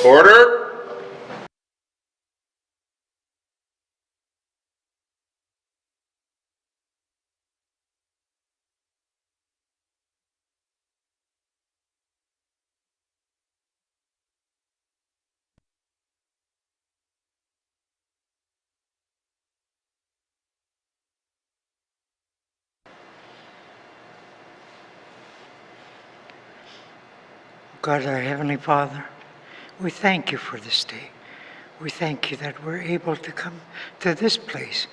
Order. God, our Heavenly Father, we thank you for this day. We thank you that we're able to come to this place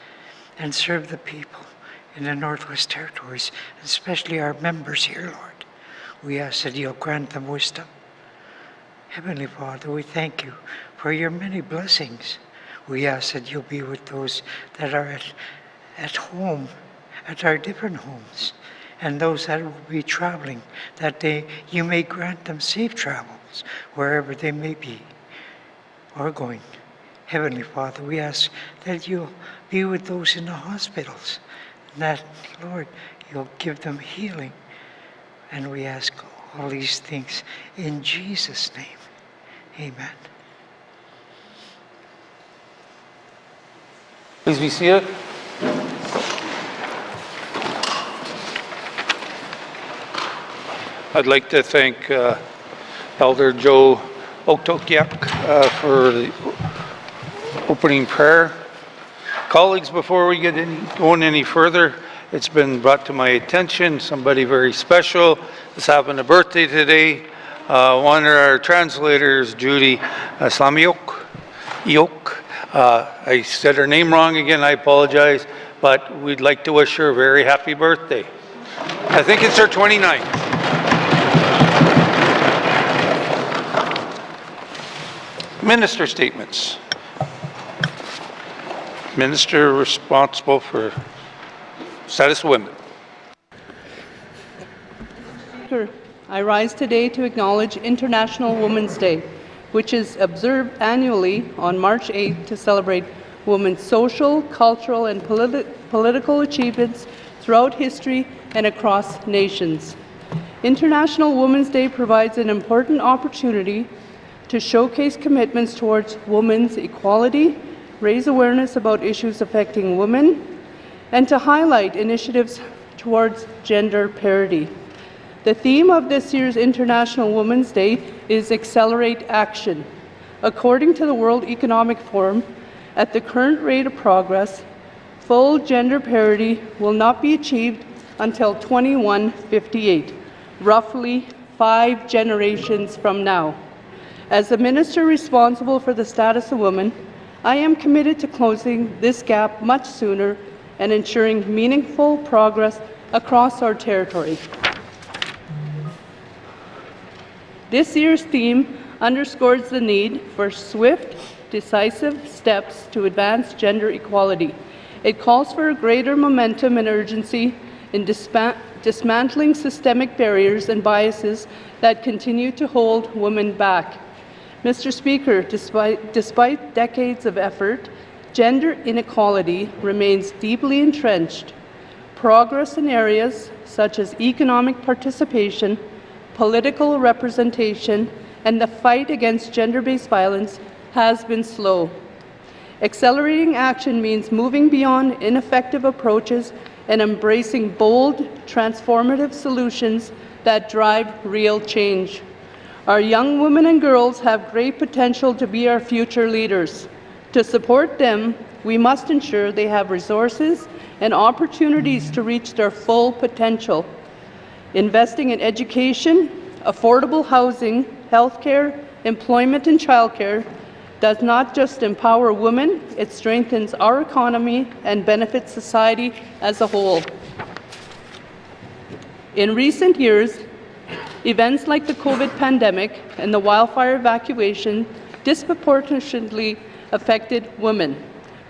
and serve the people in the Northwest Territories, especially our members here, Lord. We ask that you'll grant them wisdom. Heavenly Father, we thank you for your many blessings. We ask that you'll be with those that are at home, at our different homes, and those that will be traveling, that you may grant them safe travels wherever they may be or going. Heavenly Father, we ask that you'll be with those in the hospitals, and that, Lord, you'll give them healing. And we ask all these things in Jesus' name. Amen. Please be seated. I'd like to thank Elder Joe Oktokiak for the opening prayer. Colleagues, before we get going any further, it's been brought to my attention somebody very special is having a birthday today. One of our translators, Judy Slamiok. I said her name wrong again, I apologize, but we'd like to wish her a very happy birthday. I think it's her 29th. Minister statements. Minister responsible for status of women. I rise today to acknowledge International Women's Day, which is observed annually on March 8th to celebrate women's social, cultural, and political achievements throughout history and across nations. International Women's Day provides an important opportunity to showcase commitments towards women's equality, raise awareness about issues affecting women, and to highlight initiatives towards gender parity. The theme of this year's International Women's Day is Accelerate Action. According to the World Economic Forum, at the current rate of progress, full gender parity will not be achieved until 2158, roughly 5 generations from now. As the Minister responsible for the status of women, I am committed to closing this gap much sooner and ensuring meaningful progress across our territory. This year's theme underscores the need for swift, decisive steps to advance gender equality. It calls for greater momentum and urgency in dismantling systemic barriers and biases that continue to hold women back. Mr. Speaker, despite decades of effort, gender inequality remains deeply entrenched. Progress in areas such as economic participation, political representation, and the fight against gender-based violence has been slow. Accelerating action means moving beyond ineffective approaches and embracing bold, transformative solutions that drive real change. Our young women and girls have great potential to be our future leaders. To support them, we must ensure they have resources and opportunities to reach their full potential. Investing in education, affordable housing, healthcare, employment, and childcare does not just empower women, it strengthens our economy and benefits society as a whole. In recent years, events like the COVID pandemic and the wildfire evacuation disproportionately affected women,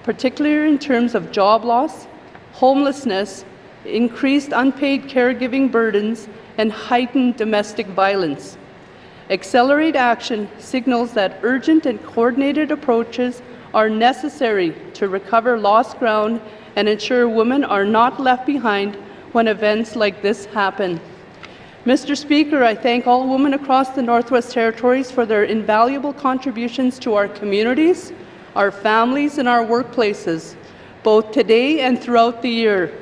particularly in terms of job loss, homelessness, increased unpaid caregiving burdens, and heightened domestic violence. Accelerate Action signals that urgent and coordinated approaches are necessary to recover lost ground and ensure women are not left behind when events like this happen. Mr. Speaker, I thank all women across the Northwest Territories for their invaluable contributions to our communities, our families, and our workplaces, both today and throughout the year.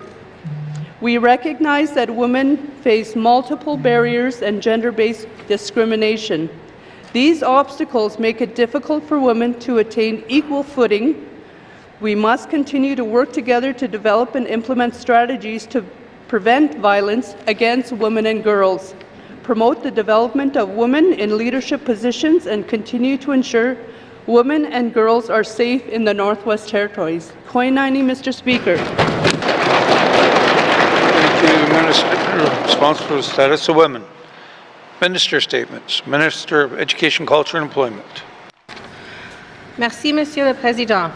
We recognize that women face multiple barriers and gender-based discrimination. These obstacles make it difficult for women to attain equal footing. We must continue to work together to develop and implement strategies to prevent violence against women and girls, promote the development of women in leadership positions, and continue to ensure women and girls are safe in the Northwest Territories. Koinani, Mr. Speaker. Thank you, Minister responsible for the status of women. Minister statements. Minister of Education, Culture and Employment. Merci, Monsieur le Président.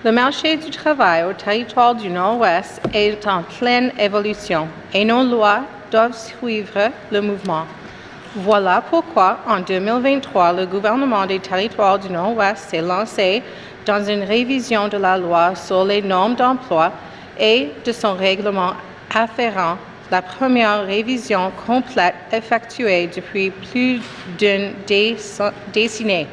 Le marché du travail au territoire du Nord-Ouest est en pleine évolution et nos lois doivent suivre le mouvement. Voilà pourquoi, en 2023, le gouvernement des territoires du Nord-Ouest s'est lancé dans une révision de la loi sur les normes d'emploi et de son règlement afférent, la première révision complète effectuée depuis plus d'une décennie.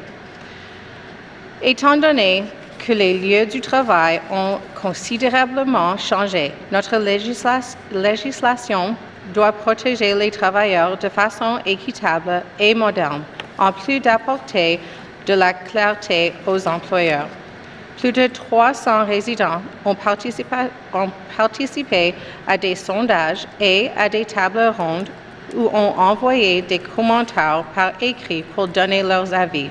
Étant donné que les lieux du travail ont considérablement changé, notre législation doit protéger les travailleurs de façon équitable et moderne, en plus d'apporter de la clarté aux employeurs. Plus de 300 résidents ont participé à des sondages et à des tables rondes ou ont envoyé des commentaires par écrit pour donner leurs avis.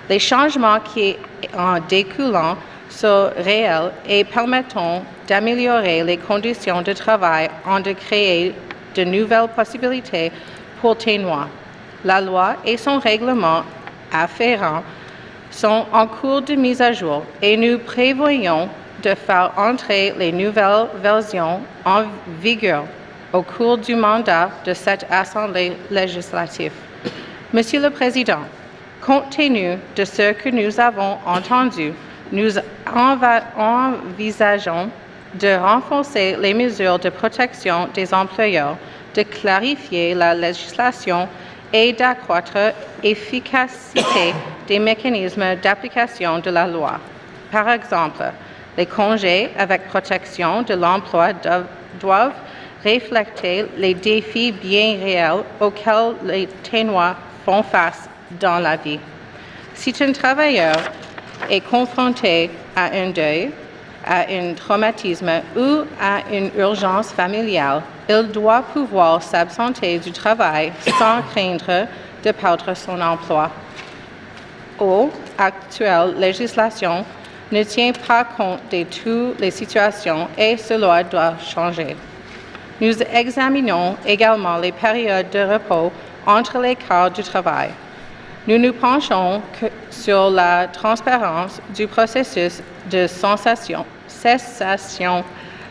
Les changements qui en découlent sont réels et permettront d'améliorer les conditions de travail et de créer de nouvelles possibilités pour Ténois. La loi et son règlement afférent sont en cours de mise à jour et nous prévoyons de faire entrer les nouvelles versions en vigueur au cours du mandat de cette Assemblée législative. Monsieur le Président, compte tenu de ce que nous avons entendu, nous envisageons de renforcer les mesures de protection des employeurs, de clarifier la législation et d'accroître l'efficacité des mécanismes d'application de la loi. Par exemple, les congés avec protection de l'emploi doivent refléter les défis bien réels auxquels les Ténois font face dans la vie. Si un travailleur est confronté à un deuil, à un traumatisme ou à une urgence familiale, il doit pouvoir s'absenter du travail sans craindre de perdre son emploi. L'actuelle législation ne tient pas compte de toutes les situations et cela doit changer. Nous examinons également les périodes de repos entre les quarts du travail. Nous nous penchons sur la transparence du processus de cessation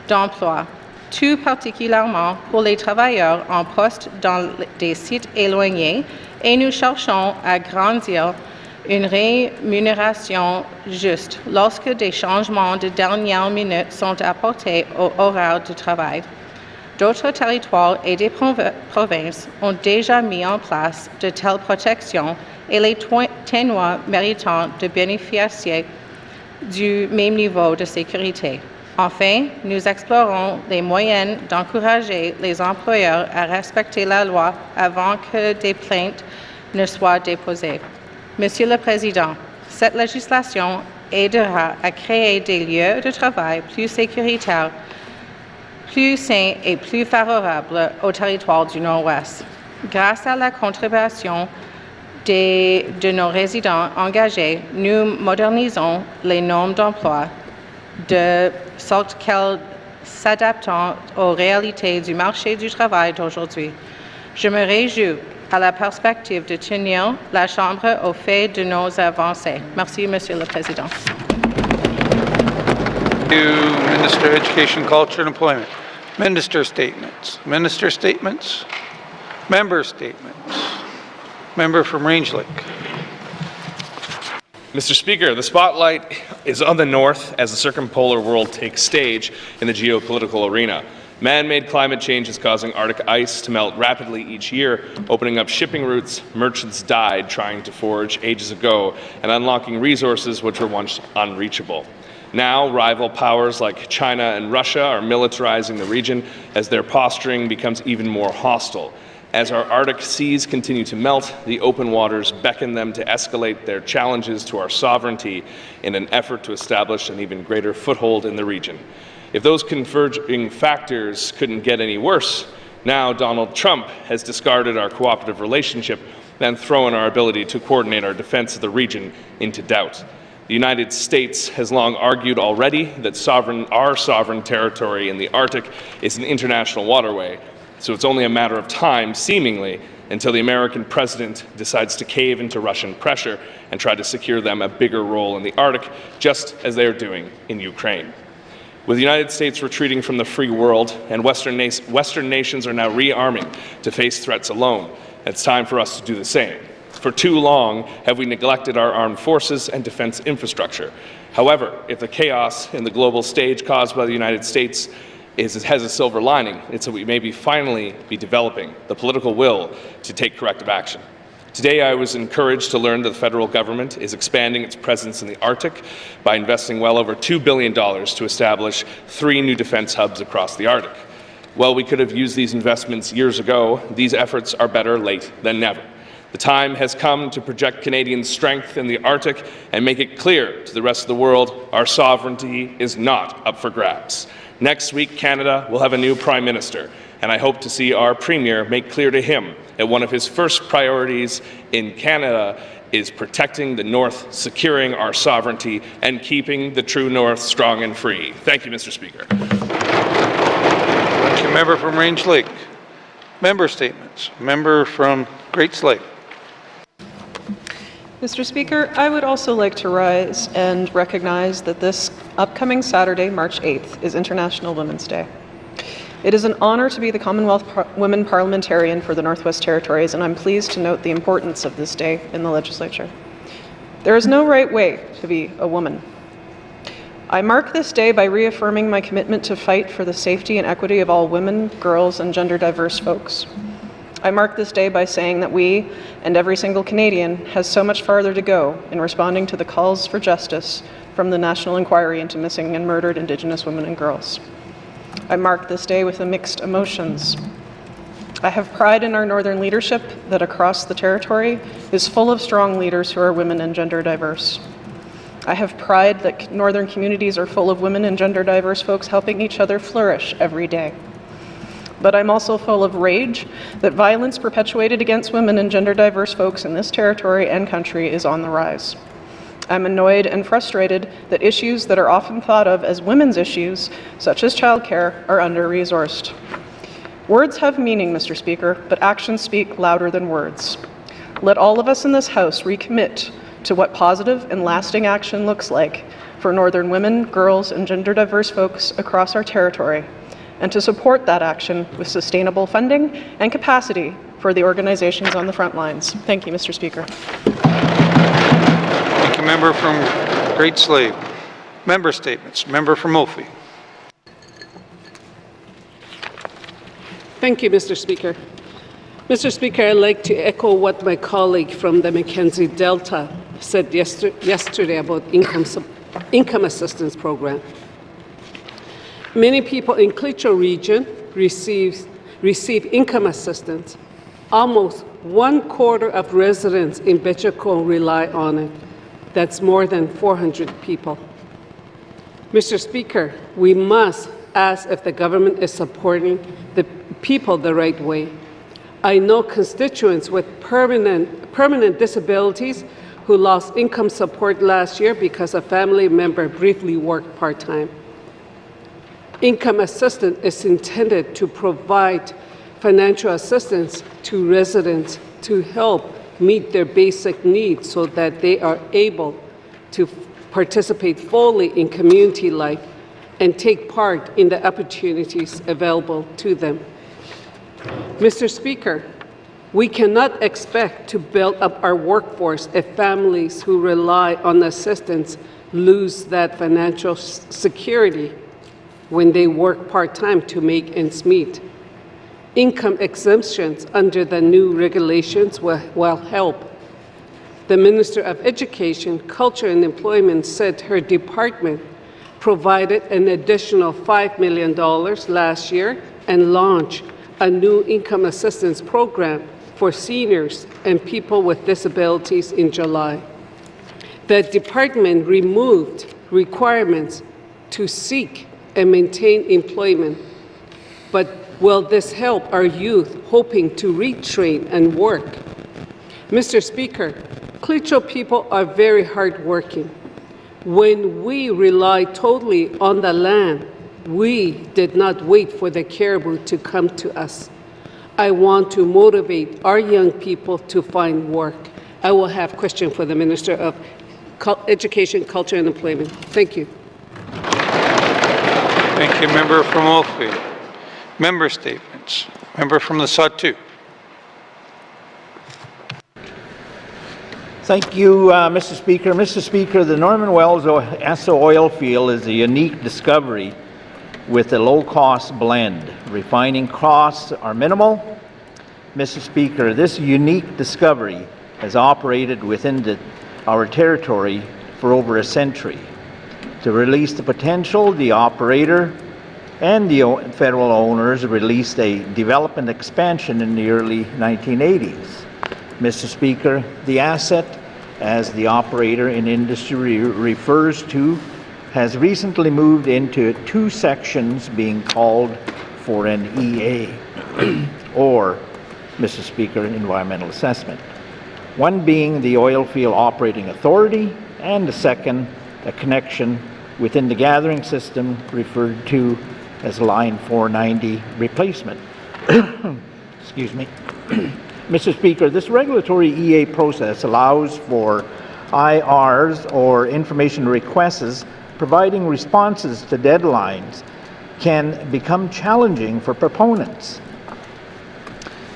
d'emploi, tout particulièrement pour les travailleurs en poste dans des sites éloignés, et nous cherchons à grandir une rémunération juste lorsque des changements de dernière minute sont apportés au horaire de travail. D'autres territoires et des provinces ont déjà mis en place de telles protections et les Ténois méritent de bénéficier du même niveau de sécurité. Enfin, nous explorons les moyens d'encourager les employeurs à respecter la loi avant que des plaintes ne soient déposées. Monsieur le Président, cette législation aidera à créer des lieux de travail plus sécuritaires, plus sains et plus favorables au territoire du Nord-Ouest. Grâce à la contribution de nos résidents engagés, nous modernisons les normes d'emploi de sorte qu'elles s'adaptent aux réalités du marché du travail d'aujourd'hui. Je me réjouis à la perspective de tenir la Chambre au fait de nos avancées. Merci, Monsieur le Président. Thank you, Minister of Education, Culture and Employment. Minister statements. Minister statements. Member statements. Member from Range Lake. Mr. Speaker, the spotlight is on the North as the circumpolar world takes stage in the geopolitical arena. Man-made climate change is causing Arctic ice to melt rapidly each year, opening up shipping routes merchants died trying to forge ages ago, and unlocking resources which were once unreachable. Now, rival powers like China and Russia are militarizing the region as their posturing becomes even more hostile. As our Arctic seas continue to melt, the open waters beckon them to escalate their challenges to our sovereignty in an effort to establish an even greater foothold in the region. If those converging factors couldn't get any worse, now Donald Trump has discarded our cooperative relationship and thrown our ability to coordinate our defense of the region into doubt. The United States has long argued already that our sovereign territory in the Arctic is an international waterway, so it's only a matter of time, seemingly, until the American president decides to cave into Russian pressure and try to secure them a bigger role in the Arctic, just as they are doing in Ukraine. With the United States retreating from the free world and Western nations are now rearming to face threats alone, it's time for us to do the same. For too long have we neglected our armed forces and defense infrastructure. However, if the chaos in the global stage caused by the United States has a silver lining, it's that we may finally be developing the political will to take corrective action. Today, I was encouraged to learn that the federal government is expanding its presence in the Arctic by investing well over $2 billion to establish 3 new defense hubs across the Arctic. While we could have used these investments years ago, these efforts are better late than never. The time has come to project Canadian strength in the Arctic and make it clear to the rest of the world our sovereignty is not up for grabs. Next week, Canada will have a new Prime Minister, and I hope to see our Premier make clear to him that one of his first priorities in Canada is protecting the North, securing our sovereignty, and keeping the true North strong and free. Thank you, Mr. Speaker. Thank you, member from Range Lake. Member statements. Member from Great Slave. Mr. Speaker, I would also like to rise and recognize that this upcoming Saturday, March 8th, is International Women's Day. It is an honor to be the Commonwealth Women Parliamentarian for the Northwest Territories, and I'm pleased to note the importance of this day in the legislature. There is no right way to be a woman. I mark this day by reaffirming my commitment to fight for the safety and equity of all women, girls, and gender diverse folks. I mark this day by saying that we, and every single Canadian, has so much farther to go in responding to the calls for justice from the National Inquiry into Missing and Murdered Indigenous Women and Girls. I mark this day with mixed emotions. I have pride in our Northern leadership that across the territory is full of strong leaders who are women and gender diverse. I have pride that Northern communities are full of women and gender diverse folks helping each other flourish every day. But I'm also full of rage that violence perpetuated against women and gender diverse folks in this territory and country is on the rise. I'm annoyed and frustrated that issues that are often thought of as women's issues, such as childcare, are under-resourced. Words have meaning, Mr. Speaker, but actions speak louder than words. Let all of us in this House recommit to what positive and lasting action looks like for Northern women, girls, and gender diverse folks across our territory, and to support that action with sustainable funding and capacity for the organizations on the front lines. Thank you, Mr. Speaker. Thank you, member from Great Slave. Member statements. Member from Mophie. Thank you, Mr. Speaker. Mr. Speaker, I'd like to echo what my colleague from the Mackenzie Delta said yesterday about income assistance program. Many people in Klitschko region receive income assistance. Almost 1/4 of residents in Betchako rely on it. That's more than 400 people. Mr. Speaker, we must ask if the government is supporting the people the right way. I know constituents with permanent disabilities who lost income support last year because a family member briefly worked part-time. Income assistance is intended to provide financial assistance to residents to help meet their basic needs so that they are able to participate fully in community life and take part in the opportunities available to them. Mr. Speaker, we cannot expect to build up our workforce if families who rely on assistance lose that financial security. when they work part-time to make ends meet. Income exemptions under the new regulations will help. The Minister of Education, Culture and Employment said her department provided an additional $5 million last year and launched a new income assistance program for seniors and people with disabilities in July. The department removed requirements to seek and maintain employment, but will this help our youth hoping to retrain and work? Mr. Speaker, Klitschko people are very hardworking. When we rely totally on the land, we did not wait for the caribou to come to us. I want to motivate our young people to find work. I will have a question for the Minister of Education, Culture and Employment. Thank you. Thank you, Member from Oakville. Member statements. Member from the Sawtooth. Thank you, Mr. Speaker. Mr. Speaker, the Norman Wells Esso oil field is a unique discovery with a low-cost blend. Refining costs are minimal. Mr. Speaker, this unique discovery has operated within our territory for over a century. To release the potential, the operator and the federal owners released a development expansion in the early 1980s. Mr. Speaker, the asset, as the operator in industry refers to, has recently moved into 2 sections being called for an EA, or, Mr. Speaker, environmental assessment. One being the Oil Field Operating Authority, and the second, a connection within the gathering system referred to as Line 490 replacement. Excuse me. Mr. Speaker, this regulatory EA process allows for IRs, or information requests, providing responses to deadlines can become challenging for proponents.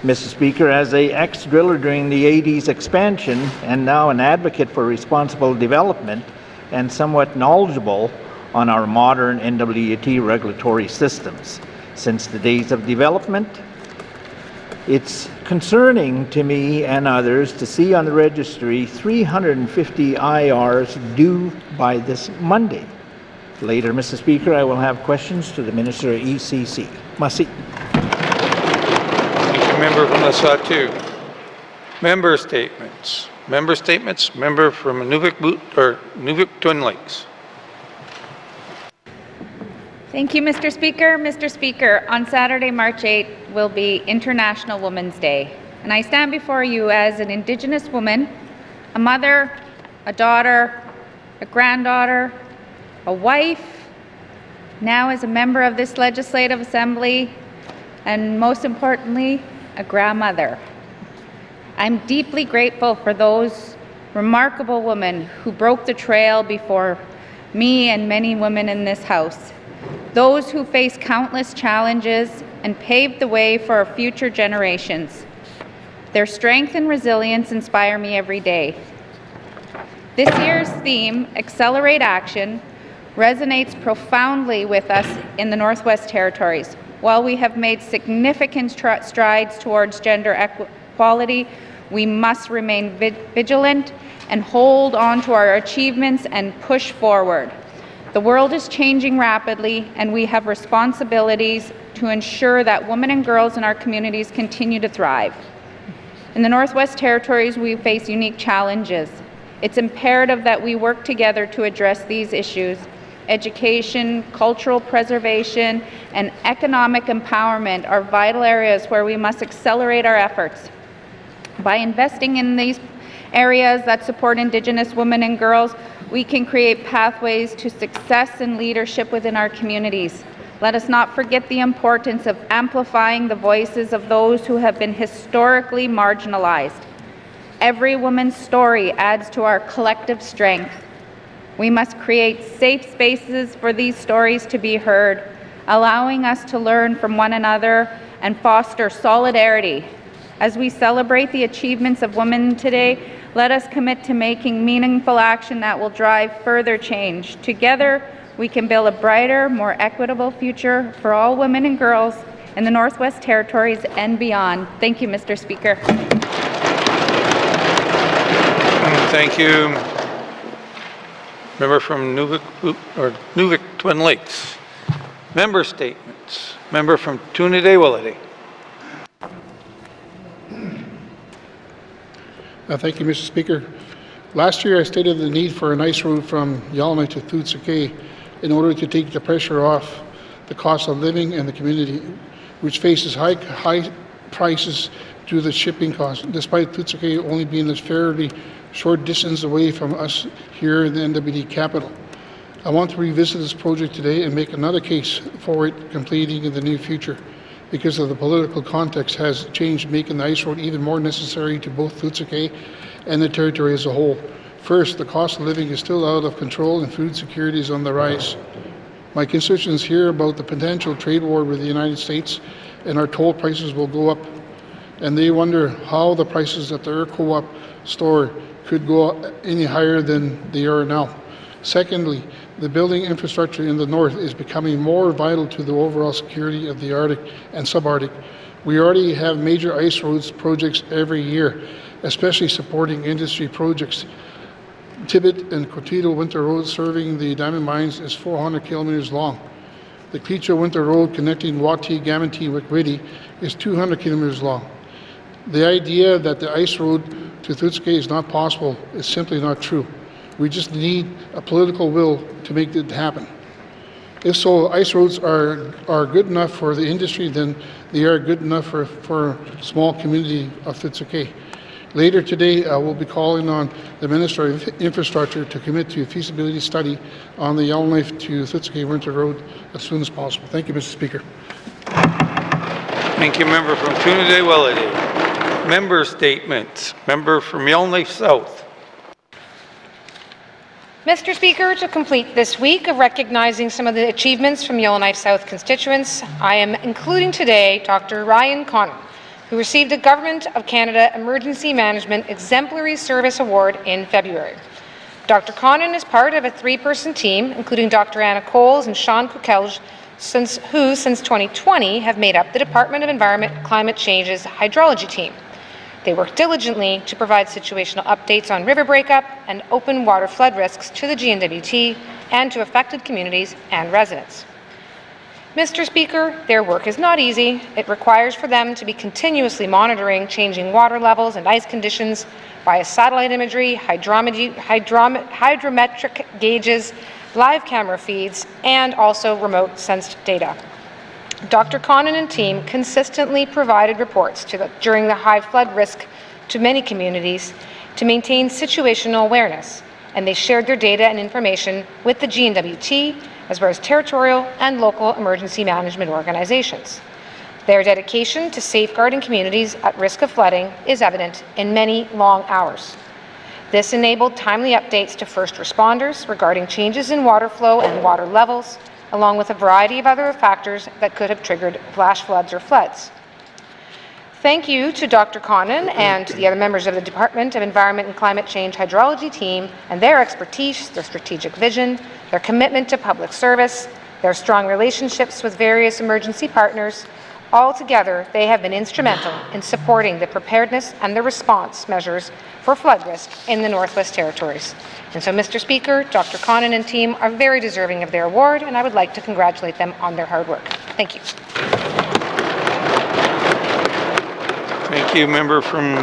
Mr. Speaker, as an ex-driller during the 80s expansion and now an advocate for responsible development and somewhat knowledgeable on our modern NWT regulatory systems since the days of development, it's concerning to me and others to see on the registry 350 IRs due by this Monday. Later, Mr. Speaker, I will have questions to the Minister of ECC. Masi. Thank you, Member from the Sawtooth. Member statements. Member statements. Member from Nuvik Twin Lakes. Thank you, Mr. Speaker. Mr. Speaker, on Saturday, March 8th, will be International Women's Day. And I stand before you as an Indigenous woman, a mother, a daughter, a granddaughter, a wife, now as a member of this Legislative Assembly, and most importantly, a grandmother. I'm deeply grateful for those remarkable women who broke the trail before me and many women in this House. Those who face countless challenges and paved the way for our future generations. Their strength and resilience inspire me every day. This year's theme, Accelerate Action, resonates profoundly with us in the Northwest Territories. While we have made significant strides towards gender equality, we must remain vigilant and hold on to our achievements and push forward. The world is changing rapidly, and we have responsibilities to ensure that women and girls in our communities continue to thrive. In the Northwest Territories, we face unique challenges. It's imperative that we work together to address these issues. Education, cultural preservation, and economic empowerment are vital areas where we must accelerate our efforts. By investing in these areas that support Indigenous women and girls, we can create pathways to success and leadership within our communities. Let us not forget the importance of amplifying the voices of those who have been historically marginalized. Every woman's story adds to our collective strength. We must create safe spaces for these stories to be heard, allowing us to learn from one another and foster solidarity. As we celebrate the achievements of women today, let us commit to making meaningful action that will drive further change. Together, we can build a brighter, more equitable future for all women and girls in the Northwest Territories and beyond. Thank you, Mr. Speaker. Thank you. Member from Nuvik Twin Lakes. Member statements. Member from Trinidad-Willity. Thank you, Mr. Speaker. Last year, I stated the need for an ice road from Yellowknife to Thutsukay in order to take the pressure off the cost of living in the community, which faces high prices due to the shipping costs, despite Thutsukay only being a fairly short distance away from us here in the NWD capital. I want to revisit this project today and make another case for it completing in the near future, because of the political context has changed, making the ice road even more necessary to both Thutsukay and the territory as a whole. First, the cost of living is still out of control and food security is on the rise. My constituents hear about the potential trade war with the United States, and our toll prices will go up, and they wonder how the prices at their co-op store could go any higher than they are now. Secondly, the building infrastructure in the north is becoming more vital to the overall security of the Arctic and subarctic. We already have major ice roads projects every year, especially supporting industry projects. Tibbet and Cotito Winter Road serving the diamond mines is 400 kilometers long. The Cleacho Winter Road connecting Wati, Gamanti, Wikwiti is 200 kilometers long. The idea that the ice road to Thutsukay is not possible is simply not true. We just need a political will to make it happen. If so, ice roads are good enough for the industry, then they are good enough for small community of Thutsukay. Later today, I will be calling on the Minister of Infrastructure to commit to a feasibility study on the Yellowknife to Thutsukay Winter Road as soon as possible. Thank you, Mr. Speaker. Thank you, member from Trinidad-Willity. Member statements. Member from Yellowknife South. Mr. Speaker, to complete this week of recognizing some of the achievements from Yellowknife South constituents, I am including today Dr. Ryan Connon, who received a Government of Canada Emergency Management Exemplary Service Award in February. Dr. Connon is part of a three-person team, including Dr. Anna Coles and Sean Kukelj, who since 2020 have made up the Department of Environment and Climate Change's hydrology team. They work diligently to provide situational updates on river breakup and open water flood risks to the GNWT and to affected communities and residents. Mr. Speaker, their work is not easy. It requires for them to be continuously monitoring changing water levels and ice conditions via satellite imagery, hydrometric gauges, live camera feeds, and also remote sensed data. Dr. Connon and team consistently provided reports during the high flood risk to many communities to maintain situational awareness, and they shared their data and information with the GNWT as well as territorial and local emergency management organizations. Their dedication to safeguarding communities at risk of flooding is evident in many long hours. This enabled timely updates to first responders regarding changes in water flow and water levels, along with a variety of other factors that could have triggered flash floods or floods. Thank you to Dr. Connon and to the other members of the Department of Environment and Climate Change hydrology team and their expertise, their strategic vision, their commitment to public service, their strong relationships with various emergency partners. Altogether, they have been instrumental in supporting the preparedness and the response measures for flood risk in the Northwest Territories. And so, Mr. Speaker, Dr. Connon and team are very deserving of their award, and I would like to congratulate them on their hard work. Thank you. Thank you, member from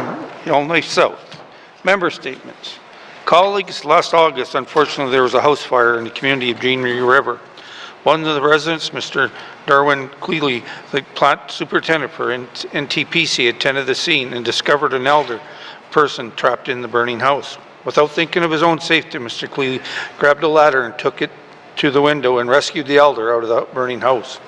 Yellowknife South. Member statements. Colleagues, last August, unfortunately, there was a house fire in the community of Jean Marie River. One of the residents, Mr. Darwin Cleely, the plant superintendent for NTPC, attended the scene and discovered an elder person trapped in the burning house. Without thinking of his own safety, Mr. Cleely grabbed a ladder and took it to the window and rescued the elder out of the burning house.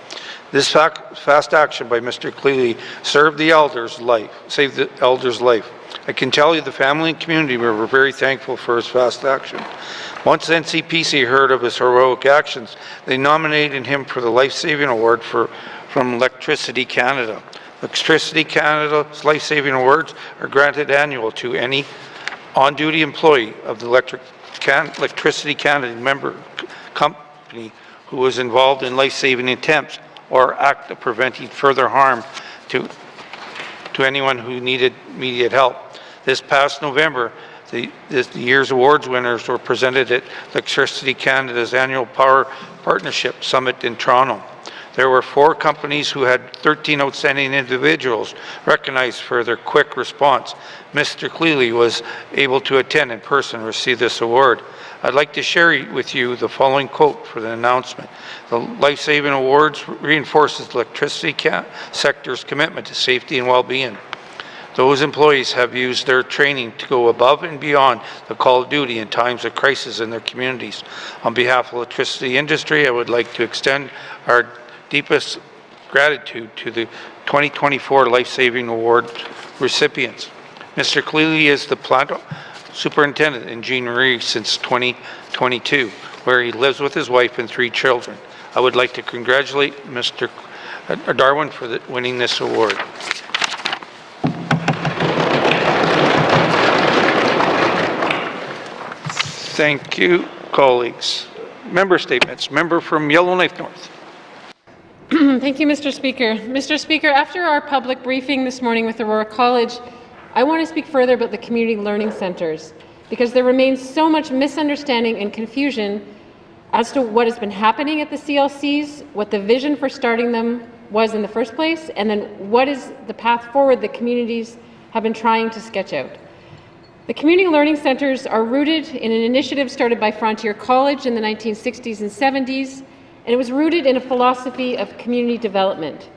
This fast action by Mr. Cleely saved the elder's life. I can tell you the family and community were very thankful for his fast action. Once NCPC heard of his heroic actions, they nominated him for the Life-Saving Award from Electricity Canada. Electricity Canada's Life-Saving Awards are granted annual to any on-duty employee of the Electricity Canada member company who was involved in life-saving attempts or act of preventing further harm to anyone who needed immediate help. This past November, the year's awards winners were presented at Electricity Canada's annual Power Partnership Summit in Toronto. There were 4 companies who had 13 outstanding individuals recognized for their quick response. Mr. Cleely was able to attend in person and receive this award. I'd like to share with you the following quote for the announcement. The Life Saving Awards reinforces the electricity sector's commitment to safety and well-being. Those employees have used their training to go above and beyond the call of duty in times of crisis in their communities. On behalf of the electricity industry, I would like to extend our deepest gratitude to the 2024 Life Saving Award recipients. Mr. Cleely is the plant superintendent in Jean Marie since 2022, where he lives with his wife and 3 children. I would like to congratulate Mr. Darwin for winning this award. Thank you, colleagues. Member statements. Member from Yellowknife North. Thank you, Mr. Speaker. Mr. Speaker, after our public briefing this morning with Aurora College, I want to speak further about the community learning centres, because there remains so much misunderstanding and confusion as to what has been happening at the CLCs, what the vision for starting them was in the first place, and then what is the path forward the communities have been trying to sketch out. The community learning centres are rooted in an initiative started by Frontier College in the 1960s and 70s, and it was rooted in a philosophy of community development.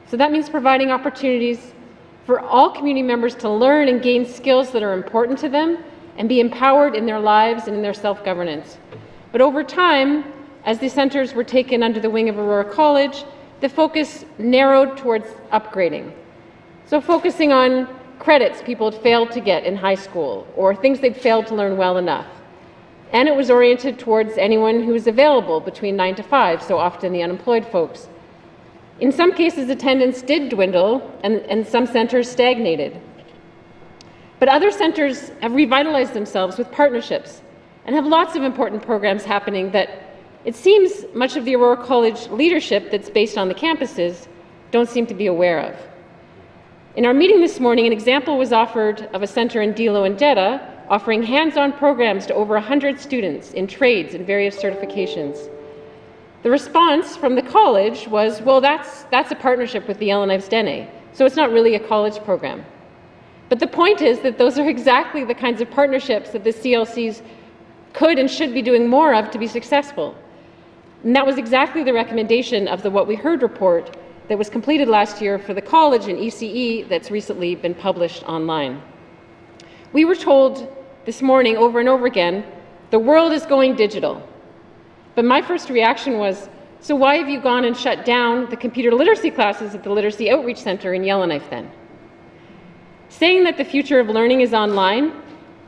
So that means providing opportunities for all community members to learn and gain skills that are important to them and be empowered in their lives and in their self-governance. But over time, as the centres were taken under the wing of Aurora College, the focus narrowed towards upgrading. So focusing on credits people had failed to get in high school or things they'd failed to learn well enough. And it was oriented towards anyone who was available between 9 to 5, so often the unemployed folks. In some cases, attendance did dwindle and some centres stagnated. But other centres have revitalized themselves with partnerships and have lots of important programs happening that it seems much of the Aurora College leadership that's based on the campuses don't seem to be aware of. In our meeting this morning, an example was offered of a centre in Dilo and Detta offering hands-on programs to over 100 students in trades and various certifications. The response from the college was, well, that's a partnership with the Yellowknives Dene, so it's not really a college program. But the point is that those are exactly the kinds of partnerships that the CLCs could and should be doing more of to be successful. And that was exactly the recommendation of the What We Heard report that was completed last year for the college and ECE that's recently been published online. We were told this morning over and over again, the world is going digital. But my first reaction was, so why have you gone and shut down the computer literacy classes at the Literacy Outreach Centre in Yellowknife then? Saying that the future of learning is online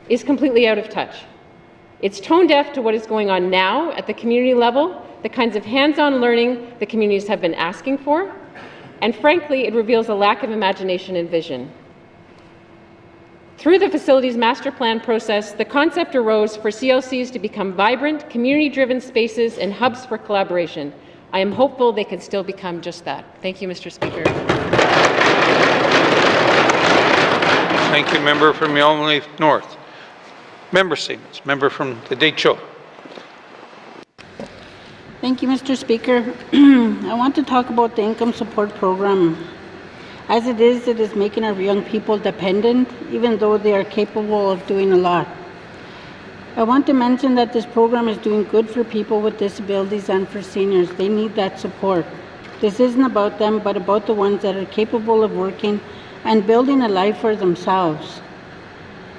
is completely out of touch. It's tone deaf to what is going on now at the community level, the kinds of hands-on learning the communities have been asking for, and frankly, it reveals a lack of imagination and vision. Through the facilities master plan process, the concept arose for CLCs to become vibrant, community-driven spaces and hubs for collaboration. I am hopeful they can still become just that. Thank you, Mr. Speaker. Thank you, member from Yellowknife North. Member statements. Member from the Deschutes. Thank you, Mr. Speaker. I want to talk about the income support program. As it is making our young people dependent, even though they are capable of doing a lot. I want to mention that this program is doing good for people with disabilities and for seniors. They need that support. This isn't about them, but about the ones that are capable of working and building a life for themselves,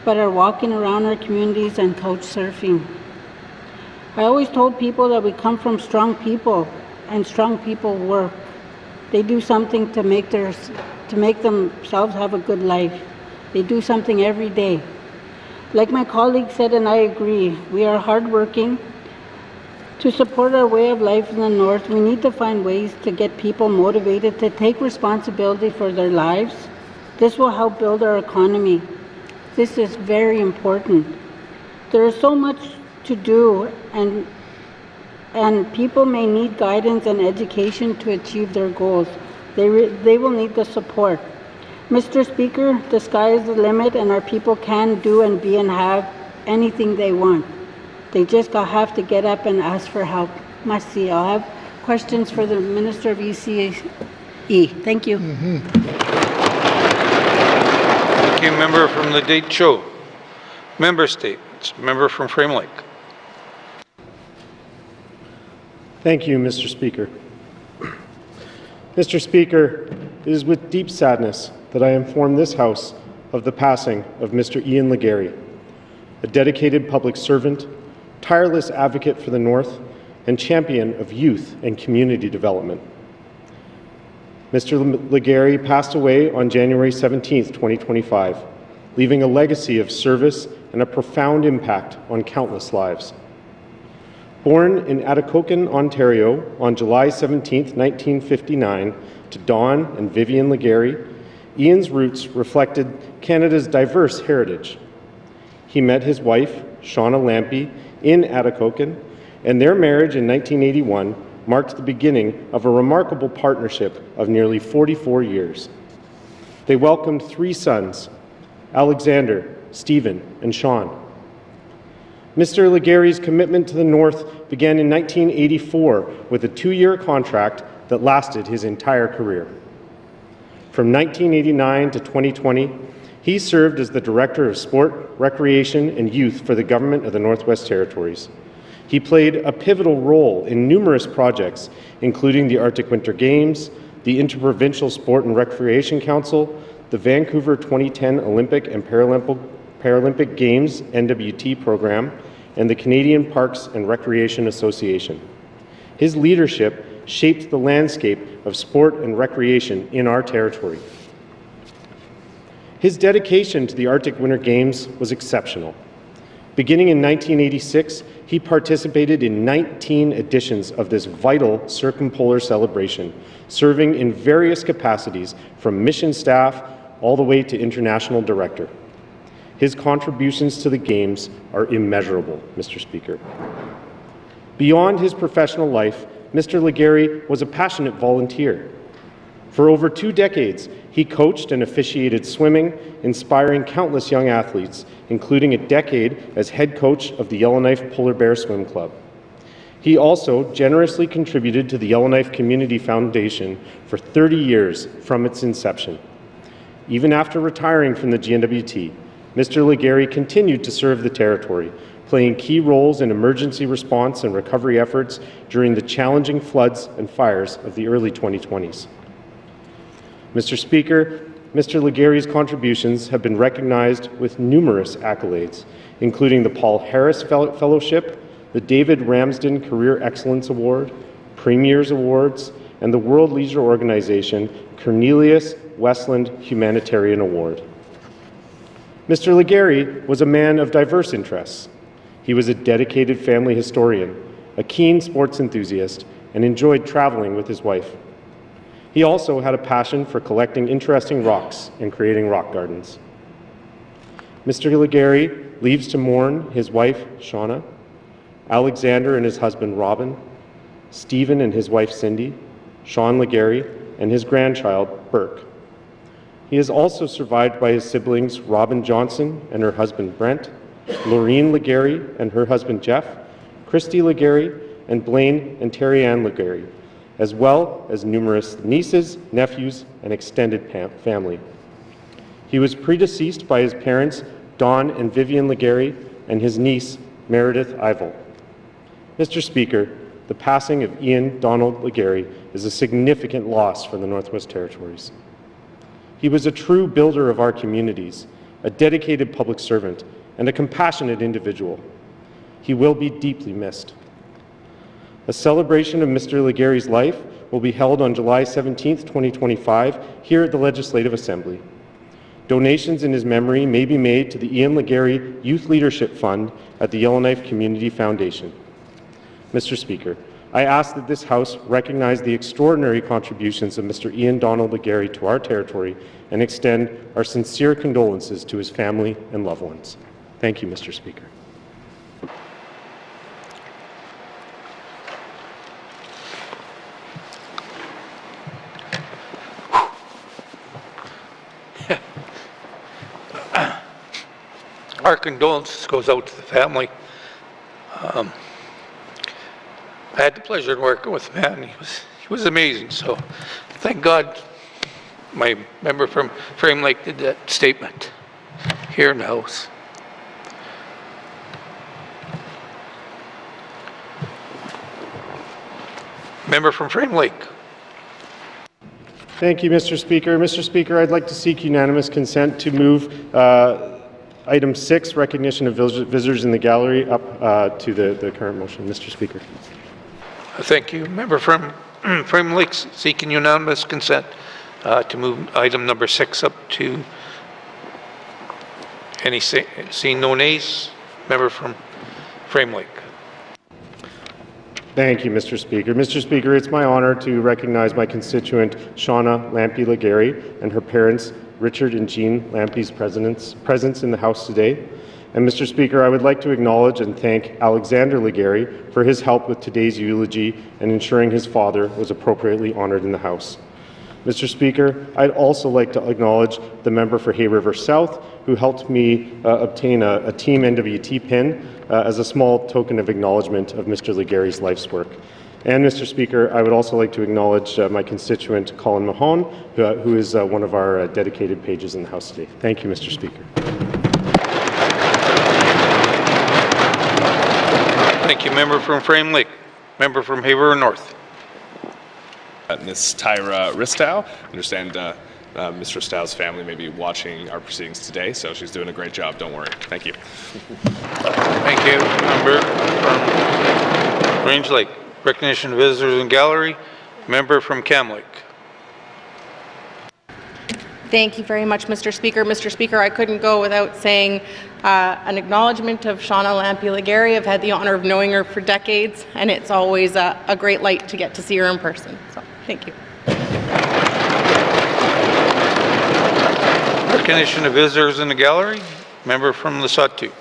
but are walking around our communities and couch surfing. I always told people that we come from strong people, and strong people work. They do something to make themselves have a good life. They do something every day. Like my colleague said, and I agree, we are hardworking. To support our way of life in the North, we need to find ways to get people motivated to take responsibility for their lives. This will help build our economy. This is very important. There is so much to do, and and people may need guidance and education to achieve their goals. They will need the support. Mr. Speaker, the sky is the limit, and our people can do and be and have anything they want. They just have to get up and ask for help. Must see. I'll have questions for the Minister of ECE. Thank you. Thank you, member from the Date Show. Member statements. Member from Frame Lake. Thank you, Mr. Speaker. Mr. Speaker, it is with deep sadness that I inform this House of the passing of Mr. Ian Legary, a dedicated public servant, tireless advocate for the North, and champion of youth and community development. Mr. Legary passed away on January 17, 2025, leaving a legacy of service and a profound impact on countless lives. Born in Atikokan, Ontario on July 17, 1959, to Don and Vivian Legary, Ian's roots reflected Canada's diverse heritage. He met his wife, Shauna Lampy, in Atikokan, and their marriage in 1981 marked the beginning of a remarkable partnership of nearly 44 years. They welcomed 3 sons, Alexander, Stephen, and Sean. Mr. Legary's commitment to the North began in 1984 with a 2-year contract that lasted his entire career. From 1989 to 2020, he served as the Director of Sport, Recreation, and Youth for the Government of the Northwest Territories. He played a pivotal role in numerous projects, including the Arctic Winter Games, the Interprovincial Sport and Recreation Council, the Vancouver 2010 Olympic and Paralympic Games NWT program, and the Canadian Parks and Recreation Association. His leadership shaped the landscape of sport and recreation in our territory. His dedication to the Arctic Winter Games was exceptional. Beginning in 1986, he participated in 19 editions of this vital circumpolar celebration, serving in various capacities from mission staff all the way to international director. His contributions to the Games are immeasurable, Mr. Speaker. Beyond his professional life, Mr. Legary was a passionate volunteer. For over 2 decades, he coached and officiated swimming, inspiring countless young athletes, including a decade as head coach of the Yellowknife Polar Bear Swim Club. He also generously contributed to the Yellowknife Community Foundation for 30 years from its inception. Even after retiring from the GNWT, Mr. Legary continued to serve the territory, playing key roles in emergency response and recovery efforts during the challenging floods and fires of the early 2020s. Mr. Speaker, Mr. Legary's contributions have been recognized with numerous accolades, including the Paul Harris Fellowship, the David Ramsden Career Excellence Award, Premier's Awards, and the World Leisure Organization Cornelius Westland Humanitarian Award. Mr. Legary was a man of diverse interests. He was a dedicated family historian, a keen sports enthusiast, and enjoyed traveling with his wife. He also had a passion for collecting interesting rocks and creating rock gardens. Mr. Legary leaves to mourn his wife, Shauna, Alexander and his husband, Robin, Stephen and his wife, Cindy, Sean Legary, and his grandchild, Burke. He is also survived by his siblings, Robin Johnson and her husband, Brent, Laureen Legary and her husband, Jeff, Christy Legary, and Blaine and Terry Ann Legary, as well as numerous nieces, nephews, and extended family. He was predeceased by his parents, Don and Vivian Legary, and his niece, Meredith Ivel. Mr. Speaker, the passing of Ian Donald Legary is a significant loss for the Northwest Territories. He was a true builder of our communities, a dedicated public servant, and a compassionate individual. He will be deeply missed. A celebration of Mr. Legary's life will be held on July 17, 2025, here at the Legislative Assembly. Donations in his memory may be made to the Ian Legary Youth Leadership Fund at the Yellowknife Community Foundation. Mr. Speaker, I ask that this House recognize the extraordinary contributions of Mr. Ian Donald Legary to our territory and extend our sincere condolences to his family and loved ones. Thank you, Mr. Speaker. Our condolences goes out to the family. I had the pleasure of working with the man. He was amazing. So thank God my member from Frame Lake did that statement here in the House. Member from Frame Lake. Thank you, Mr. Speaker. Mr. Speaker, I'd like to seek unanimous consent to move item 6, recognition of visitors in the gallery, up to the current motion. Mr. Speaker. Thank you. Member from Frame Lake seeking unanimous consent to move item number 6 up to any seeing no nays. Member from Frame Lake. Thank you, Mr. Speaker. Mr. Speaker, it's my honor to recognize my constituent, Shauna Lampe-Legary, and her parents, Richard and Jean Lampe's presence in the House today. And Mr. Speaker, I would like to acknowledge and thank Alexander Legary for his help with today's eulogy and ensuring his father was appropriately honored in the House. Mr. Speaker, I'd also like to acknowledge the member for Hay River South who helped me obtain a Team NWT pin as a small token of acknowledgement of Mr. Legary's life's work. And Mr. Speaker, I would also like to acknowledge my constituent Colin Mahone, who is one of our dedicated pages in the House today. Thank you, Mr. Speaker. Thank you. Member from Frame Lake. Member from Hay River North. Ms. Tyra Ristow. I understand Ms. Ristow's family may be watching our proceedings today, so she's doing a great job. Don't worry. Thank you. Thank you. Member from Range Lake. Recognition of visitors in gallery. Member from Cam Lake. Thank you very much, Mr. Speaker. Mr. Speaker, I couldn't go without saying an acknowledgement of Shauna Lampe-Legary. I've had the honor of knowing her for decades, and it's always a great light to get to see her in person. So, thank you. Recognition of visitors in the gallery. Member from Lesotho.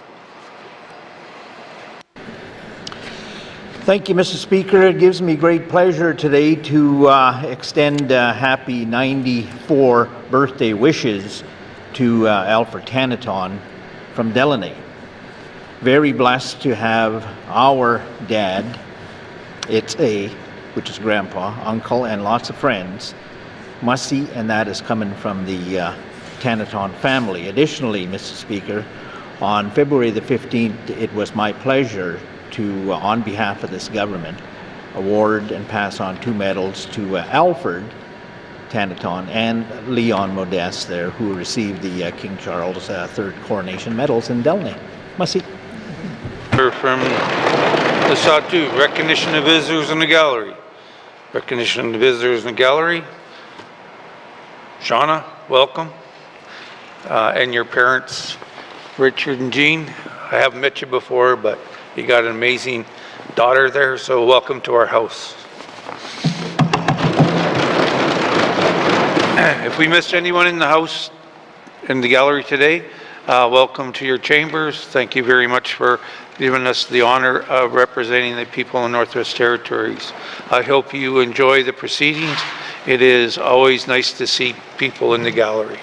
Thank you, Mr. Speaker. It gives me great pleasure today to extend happy 94 birthday wishes to Alfred Tanaton from Delaney. Very blessed to have our dad, which is Grandpa, uncle, and lots of friends, Mussy, and that is coming from the Tanaton family. Additionally, Mr. Speaker, on February the 15th, it was my pleasure to, on behalf of this government, award and pass on 2 medals to Alfred Tanaton and Leon Modeste there, who received the King Charles III coronation medals in Delaney. Mussy. From Lesotho, recognition of visitors in the gallery. Recognition of the visitors in the gallery. Shauna, welcome. And your parents, Richard and Jean. I haven't met you before, but you got an amazing daughter there, so welcome to our house. If we missed anyone in the house, in the gallery today, welcome to your chambers. Thank you very much for giving us the honor of representing the people in Northwest Territories. I hope you enjoy the proceedings. It is always nice to see people in the gallery.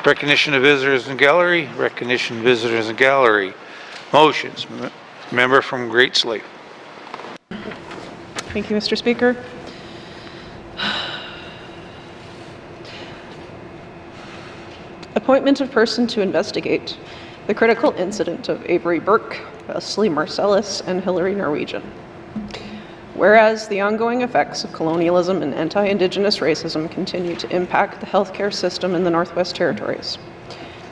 Recognition of visitors in gallery. Recognition of visitors in gallery. Motions. Member from Great Slave. Thank you, Mr. Speaker. Appointment of person to investigate the critical incident of Avery Burke, Wesley Marcellus, and Hillary Norwegian. Whereas the ongoing effects of colonialism and anti-Indigenous racism continue to impact the healthcare system in the Northwest Territories.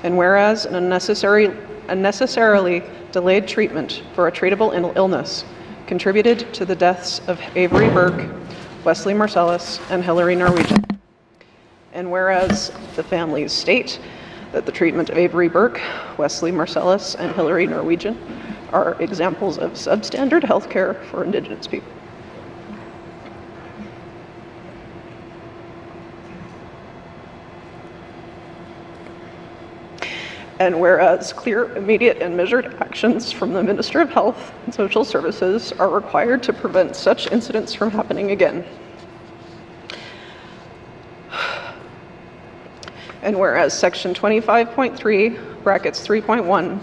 And whereas an unnecessarily delayed treatment for a treatable illness contributed to the deaths of Avery Burke, Wesley Marcellus, and Hillary Norwegian. And whereas the families state that the treatment of Avery Burke, Wesley Marcellus, and Hillary Norwegian are examples of substandard healthcare for Indigenous people. And whereas clear, immediate, and measured actions from the Minister of Health and Social Services are required to prevent such incidents from happening again. And whereas Section 25.3, brackets 3.1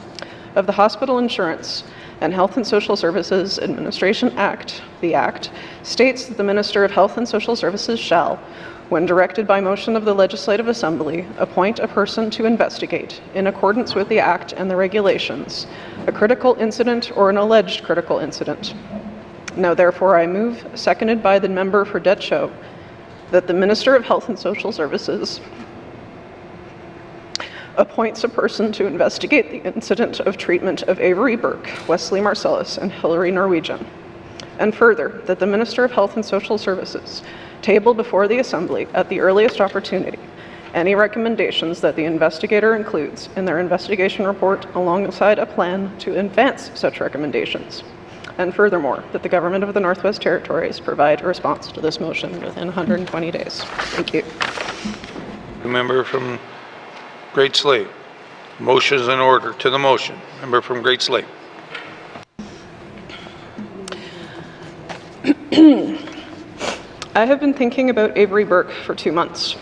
of the Hospital Insurance and Health and Social Services Administration Act, the Act, states that the Minister of Health and Social Services shall, when directed by motion of the Legislative Assembly, appoint a person to investigate, in accordance with the Act and the regulations, a critical incident or an alleged critical incident. Now therefore I move, seconded by the member for Deschaux, that the Minister of Health and Social Services appoints a person to investigate the incident of treatment of Avery Burke, Wesley Marcellus, and Hillary Norwegian. And further, that the Minister of Health and Social Services table before the Assembly at the earliest opportunity any recommendations that the investigator includes in their investigation report alongside a plan to advance such recommendations. And furthermore, that the Government of the Northwest Territories provide a response to this motion within 120 days. Thank you. The member from Great Slave. Motion is in order. To the motion. Member from Great Slave. I have been thinking about Avery Burke for 2 months.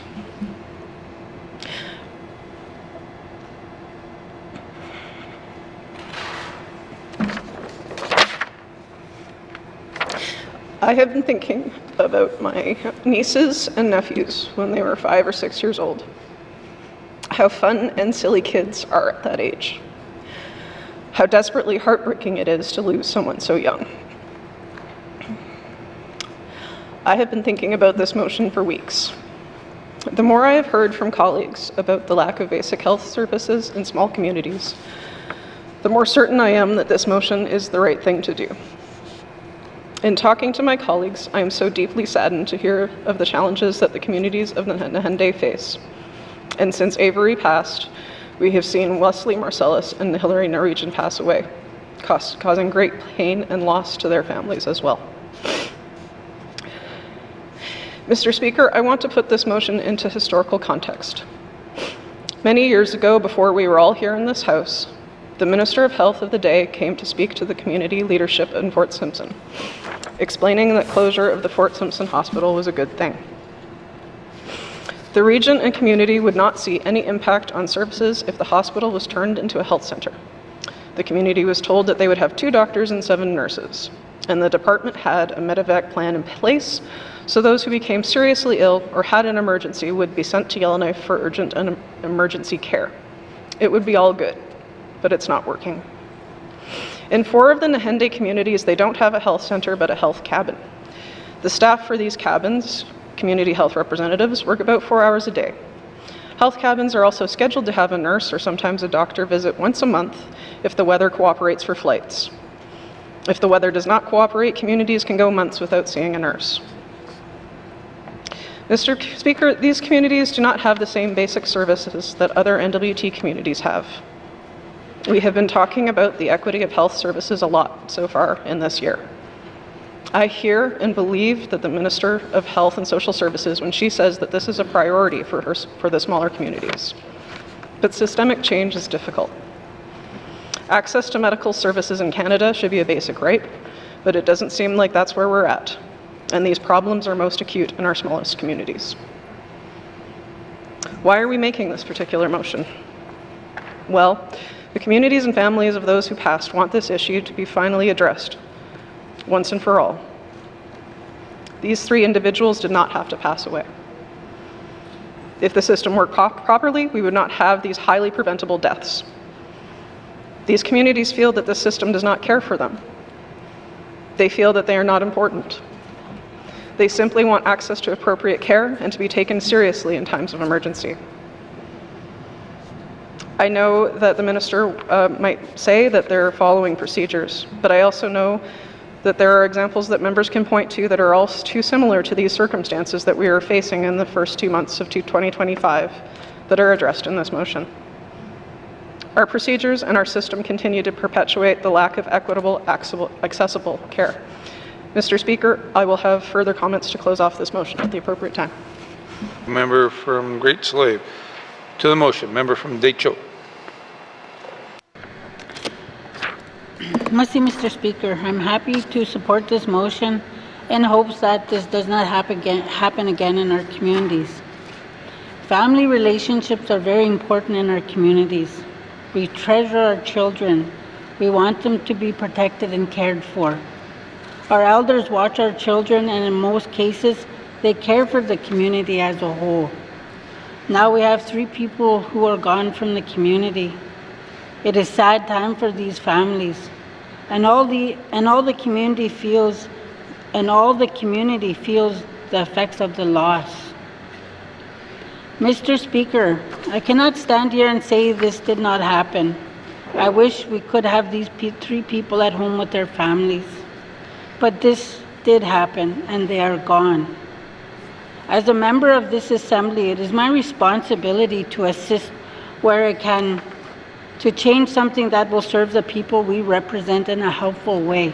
I have been thinking about my nieces and nephews when they were 5 or 6 years old. How fun and silly kids are at that age. How desperately heartbreaking it is to lose someone so young. I have been thinking about this motion for weeks. The more I have heard from colleagues about the lack of basic health services in small communities, the more certain I am that this motion is the right thing to do. In talking to my colleagues, I am so deeply saddened to hear of the challenges that the communities of Nahende face. And since Avery passed, we have seen Wesley Marcellus and Hillary Norwegian pass away, causing great pain and loss to their families as well. Mr. Speaker, I want to put this motion into historical context. Many years ago, before we were all here in this House, the Minister of Health of the day came to speak to the community leadership in Fort Simpson, explaining that closure of the Fort Simpson Hospital was a good thing. The region and community would not see any impact on services if the hospital was turned into a health center. The community was told that they would have 2 doctors and 7 nurses, and the department had a medevac plan in place, so those who became seriously ill or had an emergency would be sent to Yellowknife for urgent and emergency care. It would be all good, but it's not working. In 4 of the Nahende communities, they don't have a health center, but a health cabin. The staff for these cabins, community health representatives, work about 4 hours a day. Health cabins are also scheduled to have a nurse or sometimes a doctor visit once a month if the weather cooperates for flights. If the weather does not cooperate, communities can go months without seeing a nurse. Mr. Speaker, these communities do not have the same basic services that other NWT communities have. We have been talking about the equity of health services a lot so far in this year. I hear and believe that the Minister of Health and Social Services when she says that this is a priority for the smaller communities. But systemic change is difficult. Access to medical services in Canada should be a basic right, but it doesn't seem like that's where we're at. And these problems are most acute in our smallest communities. Why are we making this particular motion? Well, the communities and families of those who passed want this issue to be finally addressed, once and for all. These 3 individuals did not have to pass away. If the system worked properly, we would not have these highly preventable deaths. These communities feel that the system does not care for them. They feel that they are not important. They simply want access to appropriate care and to be taken seriously in times of emergency. I know that the minister might say that they're following procedures, but I also know that there are examples that members can point to that are all too similar to these circumstances that we are facing in the first 2 months of 2025 that are addressed in this motion. Our procedures and our system continue to perpetuate the lack of equitable, accessible care. Mr. Speaker, I will have further comments to close off this motion at the appropriate time. Member from Great Slave. To the motion. Member from Deschaux. Mr. Speaker, I'm happy to support this motion in hopes that this does not happen again in our communities. Family relationships are very important in our communities. We treasure our children. We want them to be protected and cared for. Our elders watch our children, and in most cases, they care for the community as a whole. Now we have 3 people who are gone from the community. It is a sad time for these families, and all the community feels the effects of the loss. Mr. Speaker, I cannot stand here and say this did not happen. I wish we could have these 3 people at home with their families. But this did happen, and they are gone. As a member of this assembly, it is my responsibility to assist where I can to change something that will serve the people we represent in a helpful way.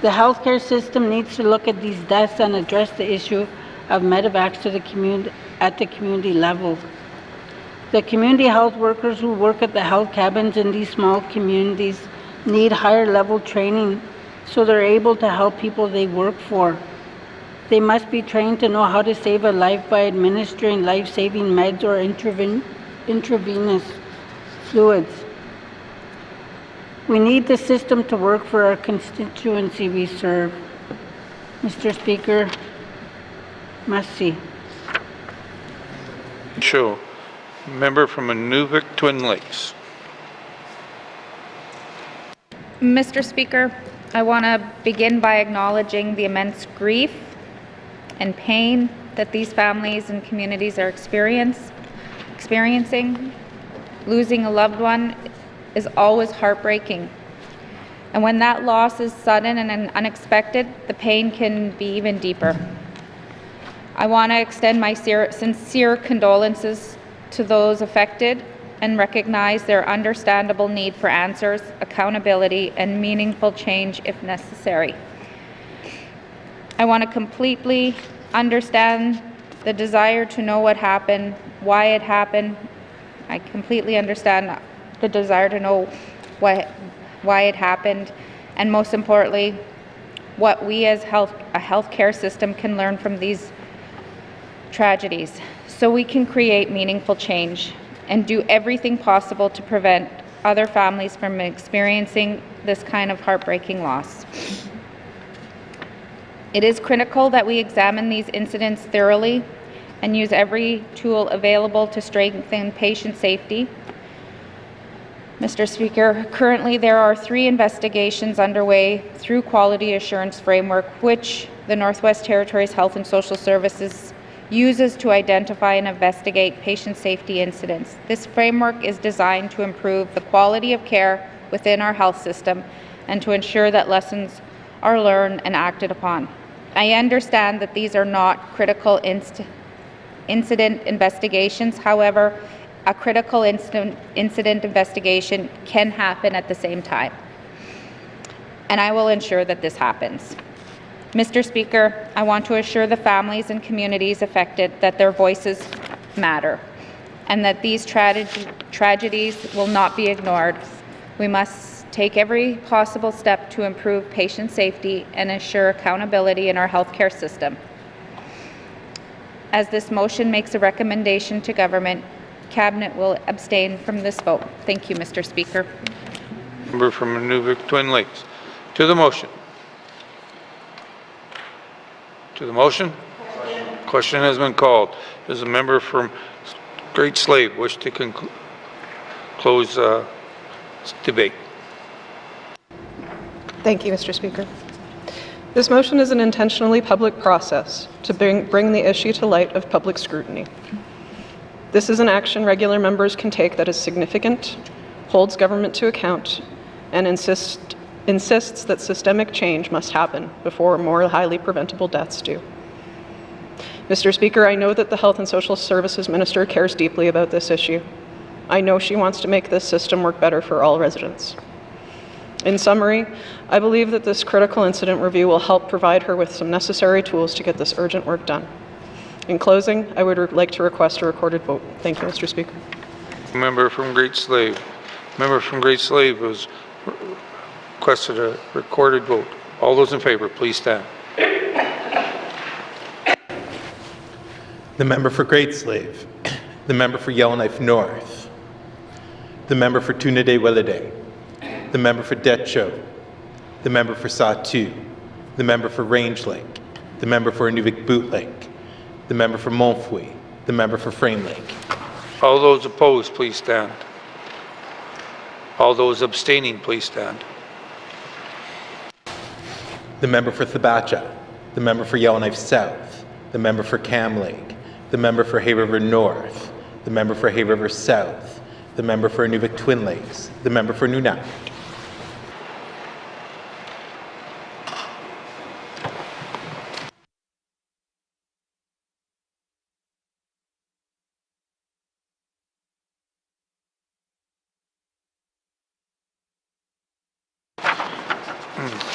The healthcare system needs to look at these deaths and address the issue of medevacs to the community at the community level. The community health workers who work at the health cabins in these small communities need higher level training so they're able to help people they work for. They must be trained to know how to save a life by administering life-saving meds or intravenous fluids. We need the system to work for our constituency we serve. Mr. Speaker, merci. Show. Member from Inuvik Twin Lakes. Mr. Speaker, I want to begin by acknowledging the immense grief and pain that these families and communities are experiencing. Losing a loved one is always heartbreaking. And when that loss is sudden and unexpected, the pain can be even deeper. I want to extend my sincere condolences to those affected and recognize their understandable need for answers, accountability, and meaningful change if necessary. I want to completely understand the desire to know what happened, why it happened. I completely understand the desire to know why it happened, and most importantly, what we as a healthcare system can learn from these tragedies so we can create meaningful change and do everything possible to prevent other families from experiencing this kind of heartbreaking loss. It is critical that we examine these incidents thoroughly and use every tool available to strengthen patient safety. Mr. Speaker, currently there are 3 investigations underway through Quality Assurance Framework, which the Northwest Territories Health and Social Services uses to identify and investigate patient safety incidents. This framework is designed to improve the quality of care within our health system and to ensure that lessons are learned and acted upon. I understand that these are not critical incident investigations. However, a critical incident investigation can happen at the same time, and I will ensure that this happens. Mr. Speaker, I want to assure the families and communities affected that their voices matter and that these tragedies will not be ignored. We must take every possible step to improve patient safety and ensure accountability in our healthcare system. As this motion makes a recommendation to government, Cabinet will abstain from this vote. Thank you, Mr. Speaker. Member from Inuvik Twin Lakes. To the motion. To the motion? Question has been called. Does a member from Great Slave wish to close debate? Thank you, Mr. Speaker. This motion is an intentionally public process to bring the issue to light of public scrutiny. This is an action regular members can take that is significant, holds government to account, and insists that systemic change must happen before more highly preventable deaths do. Mr. Speaker, I know that the Health and Social Services Minister cares deeply about this issue. I know she wants to make this system work better for all residents. In summary, I believe that this critical incident review will help provide her with some necessary tools to get this urgent work done. In closing, I would like to request a recorded vote. Thank you, Mr. Speaker. Member from Great Slave. Member from Great Slave has requested a recorded vote. All those in favor, please stand. The member for Great Slave, the member for Yellowknife North, the member for Tunadé-Willowday, the member for Detcho, the member for Sahtu, the member for Range Lake, the member for Inuvik-Boot Lake, the member for Montfouet, the member for Frame Lake. All those opposed, please stand. All those abstaining, please stand. The member for Thabacha, the member for Yellowknife South, the member for Cam Lake, the member for Hay River North, the member for Hay River South, the member for Inuvik Twin Lakes, the member for Nunavut.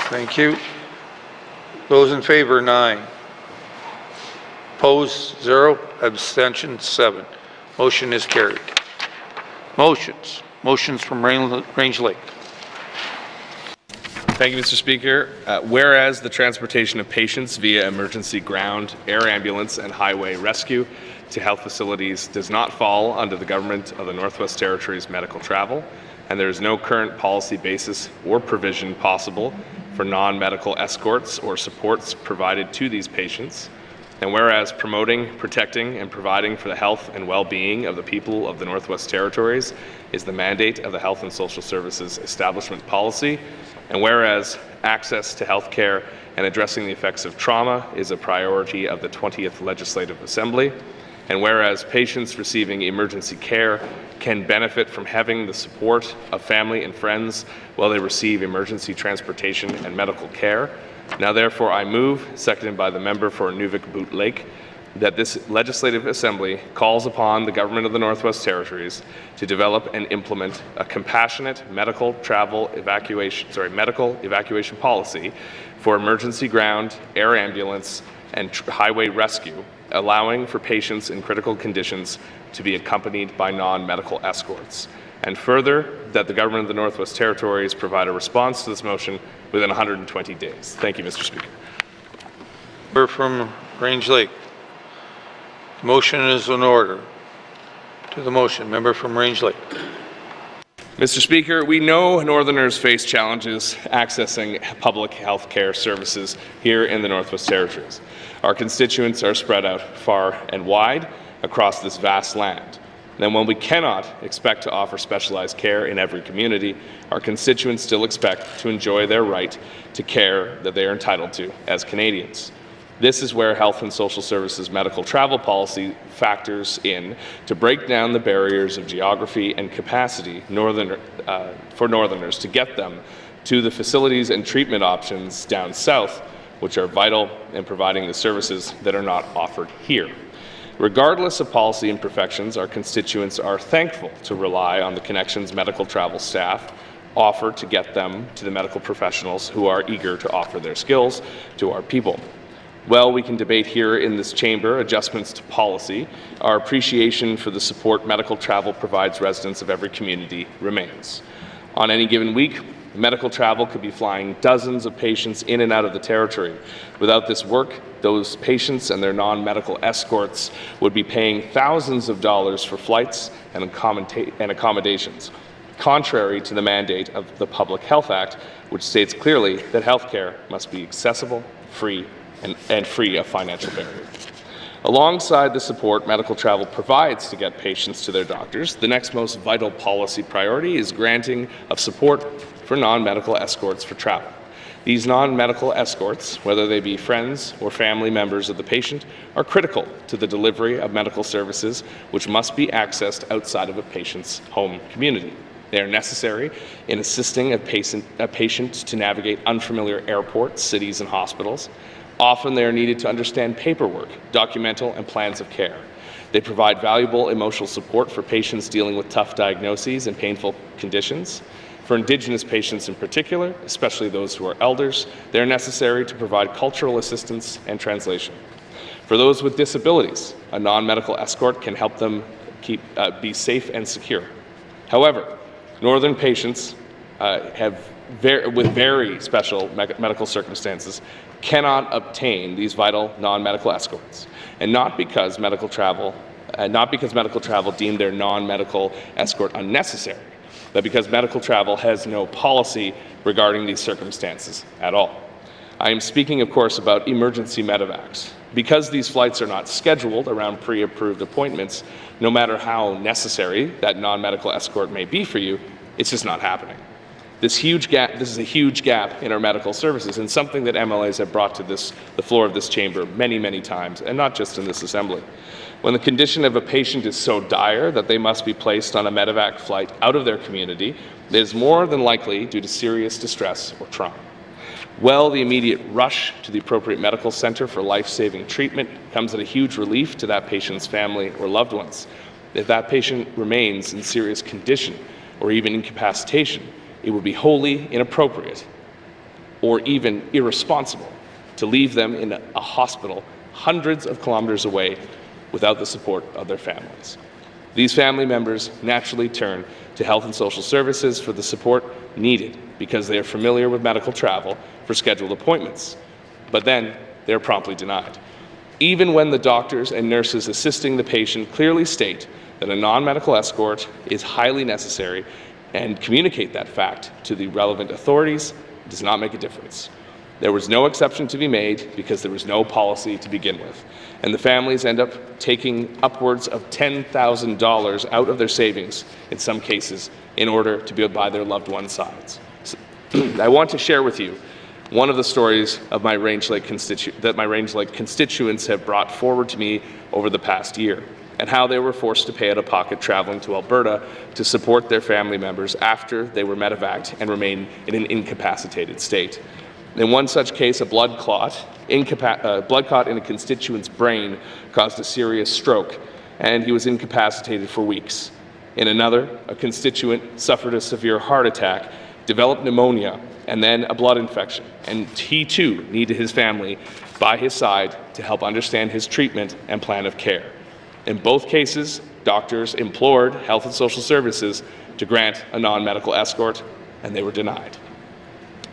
Thank you. Those in favor, 9. Opposed, 0. Abstentions, 7. Motion is carried. Motions from Range Lake. Thank you, Mr. Speaker. Whereas the transportation of patients via emergency ground, air ambulance, and highway rescue to health facilities does not fall under the Government of the Northwest Territories medical travel, and there is no current policy basis or provision possible for non-medical escorts or supports provided to these patients. And whereas promoting, protecting, and providing for the health and well-being of the people of the Northwest Territories is the mandate of the Health and Social Services Establishment Policy, and whereas access to health care and addressing the effects of trauma is a priority of the 20th Legislative Assembly, and whereas patients receiving emergency care can benefit from having the support of family and friends while they receive emergency transportation and medical care. Now therefore I move, seconded by the member for Inuvik-Boot Lake, that this Legislative Assembly calls upon the Government of the Northwest Territories to develop and implement a compassionate medical evacuation policy for emergency ground, air ambulance, and highway rescue, allowing for patients in critical conditions to be accompanied by non-medical escorts. And further, that the Government of the Northwest Territories provide a response to this motion within 120 days. Thank you, Mr. Speaker. Member from Range Lake. The motion is in order. To the motion, member from Range Lake. Mr. Speaker, we know Northerners face challenges accessing public health care services here in the Northwest Territories. Our constituents are spread out far and wide across this vast land. And when we cannot expect to offer specialized care in every community, our constituents still expect to enjoy their right to care that they are entitled to as Canadians. This is where Health and Social Services medical travel policy factors in to break down the barriers of geography and capacity for Northerners to get them to the facilities and treatment options down south, which are vital in providing the services that are not offered here. Regardless of policy imperfections, our constituents are thankful to rely on the Connections medical travel staff offer to get them to the medical professionals who are eager to offer their skills to our people. Well, we can debate here in this chamber adjustments to policy. Our appreciation for the support medical travel provides residents of every community remains. On any given week, medical travel could be flying dozens of patients in and out of the territory. Without this work, those patients and their non-medical escorts would be paying thousands of dollars for flights and accommodations, contrary to the mandate of the Public Health Act, which states clearly that health care must be accessible, free, and free of financial barriers. Alongside the support medical travel provides to get patients to their doctors, the next most vital policy priority is granting of support for non-medical escorts for travel. These non-medical escorts, whether they be friends or family members of the patient, are critical to the delivery of medical services which must be accessed outside of a patient's home community. They are necessary in assisting a patient to navigate unfamiliar airports, cities, and hospitals. Often they are needed to understand paperwork, documental, and plans of care. They provide valuable emotional support for patients dealing with tough diagnoses and painful conditions. For Indigenous patients in particular, especially those who are elders, they are necessary to provide cultural assistance and translation. For those with disabilities, a non-medical escort can help them be safe and secure. However, Northern patients with very special medical circumstances, cannot obtain these vital non-medical escorts, and not because medical travel deemed their non-medical escort unnecessary, but because medical travel has no policy regarding these circumstances at all. I am speaking, of course, about emergency medevacs. Because these flights are not scheduled around pre-approved appointments, no matter how necessary that non-medical escort may be for you, it's just not happening. This is a huge gap in our medical services, and something that MLAs have brought to the floor of this chamber many, many times, and not just in this assembly. When the condition of a patient is so dire that they must be placed on a medevac flight out of their community, it is more than likely due to serious distress or trauma. The immediate rush to the appropriate medical center for life-saving treatment comes at a huge relief to that patient's family or loved ones. If that patient remains in serious condition or even incapacitation, it would be wholly inappropriate or even irresponsible to leave them in a hospital hundreds of kilometers away without the support of their families. These family members naturally turn to Health and Social Services for the support needed because they are familiar with medical travel for scheduled appointments. But then they are promptly denied. Even when the doctors and nurses assisting the patient clearly state that a non-medical escort is highly necessary and communicate that fact to the relevant authorities, it does not make a difference. There was no exception to be made because there was no policy to begin with. And the families end up taking upwards of $10,000 out of their savings, in some cases, in order to be able to buy their loved one's sides. So, I want to share with you one of the stories of my Range Lake constituents have brought forward to me over the past year, and how they were forced to pay out of pocket traveling to Alberta to support their family members after they were medevaced and remain in an incapacitated state. In one such case, a blood clot in a constituent's brain caused a serious stroke, and he was incapacitated for weeks. In another, a constituent suffered a severe heart attack, developed pneumonia, and then a blood infection, and he too needed his family by his side to help understand his treatment and plan of care. In both cases, doctors implored Health and Social Services to grant a non-medical escort, and they were denied.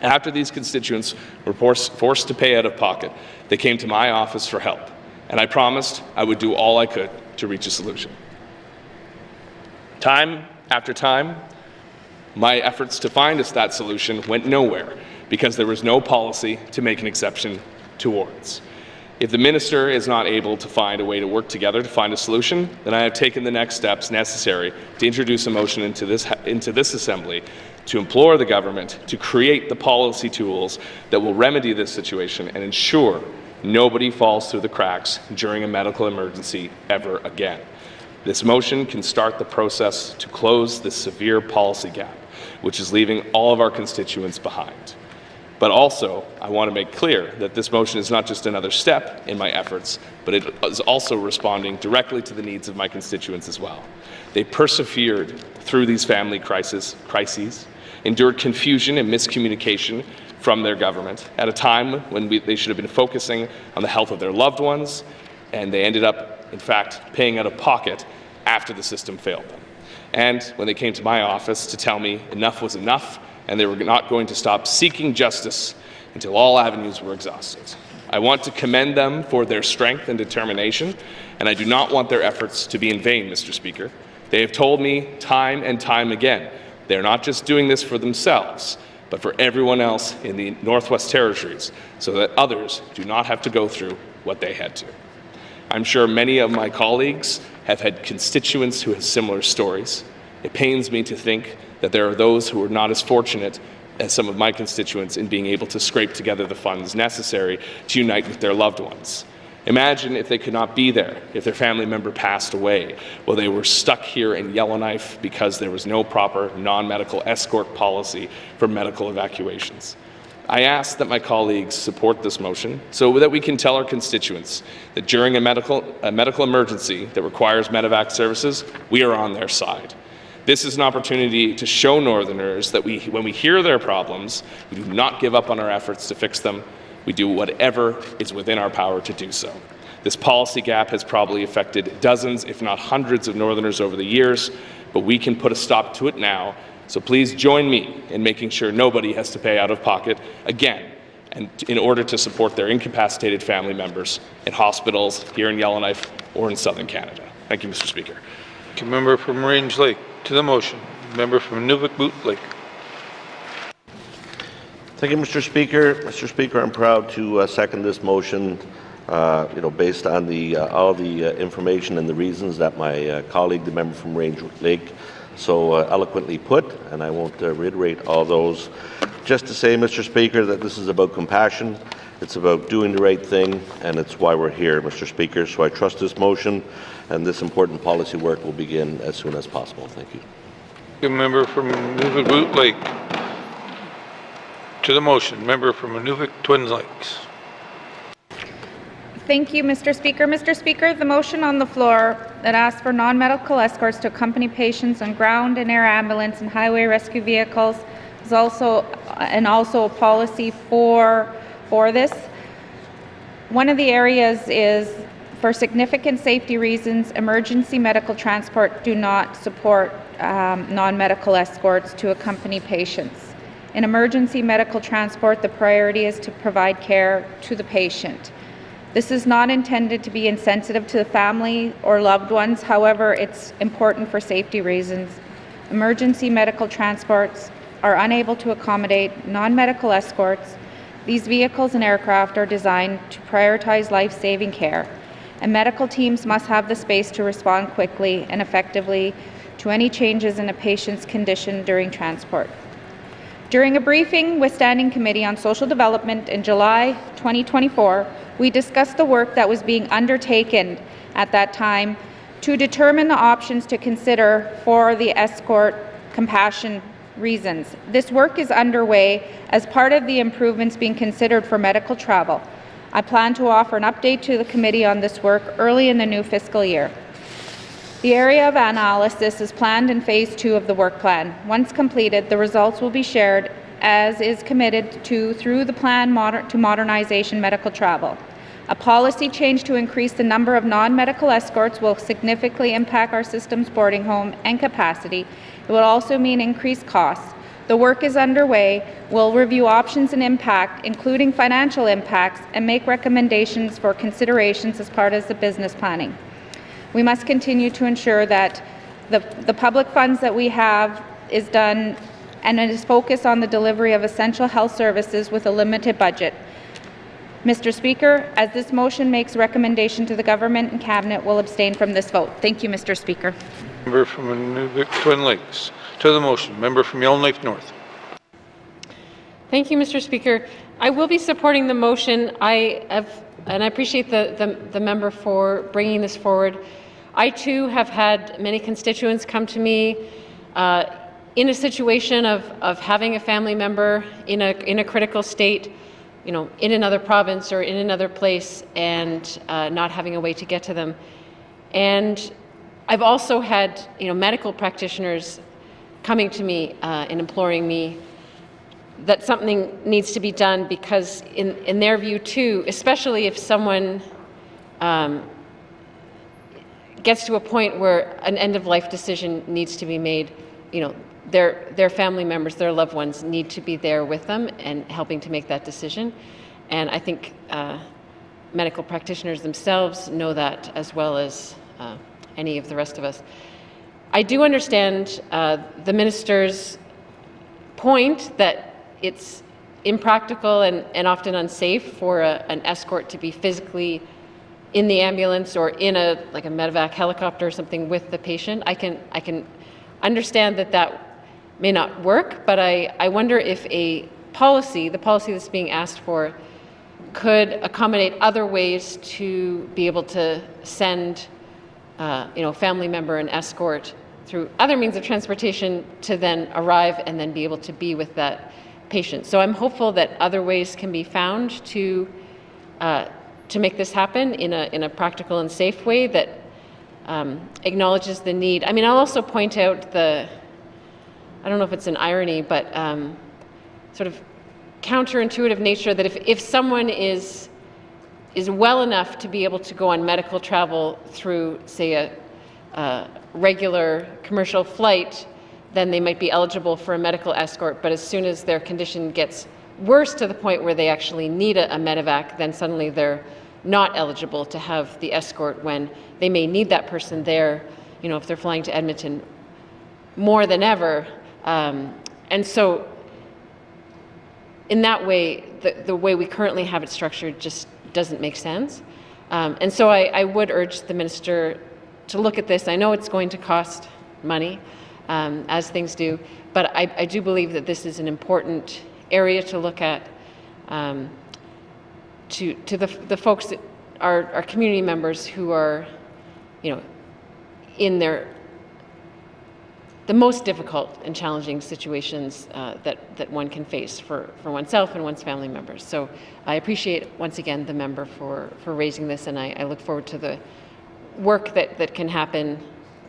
After these constituents were forced to pay out of pocket, they came to my office for help, and I promised I would do all I could to reach a solution. Time after time, my efforts to find us that solution went nowhere because there was no policy to make an exception towards. If the minister is not able to find a way to work together to find a solution, then I have taken the next steps necessary to introduce a motion into this assembly to implore the government to create the policy tools that will remedy this situation and ensure nobody falls through the cracks during a medical emergency ever again. This motion can start the process to close this severe policy gap, which is leaving all of our constituents behind. But also, I want to make clear that this motion is not just another step in my efforts, but it is also responding directly to the needs of my constituents as well. They persevered through these family crises, endured confusion and miscommunication from their government at a time when they should have been focusing on the health of their loved ones, and they ended up, in fact, paying out of pocket after the system failed them. And when they came to my office to tell me enough was enough, and they were not going to stop seeking justice until all avenues were exhausted. I want to commend them for their strength and determination, and I do not want their efforts to be in vain, Mr. Speaker. They have told me time and time again, they're not just doing this for themselves, but for everyone else in the Northwest Territories, so that others do not have to go through what they had to. I'm sure many of my colleagues have had constituents who have similar stories. It pains me to think that there are those who are not as fortunate as some of my constituents in being able to scrape together the funds necessary to unite with their loved ones. Imagine if they could not be there, if their family member passed away, while they were stuck here in Yellowknife because there was no proper non-medical escort policy for medical evacuations. I ask that my colleagues support this motion so that we can tell our constituents that during a medical emergency that requires medevac services, we are on their side. This is an opportunity to show Northerners that when we hear their problems, we do not give up on our efforts to fix them. We do whatever is within our power to do so. This policy gap has probably affected dozens, if not hundreds, of Northerners over the years, but we can put a stop to it now So please join me in making sure nobody has to pay out of pocket again, and in order to support their incapacitated family members in hospitals here in Yellowknife or in Southern Canada. Thank you, Mr. Speaker. Thank you, member from Range Lake. To the motion, member from Nunavut Boot Lake. Thank you, Mr. Speaker. Mr. Speaker, I'm proud to second this motion, based on all the information and the reasons that my colleague, the member from Range Lake, so eloquently put, and I won't reiterate all those. Just to say, Mr. Speaker, that this is about compassion, it's about doing the right thing, and it's why we're here, Mr. Speaker. So I trust this motion, and this important policy work will begin as soon as possible. Thank you. Thank you, member from Nunavut Boot Lake. To the motion, member from Nunavut Twin Lakes. Thank you, Mr. Speaker. Mr. Speaker, the motion on the floor that asks for non-medical escorts to accompany patients on ground and air ambulance and highway rescue vehicles is also a policy for this. One of the areas is for significant safety reasons, emergency medical transport do not support non-medical escorts to accompany patients. In emergency medical transport, the priority is to provide care to the patient. This is not intended to be insensitive to the family or loved ones. However, it's important for safety reasons. Emergency medical transports are unable to accommodate non-medical escorts. These vehicles and aircraft are designed to prioritize life-saving care, and medical teams must have the space to respond quickly and effectively to any changes in a patient's condition during transport. During a briefing with Standing Committee on Social Development in July 2024, we discussed the work that was being undertaken at that time to determine the options to consider for the escort compassion reasons. This work is underway as part of the improvements being considered for medical travel. I plan to offer an update to the committee on this work early in the new fiscal year. The area of analysis is planned in Phase 2 of the work plan. Once completed, the results will be shared as is committed to through the Plan to Modernization Medical Travel. A policy change to increase the number of non-medical escorts will significantly impact our system's boarding home and capacity. It will also mean increased costs. The work is underway. We'll review options and impact, including financial impacts, and make recommendations for considerations as part of the business planning. We must continue to ensure that the public funds that we have is done and it is focused on the delivery of essential health services with a limited budget. Mr. Speaker, as this motion makes recommendation to the Government and Cabinet, will abstain from this vote. Thank you, Mr. Speaker. Member from Nunavut Twin Lakes. To the motion, member from Yellowknife North. Thank you, Mr. Speaker. I will be supporting the motion. And I appreciate the member for bringing this forward. I too have had many constituents come to me in a situation of having a family member in a critical state, in another province or in another place, and not having a way to get to them. And I've also had medical practitioners coming to me and imploring me that something needs to be done, because in their view too, especially if someone gets to a point where an end-of-life decision needs to be made, their family members, their loved ones need to be there with them and helping to make that decision. And I think medical practitioners themselves know that as well as any of the rest of us. I do understand the minister's point that it's impractical and often unsafe for an escort to be physically in the ambulance or in a medevac helicopter or something with the patient. I can understand that may not work, but I wonder if the policy that's being asked for, could accommodate other ways to be able to send a family member and escort through other means of transportation to then arrive and then be able to be with that patient. So I'm hopeful that other ways can be found to make this happen in a practical and safe way that acknowledges the need. I mean, I'll also point out I don't know if it's an irony, but sort of counterintuitive nature that if someone is well enough to be able to go on medical travel through, say, a regular commercial flight, then they might be eligible for a medical escort, but as soon as their condition gets worse to the point where they actually need a medevac, then suddenly they're not eligible to have the escort when they may need that person there, you know, if they're flying to Edmonton more than ever. And so in that way, the way we currently have it structured just doesn't make sense. And so I would urge the minister to look at this. I know it's going to cost money, as things do, but I do believe that this is an important area to look at, to the folks that are community members who are, you know, in the most difficult and challenging situations that one can face for oneself and one's family members. So I appreciate, once again, the member for raising this, and I look forward to the work that can happen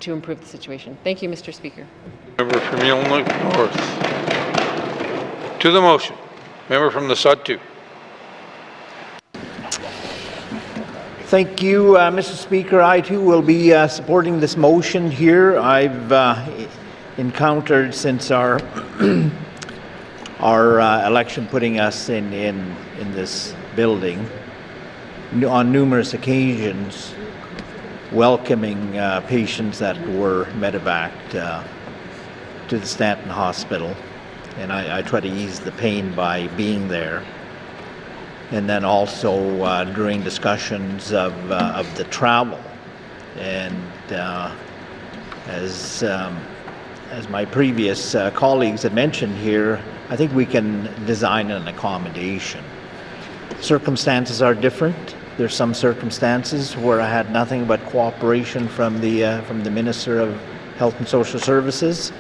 to improve the situation. Thank you, Mr. Speaker. Member from Yellowknife North. To the motion. Member from the Sud 2. Thank you, Mr. Speaker. I too will be supporting this motion here. I've encountered since our election putting us in this building on numerous occasions, welcoming patients that were medevaced to the Stanton Hospital, and I try to ease the pain by being there. And then also during discussions of the travel, and as my previous colleagues had mentioned here, I think we can design an accommodation. Circumstances are different. There's some circumstances where I had nothing but cooperation from the Minister of Health and Social Services.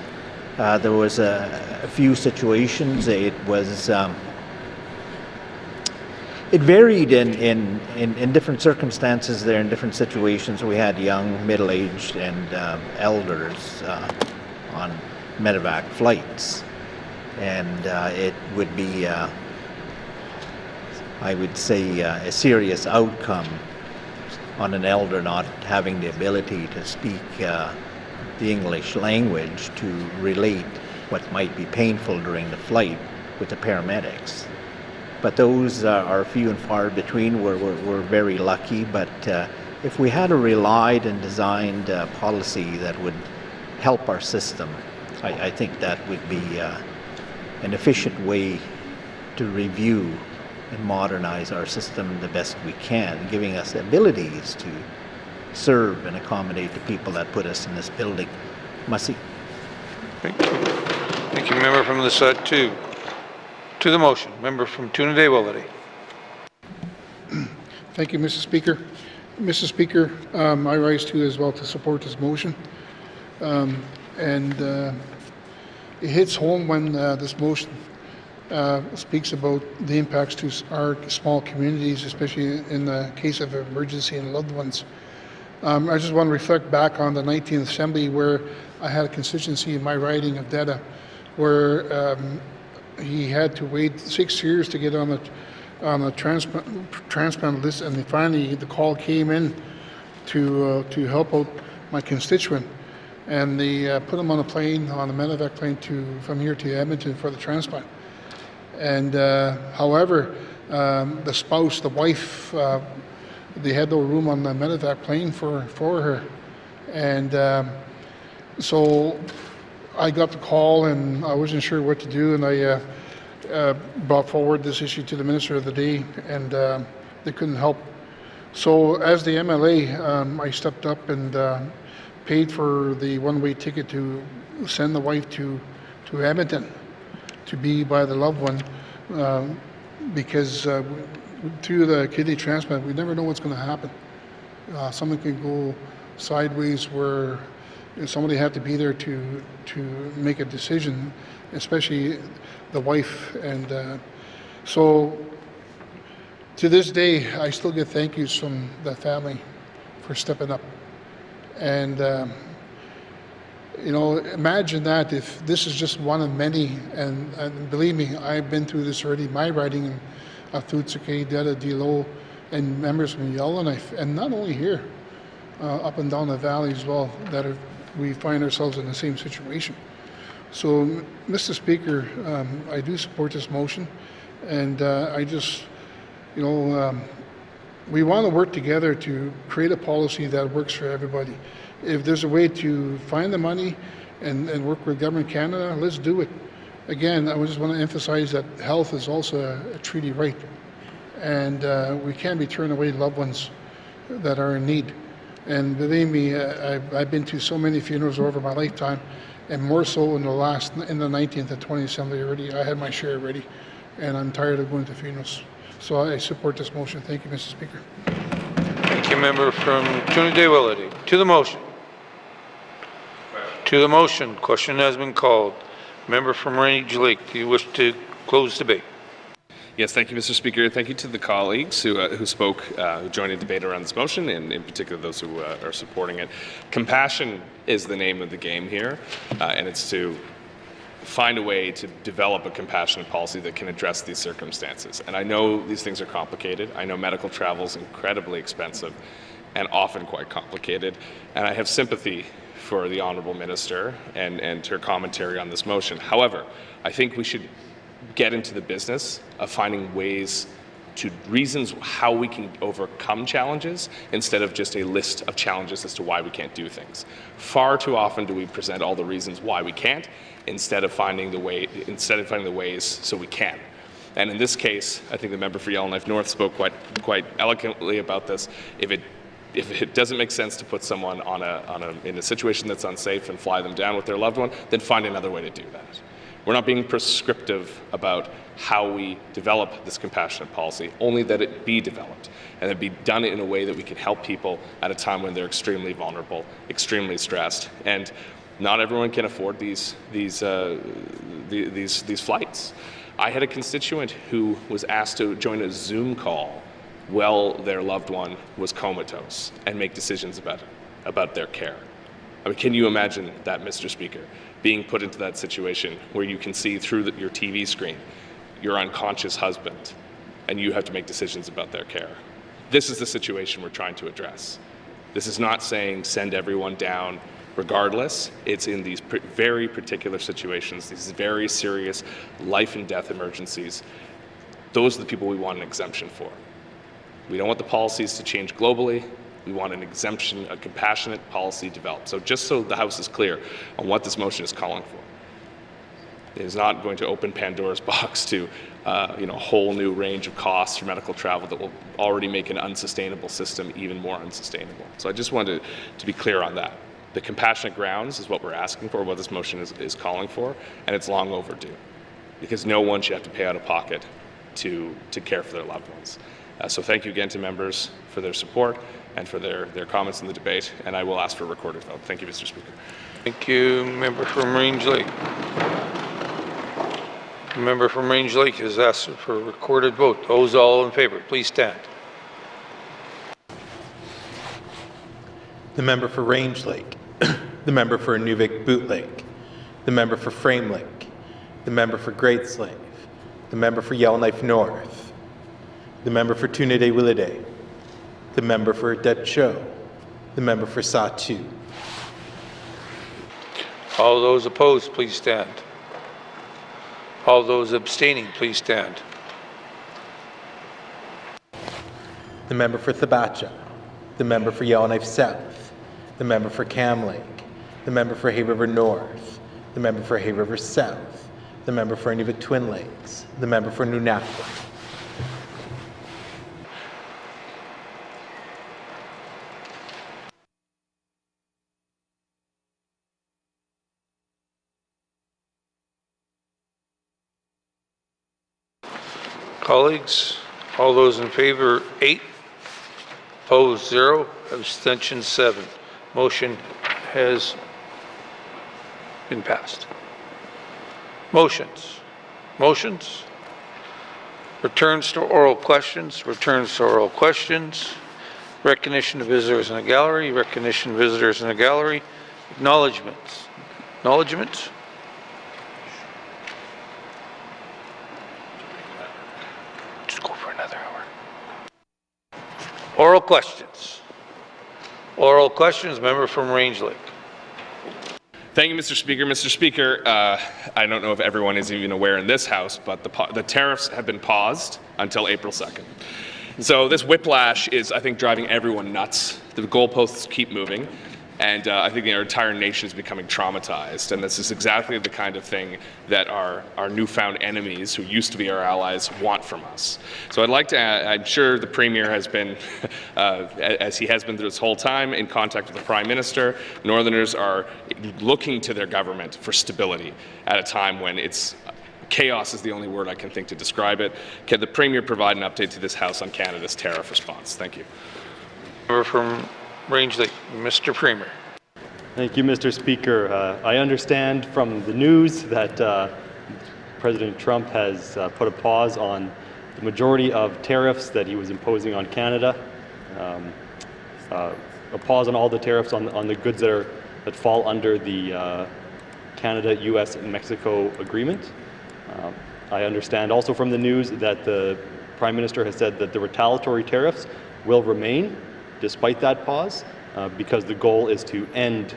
There was a few situations. It was it varied in different circumstances there, in different situations. We had young, middle-aged, and elders on medevac flights. And it would be, I would say, a serious outcome on an elder not having the ability to speak the English language to relate what might be painful during the flight with the paramedics. But those are few and far between. We're very lucky, but if we had a relied and designed policy that would help our system, I think that would be an efficient way to review and modernize our system the best we can, giving us the abilities to serve and accommodate the people that put us in this building. Masi. Thank you. Thank you, member from the Sud 2. To the motion, member from Tune-a-Day-Willity. Thank you, Mr. Speaker. Mr. Speaker, I rise too as well to support this motion. It hits home when this motion speaks about the impacts to our small communities, especially in the case of emergency and loved ones. I just want to reflect back on the 19th Assembly, where I had a constituency in my riding of Deda, where he had to wait 6 years to get on the transplant list, and finally the call came in to help out my constituent, and they put him on a plane, on a medevac plane from here to Edmonton for the transplant. And however, the spouse, the wife, they had no room on the medevac plane for her, and so I got the call and I wasn't sure what to do, and I brought forward this issue to the Minister of the Day, and they couldn't help. So as the MLA, I stepped up and paid for the one-way ticket to send the wife to Edmonton to be by the loved one, because through the kidney transplant, we never know what's going to happen. Something could go sideways where somebody had to be there to make a decision, especially the wife. And so to this day, I still get thank yous from the family for stepping up. And you know, imagine that if this is just one of many, and believe me, I've been through this already, my riding in Thutsukay, Deda, Dilo, and members from Yellowknife, and not only here, up and down the valley as well, that we find ourselves in the same situation. So, Mr. Speaker, I do support this motion, and I just, we want to work together to create a policy that works for everybody. If there's a way to find the money and work with Government Canada, let's do it. Again, I just want to emphasize that health is also a treaty right, and we can't be turning away loved ones that are in need. And believe me, I've been to so many funerals over my lifetime, and more so in the 19th and 20th Assembly already. I had my share already, and I'm tired of going to funerals. So I support this motion. Thank you, Mr. Speaker. Thank you, member from Trinidad-Willity. To the motion. To the motion, question has been called. Member from Range Lake, do you wish to close debate? Yes, thank you, Mr. Speaker. Thank you to the colleagues who spoke, who joined in debate around this motion, and in particular those who are supporting it. Compassion is the name of the game here, and it's to find a way to develop a compassionate policy that can address these circumstances. And I know these things are complicated. I know medical travel is incredibly expensive and often quite complicated, and I have sympathy for the Honourable Minister and her commentary on this motion. However, I think we should get into the business of finding reasons how we can overcome challenges instead of just a list of challenges as to why we can't do things. Far too often do we present all the reasons why we can't instead of finding the ways so we can. And in this case, I think the member for Yellowknife North spoke quite eloquently about this. If it doesn't make sense to put someone in a situation that's unsafe and fly them down with their loved one, then find another way to do that. We're not being prescriptive about how we develop this compassionate policy, only that it be developed and it be done in a way that we can help people at a time when they're extremely vulnerable, extremely stressed, and not everyone can afford these flights. I had a constituent who was asked to join a Zoom call while their loved one was comatose and make decisions about their care. I mean, can you imagine that, Mr. Speaker? Being put into that situation where you can see through your TV screen your unconscious husband and you have to make decisions about their care. This is the situation we're trying to address. This is not saying send everyone down regardless. It's in these very particular situations, these very serious life and death emergencies. Those are the people we want an exemption for. We don't want the policies to change globally. We want an exemption, a compassionate policy developed. So just so the House is clear on what this motion is calling for. It is not going to open Pandora's box to a whole new range of costs for medical travel that will already make an unsustainable system even more unsustainable. So I just wanted to be clear on that. The compassionate grounds is what we're asking for, what this motion is calling for, and it's long overdue. Because no one should have to pay out of pocket to care for their loved ones. So thank you again to members for their support and for their comments in the debate, and I will ask for a recorded vote. Thank you, Mr. Speaker. Thank you, member from Range Lake. The member from Range Lake has asked for a recorded vote. Those all in favor, please stand. The member for Range Lake, the member for Inuvik Boot Lake, the member for Frame Lake, the member for Great Slave, the member for Yellowknife North, the member for Trinidad-Willity, the member for Det Cho, the member for Satu. All those opposed, please stand. All those abstaining, please stand. The member for Thabacha, the member for Yellowknife South, the member for Cam Lake, the member for Hay River North, the member for Hay River South, the member for Inuvik Twin Lakes, the member for Nunavut. Colleagues, all those in favor, 8. Opposed, 0. Abstention, 7. Motion has been passed. Motions. Returns to oral questions. Recognition of visitors in the gallery. Acknowledgements. Just go for another hour. Oral questions. Member from Range Lake. Thank you, Mr. Speaker. Mr. Speaker, I don't know if everyone is even aware in this House, but the tariffs have been paused until April 2nd. So this whiplash is, I think, driving everyone nuts. The goalposts keep moving, and I think the entire nation is becoming traumatized. And this is exactly the kind of thing that our newfound enemies, who used to be our allies, want from us. So I'd like to I'm sure the Premier has been, as he has been through this whole time, in contact with the Prime Minister. Northerners are looking to their government for stability at a time when it's chaos is the only word I can think to describe it. Can the Premier provide an update to this House on Canada's tariff response? Thank you. Member from Rangeley, Mr. Premier. Thank you, Mr. Speaker. I understand from the news that President Trump has put a pause on the majority of tariffs that he was imposing on Canada, a pause on all the tariffs on the goods that fall under the Canada, U.S., and Mexico agreement. I understand also from the news that the Prime Minister has said that the retaliatory tariffs will remain despite that pause, because the goal is to end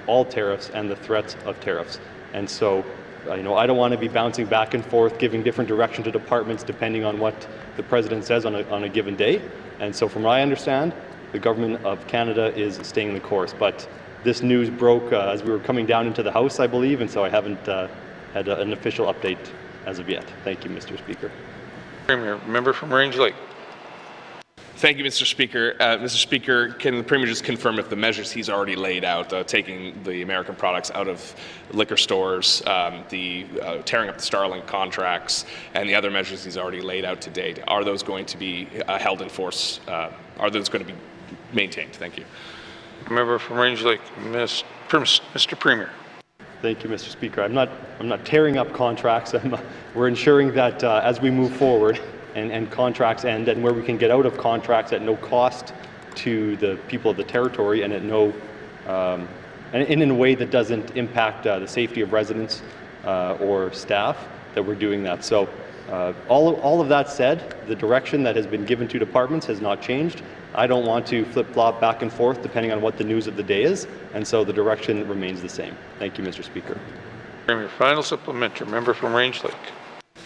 all tariffs and the threats of tariffs. And so, I don't want to be bouncing back and forth, giving different direction to departments depending on what the President says on a given day. And so from what I understand, the Government of Canada is staying the course. But this news broke as we were coming down into the House, I believe, and so I haven't had an official update as of yet. Thank you, Mr. Speaker. Premier, member from Rangeley. Thank you, Mr. Speaker. Mr. Speaker, can the Premier just confirm if the measures he's already laid out, taking the American products out of liquor stores, tearing up the Starlink contracts, and the other measures he's already laid out to date, are those going to be held in force? Are those going to be maintained? Thank you. Member from Rangeley, Mr. Premier. Thank you, Mr. Speaker. I'm not tearing up contracts. We're ensuring that as we move forward, and contracts end, and where we can get out of contracts at no cost to the people of the territory and at no, and in a way that doesn't impact the safety of residents or staff, that we're doing that. So all of that said, the direction that has been given to departments has not changed. I don't want to flip-flop back and forth depending on what the news of the day is, and so the direction remains the same. Thank you, Mr. Speaker. Premier, final supplementary, member from Rangeley.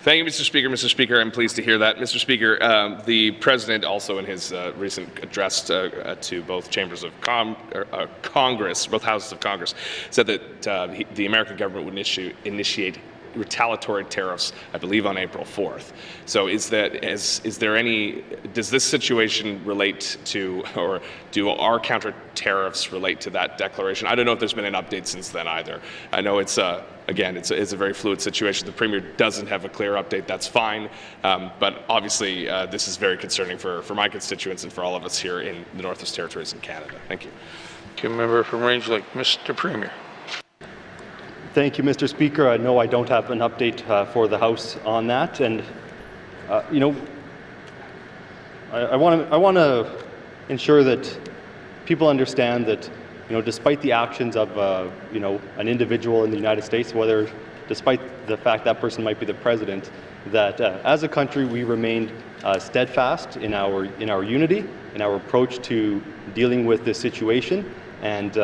Thank you, Mr. Speaker. Mr. Speaker, I'm pleased to hear that. Mr. Speaker, the President also in his recent address to both chambers of Congress, both houses of Congress, said that the American government would initiate retaliatory tariffs, I believe, on April 4th. So does this situation relate to, or do our counter tariffs relate to that declaration? I don't know if there's been an update since then either. I know it's again, it's a very fluid situation. The Premier doesn't have a clear update. That's fine. But obviously, this is very concerning for my constituents and for all of us here in the Northwest Territories in Canada. Thank you. Thank you, member from Rangeley. Mr. Premier. Thank you, Mr. Speaker. I know I don't have an update for the House on that, and I want to ensure that people understand that despite the actions of an individual in the United States, despite the fact that person might be the president, that as a country we remained steadfast in our unity, in our approach to dealing with this situation, and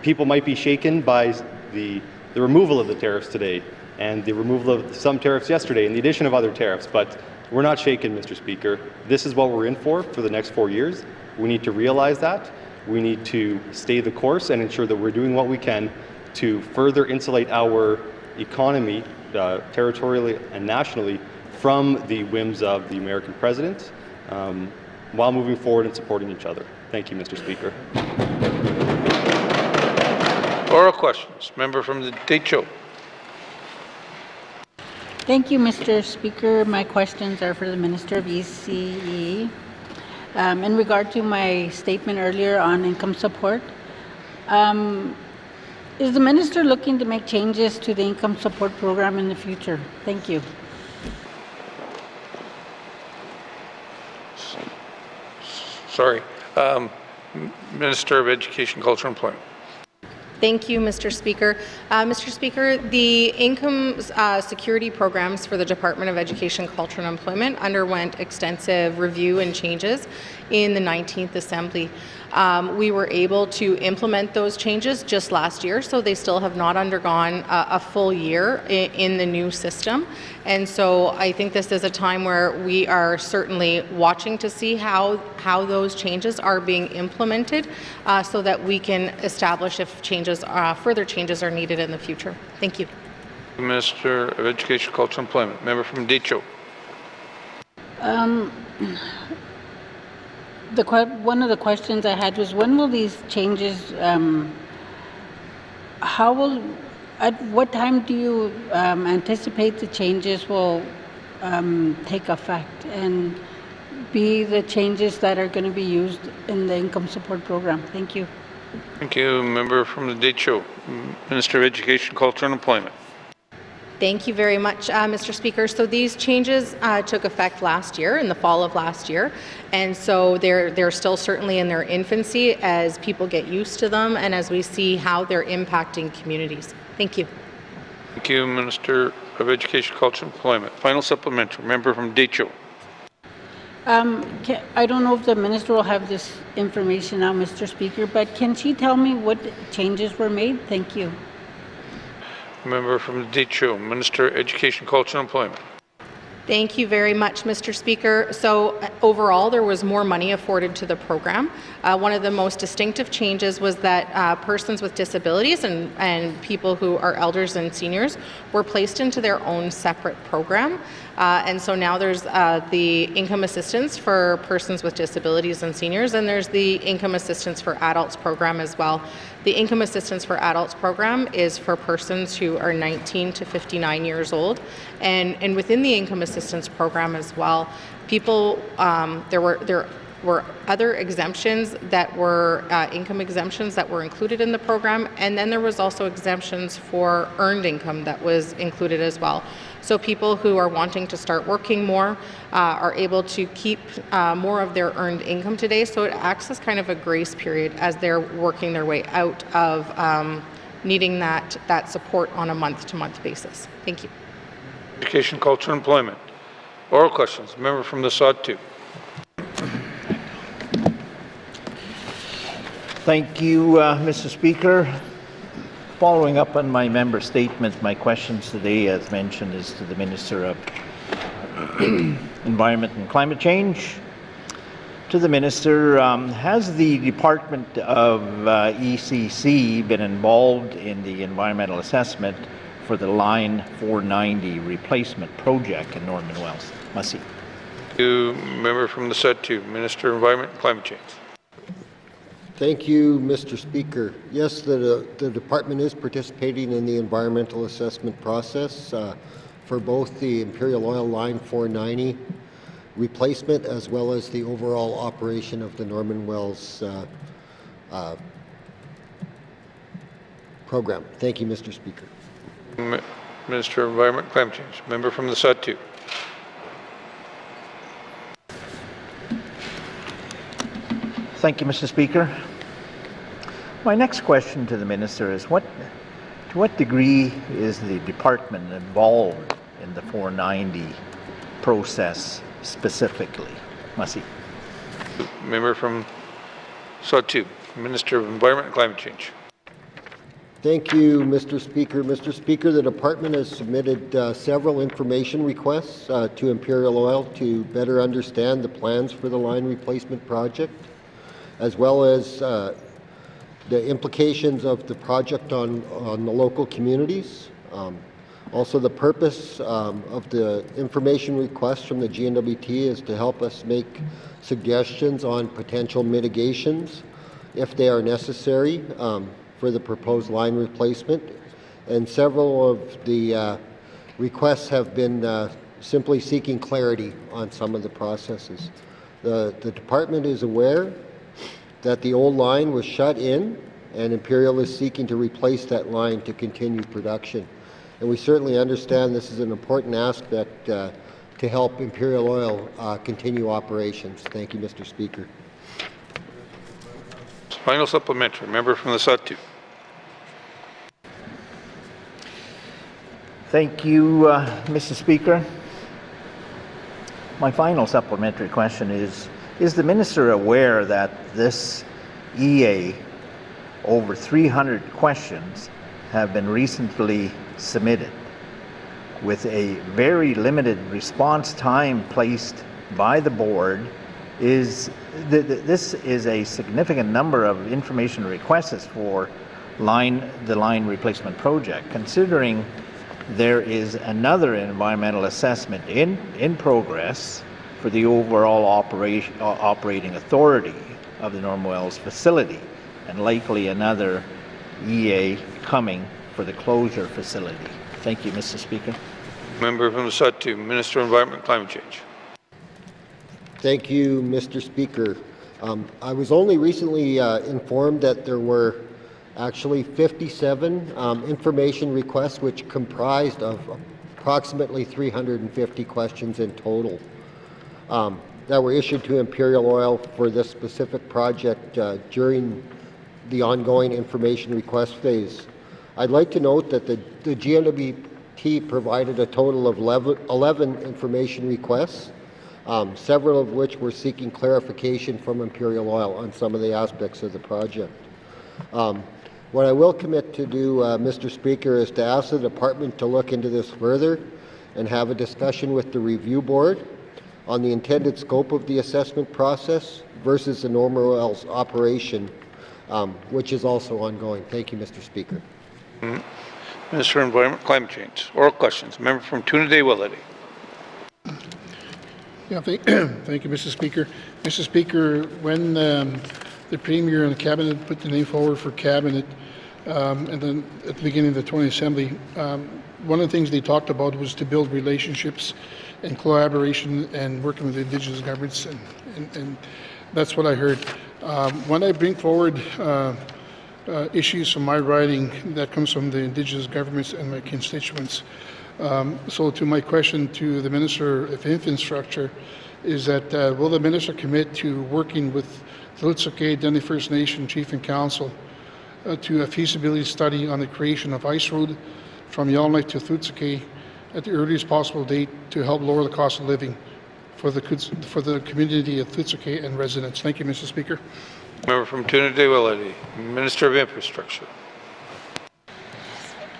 people might be shaken by the removal of the tariffs today and the removal of some tariffs yesterday and the addition of other tariffs, but we're not shaken, Mr. Speaker. This is what we're in for the next 4 years. We need to realize that. We need to stay the course and ensure that we're doing what we can to further insulate our economy, territorially and nationally, from the whims of the American president, while moving forward and supporting each other. Thank you, Mr. Speaker. Oral questions. Member from the Deschaux. Thank you, Mr. Speaker. My questions are for the Minister of ECE. In regard to my statement earlier on income support, is the Minister looking to make changes to the income support program in the future? Thank you. Sorry. Minister of Education, Culture and Employment. Thank you, Mr. Speaker. Mr. Speaker, the income security programs for the Department of Education, Culture and Employment underwent extensive review and changes in the 19th Assembly. We were able to implement those changes just last year, so they still have not undergone a full year in the new system. And so I think this is a time where we are certainly watching to see how those changes are being implemented so that we can establish if further changes are needed in the future. Thank you. Minister of Education, Culture and Employment. Member from Detroit. One of the questions I had was, when will these changes, at what time do you anticipate the changes will take effect and be the changes that are going to be used in the income support program? Thank you. Thank you. Member from the Detroit. Minister of Education, Culture and Employment. Thank you very much, Mr. Speaker. So these changes took effect last year, in the fall of last year, and so they're still certainly in their infancy as people get used to them and as we see how they're impacting communities. Thank you. Thank you, Minister of Education, Culture and Employment. Final supplementary. Member from Detroit. I don't know if the minister will have this information now, Mr. Speaker, but can she tell me what changes were made? Thank you. Member from Detroit, Minister of Education, Culture and Employment. Thank you very much, Mr. Speaker. So overall, there was more money afforded to the program. One of the most distinctive changes was that persons with disabilities and people who are elders and seniors were placed into their own separate program. And so now there's the income assistance for persons with disabilities and seniors, and there's the income assistance for adults program as well. The income assistance for adults program is for persons who are 19 to 59 years old. And within the income assistance program as well, people, there were other exemptions that were income exemptions that were included in the program, and then there was also exemptions for earned income that was included as well. So people who are wanting to start working more are able to keep more of their earned income today, so it acts as kind of a grace period as they're working their way out of needing that support on a month-to-month basis. Thank you. Education, Culture and Employment. Oral questions. Member from the Sod 2. Thank you, Mr. Speaker. Following up on my member statement, my questions today, as mentioned, is to the Minister of Environment and Climate Change. To the Minister, has the Department of ECC been involved in the environmental assessment for the Line 490 replacement project in Norman Wells? Merci. Thank you, Member from the Sud 2, Minister of Environment and Climate Change. Thank you, Mr. Speaker. Yes, the department is participating in the environmental assessment process for both the Imperial Oil Line 490 replacement as well as the overall operation of the Norman Wells program. Thank you, Mr. Speaker. Minister of Environment and Climate Change. Member from the Sud 2. Thank you, Mr. Speaker. My next question to the Minister is, to what degree is the department involved in the 490 process specifically? Merci. Member from Sud 2, Minister of Environment and Climate Change. Thank you, Mr. Speaker. Mr. Speaker, the department has submitted several information requests to Imperial Oil to better understand the plans for the line replacement project, as well as the implications of the project on the local communities. Also, the purpose of the information request from the GNWT is to help us make suggestions on potential mitigations, if they are necessary, for the proposed line replacement. And several of the requests have been simply seeking clarity on some of the processes. The department is aware that the old line was shut in, and Imperial is seeking to replace that line to continue production. And we certainly understand this is an important aspect to help Imperial Oil continue operations. Thank you, Mr. Speaker. Final supplementary. Member from the Sud 2. Thank you, Mr. Speaker. My final supplementary question is the Minister aware that this EA, over 300 questions have been recently submitted, with a very limited response time placed by the board. This is a significant number of information requests for the line replacement project, considering there is another environmental assessment in progress for the overall operating authority of the Norman Wells facility, and likely another EA coming for the closure facility. Thank you, Mr. Speaker. Member from Satu, Minister of Environment and Climate Change. Thank you, Mr. Speaker. I was only recently informed that there were actually 57 information requests, which comprised of approximately 350 questions in total that were issued to Imperial Oil for this specific project during the ongoing information request phase. I'd like to note that the GNWT provided a total of 11 information requests, several of which were seeking clarification from Imperial Oil on some of the aspects of the project. What I will commit to do, Mr. Speaker, is to ask the department to look into this further and have a discussion with the review board on the intended scope of the assessment process versus the Norman Wells operation, which is also ongoing. Thank you, Mr. Speaker. Minister of Environment and Climate Change. Oral questions. Member from Tuna-Day-Willety. Yeah, thank you, Mr. Speaker. Mr. Speaker, when the Premier and the Cabinet put the name forward for Cabinet, and then at the beginning of the 20th Assembly, one of the things they talked about was to build relationships and collaboration and working with Indigenous governments, and that's what I heard. When I bring forward issues from my riding, that comes from the Indigenous governments and my constituents. So to my question to the Minister of Infrastructure is that will the Minister commit to working with the Litsokay Dene First Nation Chief and Council to a feasibility study on the creation of ice road from Yellowknife to Litsokay at the earliest possible date to help lower the cost of living for the community of Litsokay and residents? Thank you, Mr. Speaker. Member from Tuna-Day-Willety, Minister of Infrastructure.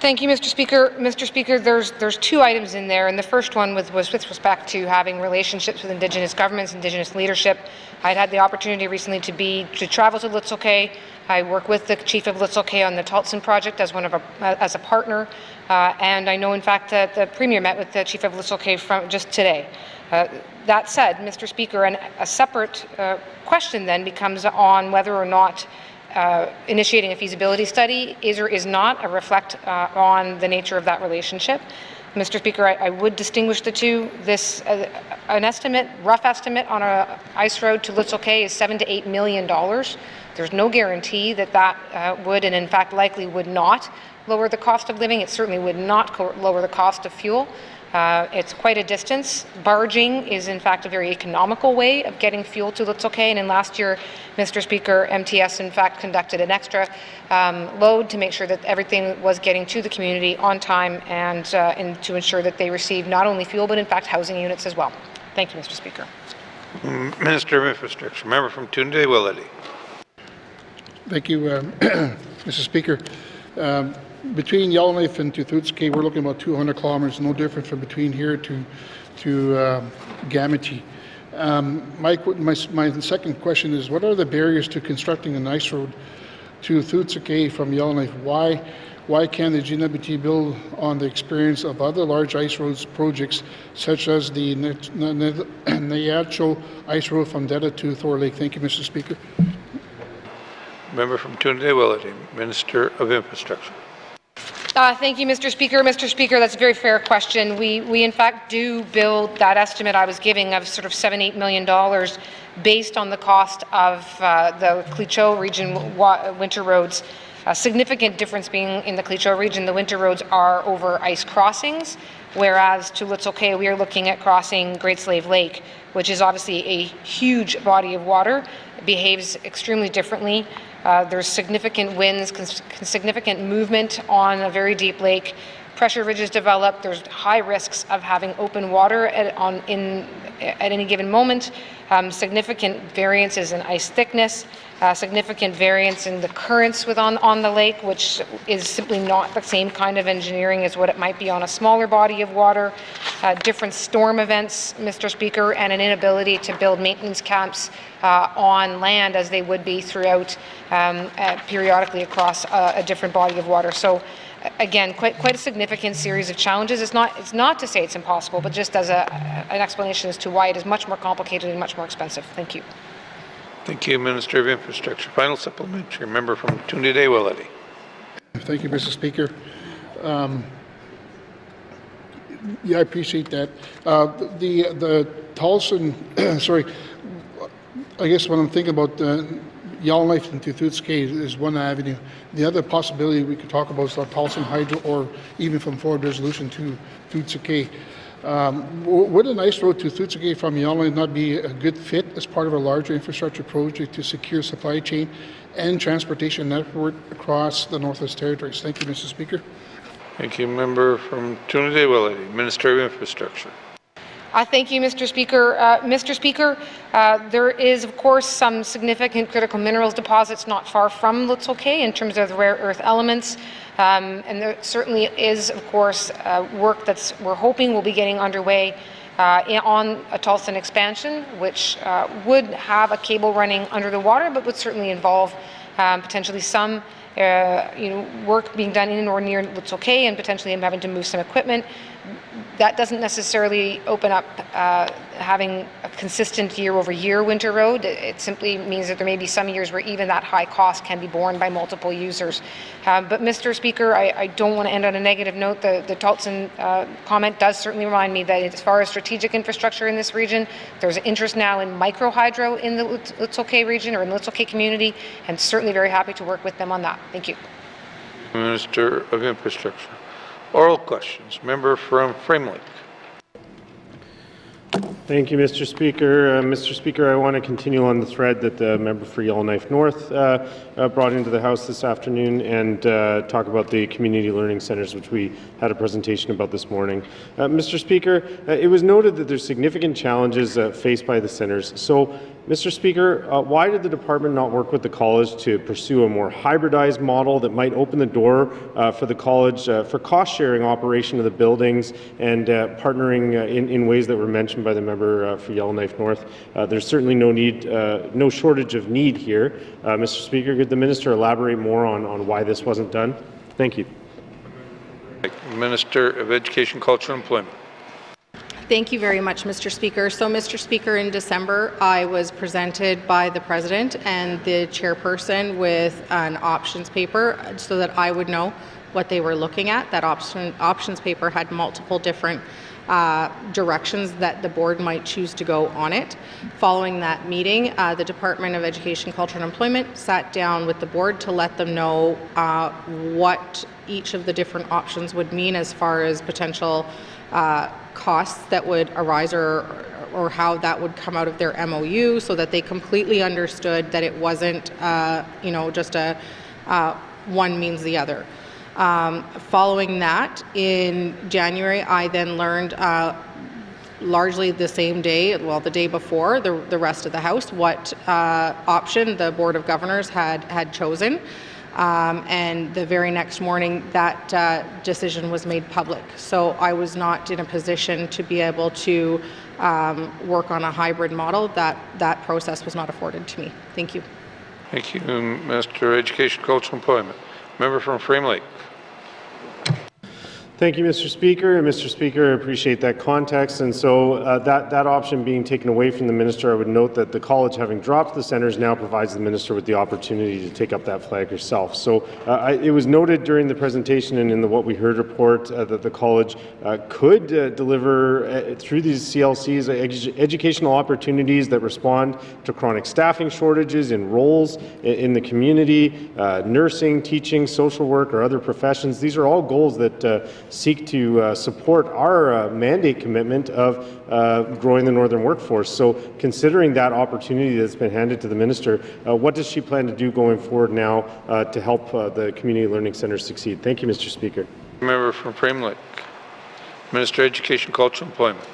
Thank you, Mr. Speaker. Mr. Speaker, there's two items in there, and the first one was with respect to having relationships with Indigenous governments, Indigenous leadership. I'd had the opportunity recently to travel to Litsokay. I work with the Chief of Litsokay on the Taltson project as a partner, and I know, in fact, that the Premier met with the Chief of Litsokay just today. That said, Mr. Speaker, and a separate question then becomes on whether or not initiating a feasibility study is or is not a reflect on the nature of that relationship. Mr. Speaker, I would distinguish the two. An estimate, rough estimate on an ice road to Litsokay is $7 to $8 million. There's no guarantee that would, and in fact likely would not, lower the cost of living. It certainly would not lower the cost of fuel. It's quite a distance. Barging is in fact a very economical way of getting fuel to Litsokay, and in last year, Mr. Speaker, MTS in fact conducted an extra load to make sure that everything was getting to the community on time and to ensure that they received not only fuel but in fact housing units as well. Thank you, Mr. Speaker. Minister of Infrastructure, member from Tuna-Day-Willety. Thank you, Mr. Speaker. Between Yellowknife and Litsokay, we're looking about 200 kilometers, no different from between here to Gamity. My second question is, what are the barriers to constructing an ice road to Litsokay from Yellowknife? Why can't the GNWT build on the experience of other large ice roads projects, such as the Neacho ice road from Deta to Thor Lake? Thank you, Mr. Speaker. Member from Tuna-Day-Willety, Minister of Infrastructure. Thank you, Mr. Speaker. Mr. Speaker, that's a very fair question. We in fact do build that estimate I was giving of sort of $7-8 million based on the cost of the Cleacho region winter roads. A significant difference being in the Cleacho region, the winter roads are over ice crossings, whereas to Litsokay we are looking at crossing Great Slave Lake, which is obviously a huge body of water. It behaves extremely differently. There's significant winds, significant movement on a very deep lake. pressure ridges develop, there's high risks of having open water at any given moment, significant variances in ice thickness, significant variance in the currents on the lake, which is simply not the same kind of engineering as what it might be on a smaller body of water, different storm events, Mr. Speaker, and an inability to build maintenance camps on land as they would be throughout periodically across a different body of water. So again, quite a significant series of challenges. It's not to say it's impossible, but just as an explanation as to why it is much more complicated and much more expensive. Thank you. Thank you, Minister of Infrastructure. Final supplementary, member from Trinidad-Willety. Thank you, Mr. Speaker. Yeah, I appreciate that. The Tolson, sorry, I guess when I'm thinking about Yellowknife and Tuthutske is one avenue. The other possibility we could talk about is the Tolson Hydro, or even from Forward Resolution to Tuthutske. Would an ice road to Tuthutske from Yellowknife not be a good fit as part of a larger infrastructure project to secure supply chain and transportation network across the Northwest Territories? Thank you, Mr. Speaker. Thank you, member from Trinidad-Willety, Minister of Infrastructure. Thank you, Mr. Speaker. Mr. Speaker, there is, of course, some significant critical minerals deposits not far from Lutselk'e in terms of rare earth elements. And there certainly is, of course, work we're hoping will be getting underway on a Tolson expansion, which would have a cable running under the water, but would certainly involve potentially some work being done in or near Lutselk'e and potentially having to move some equipment. That doesn't necessarily open up having a consistent year-over-year winter road. It simply means that there may be some years where even that high cost can be borne by multiple users. But Mr. Speaker, I don't want to end on a negative note. The Tolson comment does certainly remind me that as far as strategic infrastructure in this region, there's interest now in micro-hydro in the Lutselk'e region or in the Lutselk'e community, and certainly very happy to work with them on that. Thank you. Minister of Infrastructure. Oral questions. Member from Frame Lake. Thank you, Mr. Speaker. Mr. Speaker, I want to continue on the thread that the member for Yellowknife North brought into the House this afternoon and talk about the community learning centres, which we had a presentation about this morning. Mr. Speaker, it was noted that there's significant challenges faced by the centres. So, Mr. Speaker, why did the department not work with the college to pursue a more hybridized model that might open the door for the college for cost-sharing operation of the buildings and partnering in ways that were mentioned by the member for Yellowknife North? There's certainly no shortage of need here. Mr. Speaker, could the minister elaborate more on why this wasn't done? Thank you. Minister of Education, Culture and Employment. Thank you very much, Mr. Speaker. So, Mr. Speaker, in December, I was presented by the President and the Chairperson with an options paper so that I would know what they were looking at. That options paper had multiple different directions that the board might choose to go on it. Following that meeting, the Department of Education, Culture and Employment sat down with the board to let them know what each of the different options would mean as far as potential costs that would arise or how that would come out of their MOU, so that they completely understood that it wasn't just a one means the other. Following that, in January, I then learned largely the same day, well, the day before, the rest of the House, what option the Board of Governors had chosen. And the very next morning, that decision was made public. So I was not in a position to be able to work on a hybrid model. That process was not afforded to me. Thank you. Thank you, Minister of Education, Culture and Employment. Member from Frame Lake. Thank you, Mr. Speaker. And Mr. Speaker, I appreciate that context. And so that option being taken away from the minister, I would note that the college, having dropped the centres, now provides the minister with the opportunity to take up that flag herself. So it was noted during the presentation and in the What We Heard report that the college could deliver through these CLCs educational opportunities that respond to chronic staffing shortages in roles in the community, nursing, teaching, social work, or other professions. These are all goals that seek to support our mandate commitment of growing the northern workforce. So considering that opportunity that's been handed to the minister, what does she plan to do going forward now to help the community learning centres succeed? Thank you, Mr. Speaker. Member from Frame Lake. Minister of Education, Culture, and Employment.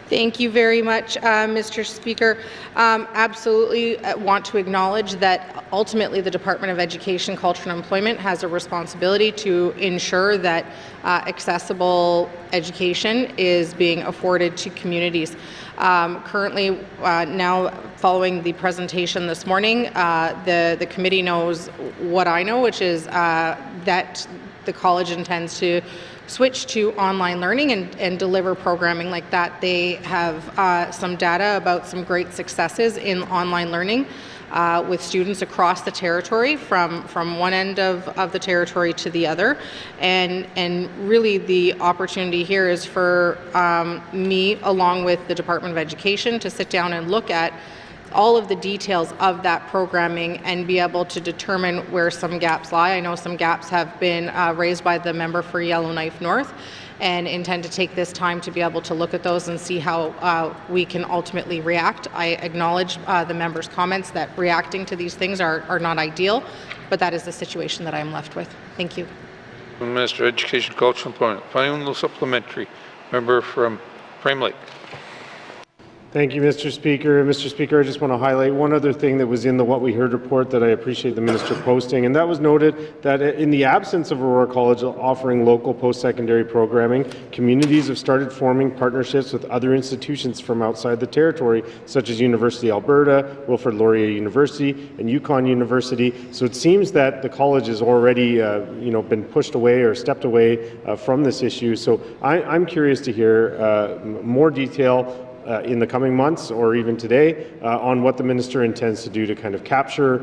Thank you very much, Mr. Speaker. Absolutely want to acknowledge that ultimately the Department of Education, Culture and Employment has a responsibility to ensure that accessible education is being afforded to communities. Currently, now following the presentation this morning, the committee knows what I know, which is that the college intends to switch to online learning and deliver programming like that. They have some data about some great successes in online learning with students across the territory, from one end of the territory to the other. And really the opportunity here is for me, along with the Department of Education, to sit down and look at all of the details of that programming and be able to determine where some gaps lie. I know some gaps have been raised by the member for Yellowknife North, and intend to take this time to be able to look at those and see how we can ultimately react. I acknowledge the member's comments that reacting to these things are not ideal, but that is the situation that I'm left with. Thank you. Minister of Education, Culture, and Employment. Final supplementary. Member from Frame Lake. Thank you, Mr. Speaker. Mr. Speaker, I just want to highlight one other thing that was in the What We Heard report that I appreciate the minister posting, and that was noted that in the absence of Aurora College offering local post-secondary programming, communities have started forming partnerships with other institutions from outside the territory, such as University of Alberta, Wilfrid Laurier University, and Yukon University. So it seems that the college has already been pushed away or stepped away from this issue. So I'm curious to hear more detail in the coming months or even today on what the minister intends to do to kind of capture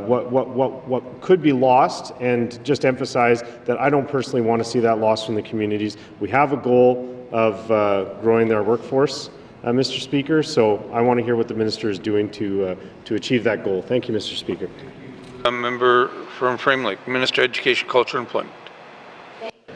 what could be lost, and just emphasize that I don't personally want to see that lost from the communities. We have a goal of growing their workforce, Mr. Speaker, so I want to hear what the minister is doing to achieve that goal. Thank you, Mr. Speaker. A member from Frame Lake. Minister of Education, Culture, and Employment.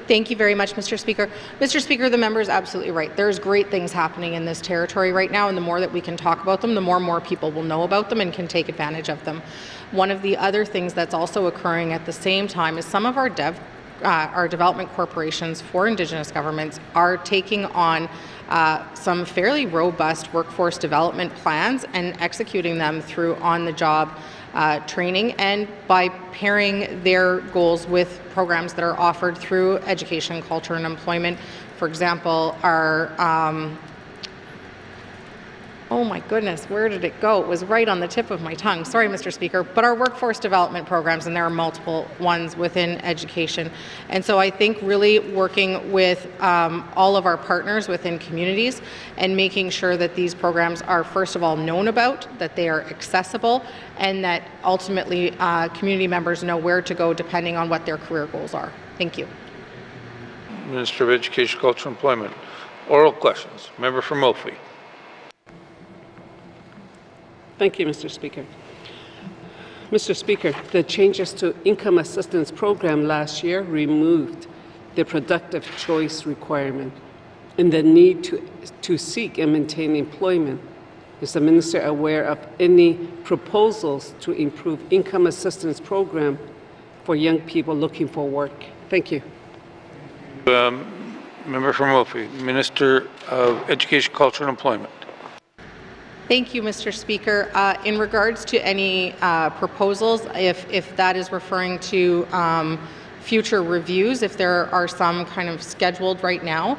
Thank you very much, Mr. Speaker. Mr. Speaker, the member is absolutely right. There's great things happening in this territory right now, and the more that we can talk about them, the more people will know about them and can take advantage of them. One of the other things that's also occurring at the same time is some of our development corporations for Indigenous governments are taking on some fairly robust workforce development plans and executing them through on-the-job training, and by pairing their goals with programs that are offered through Education, Culture and Employment. For example, our oh my goodness, where did it go? It was right on the tip of my tongue. Sorry, Mr. Speaker. But our workforce development programs, and there are multiple ones within education. And so I think really working with all of our partners within communities and making sure that these programs are, first of all, known about, that they are accessible, and that ultimately community members know where to go depending on what their career goals are. Thank you. Minister of Education, Culture, and Employment. Oral questions. Member from Mophie. Thank you, Mr. Speaker. Mr. Speaker, the changes to income assistance program last year removed the productive choice requirement and the need to seek and maintain employment. Is the minister aware of any proposals to improve income assistance program for young people looking for work? Thank you. Member from Mophie, Minister of Education, Culture, and Employment. Thank you, Mr. Speaker. In regards to any proposals, if that is referring to future reviews, if there are some kind of scheduled right now,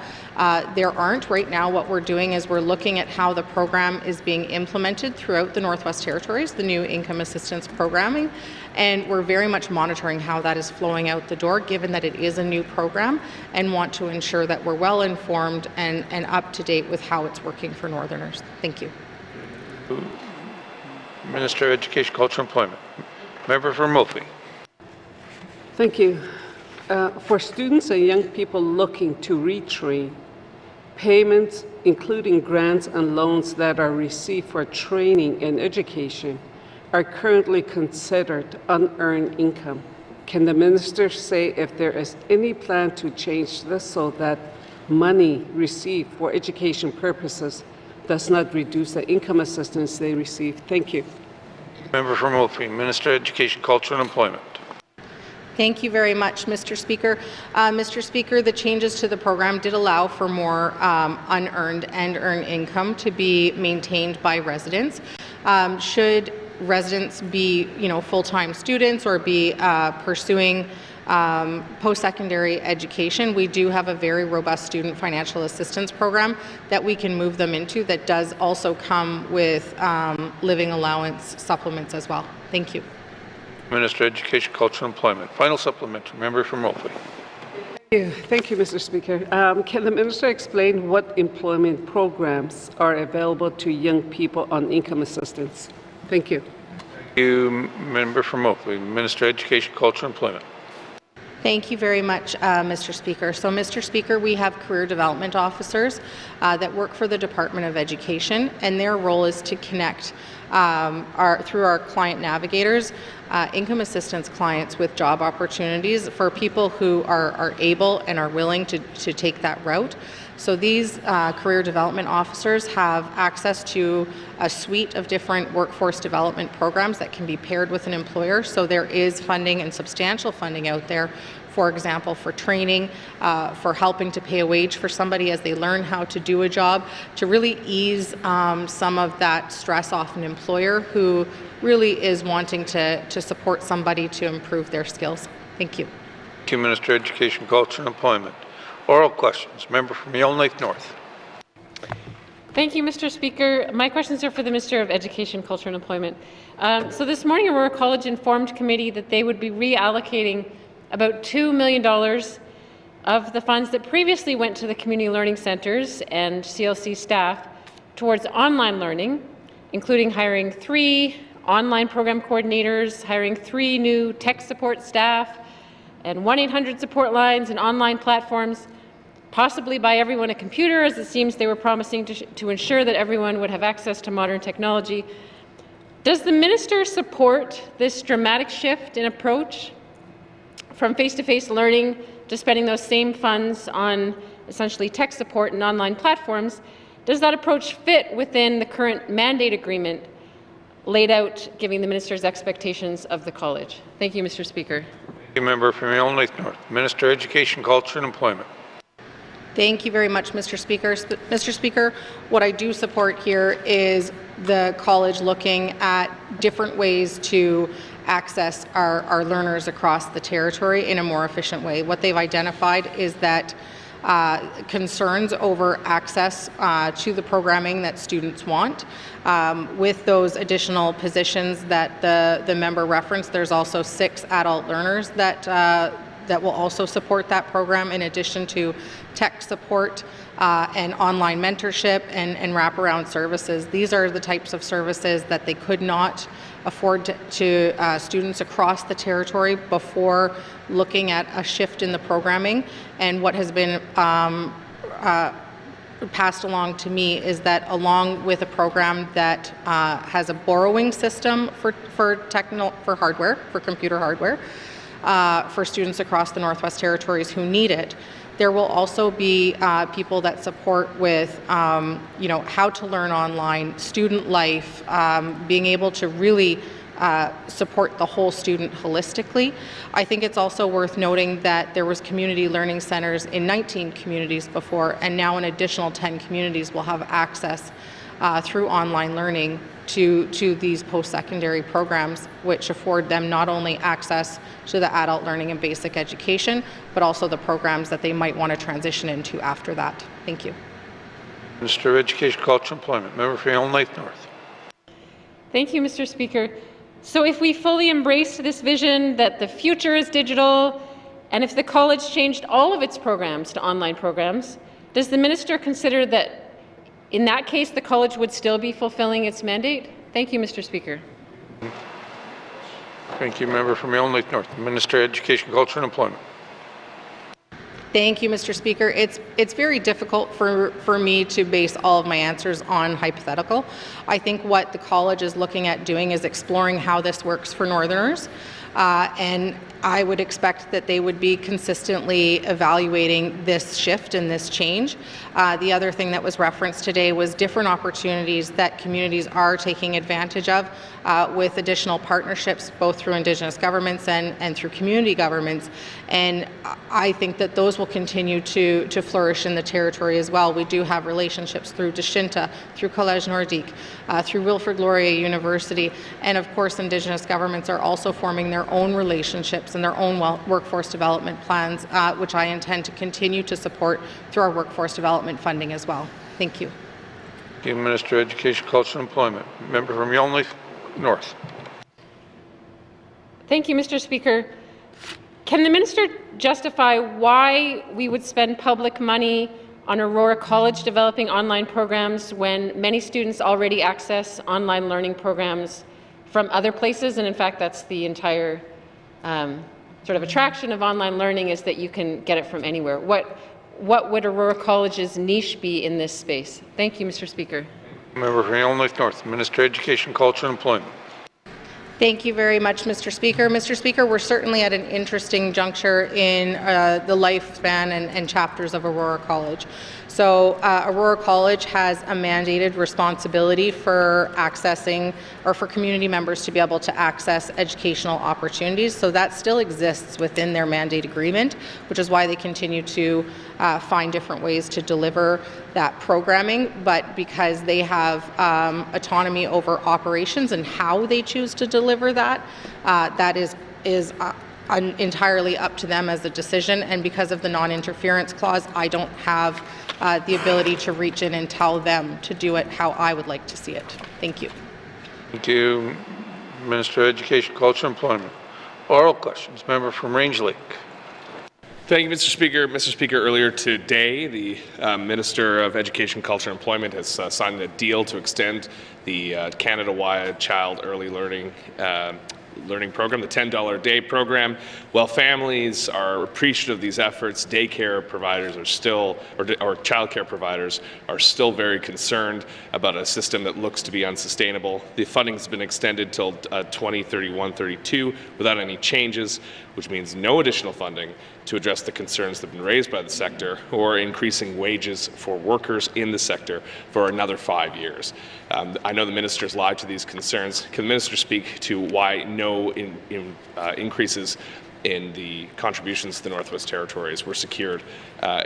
there aren't right now. What we're doing is we're looking at how the program is being implemented throughout the Northwest Territories, the new income assistance programming, and we're very much monitoring how that is flowing out the door, given that it is a new program, and want to ensure that we're well informed and up to date with how it's working for Northerners. Thank you. Minister of Education, Culture, and Employment. Member for Mophie. Thank you. For students and young people looking to retrain, payments, including grants and loans that are received for training and education, are currently considered unearned income. Can the minister say if there is any plan to change this so that money received for education purposes does not reduce the income assistance they receive? Thank you. Member from Mophie, Minister of Education, Culture, and Employment. Thank you very much, Mr. Speaker. Mr. Speaker, the changes to the program did allow for more unearned and earned income to be maintained by residents. Should residents be, full-time students or be pursuing post-secondary education, we do have a very robust student financial assistance program that we can move them into that does also come with living allowance supplements as well. Thank you. Minister of Education, Culture and Employment. Final supplementary. Member from Oakville. Thank you, Mr. Speaker. Can the minister explain what employment programs are available to young people on income assistance? Thank you. Thank you, Member from Oakville. Minister of Education, Culture and Employment. Thank you very much, Mr. Speaker. So, Mr. Speaker, we have career development officers that work for the Department of Education, and their role is to connect through our client navigators, income assistance clients with job opportunities for people who are able and are willing to take that route. So these career development officers have access to a suite of different workforce development programs that can be paired with an employer. So there is funding and substantial funding out there, for example, for training, for helping to pay a wage for somebody as they learn how to do a job, to really ease some of that stress off an employer who really is wanting to support somebody to improve their skills. Thank you. Thank you, Minister of Education, Culture and Employment. Oral questions. Member from Yellowknife North. Thank you, Mr. Speaker. My questions are for the Minister of Education, Culture and Employment. So this morning, Aurora College informed committee that they would be reallocating about $2 million of the funds that previously went to the community learning centres and CLC staff towards online learning, including hiring 3 online program coordinators, hiring 3 new tech support staff, and 1-800 support lines and online platforms, possibly buy everyone a computer, as it seems they were promising to ensure that everyone would have access to modern technology. Does the minister support this dramatic shift in approach from face-to-face learning to spending those same funds on essentially tech support and online platforms? Does that approach fit within the current mandate agreement laid out, giving the minister's expectations of the college? Thank you, Mr. Speaker. Thank you, Member from Yellowknife North. Minister of Education, Culture and Employment. Thank you very much, Mr. Speaker. Mr. Speaker, what I do support here is the college looking at different ways to access our learners across the territory in a more efficient way. What they've identified is that concerns over access to the programming that students want. With those additional positions that the member referenced, there's also 6 adult learners that will also support that program, in addition to tech support and online mentorship and wraparound services. These are the types of services that they could not afford to students across the territory before looking at a shift in the programming. And what has been passed along to me is that, along with a program that has a borrowing system for hardware, for computer hardware, for students across the Northwest Territories who need it, there will also be people that support with, how to learn online, student life, being able to really support the whole student holistically. I think it's also worth noting that there was community learning centers in 19 communities before, and now an additional 10 communities will have access through online learning to these post-secondary programs, which afford them not only access to the adult learning and basic education, but also the programs that they might want to transition into after that. Thank you. Minister of Education, Culture and Employment. Member for Yellowknife North. Thank you, Mr. Speaker. So if we fully embrace this vision that the future is digital, and if the college changed all of its programs to online programs, does the minister consider that in that case the college would still be fulfilling its mandate? Thank you, Mr. Speaker. Thank you, Member from Yellowknife North. Minister of Education, Culture and Employment. Thank you, Mr. Speaker. It's very difficult for me to base all of my answers on hypothetical. I think what the college is looking at doing is exploring how this works for Northerners. And I would expect that they would be consistently evaluating this shift and this change. The other thing that was referenced today was different opportunities that communities are taking advantage of with additional partnerships, both through Indigenous governments and through community governments. And I think that those will continue to flourish in the territory as well. We do have relationships through Deshinta, through Collège Nordique, through Wilfrid Laurier University, and of course Indigenous governments are also forming their own relationships and their own workforce development plans, which I intend to continue to support through our workforce development funding as well. Thank you. Thank you, Minister of Education, Culture and Employment. Member from Yellowknife North. Thank you, Mr. Speaker. Can the minister justify why we would spend public money on Aurora College developing online programs when many students already access online learning programs from other places? And in fact, that's the entire sort of attraction of online learning, is that you can get it from anywhere. What would Aurora College's niche be in this space? Thank you, Mr. Speaker. Member from Yellowknife North, Minister of Education, Culture and Employment. Thank you very much, Mr. Speaker. Mr. Speaker, we're certainly at an interesting juncture in the lifespan and chapters of Aurora College. So Aurora College has a mandated responsibility for accessing, or for community members to be able to access educational opportunities. So that still exists within their mandate agreement, which is why they continue to find different ways to deliver that programming. But because they have autonomy over operations and how they choose to deliver that, that is entirely up to them as a decision. And because of the non-interference clause, I don't have the ability to reach in and tell them to do it how I would like to see it. Thank you. Thank you, Minister of Education, Culture and Employment. Oral questions. Member from Range Lake. Thank you, Mr. Speaker. Mr. Speaker, earlier today, the Minister of Education, Culture and Employment has signed a deal to extend the Canada-wide Child Early Learning program, the $10 a day program. While families are appreciative of these efforts, daycare providers are still, or childcare providers are still very concerned about a system that looks to be unsustainable. The funding has been extended till 2031-32 without any changes, which means no additional funding to address the concerns that have been raised by the sector or increasing wages for workers in the sector for another 5 years. I know the minister is live to these concerns. Can the minister speak to why no increases in the contributions to the Northwest Territories were secured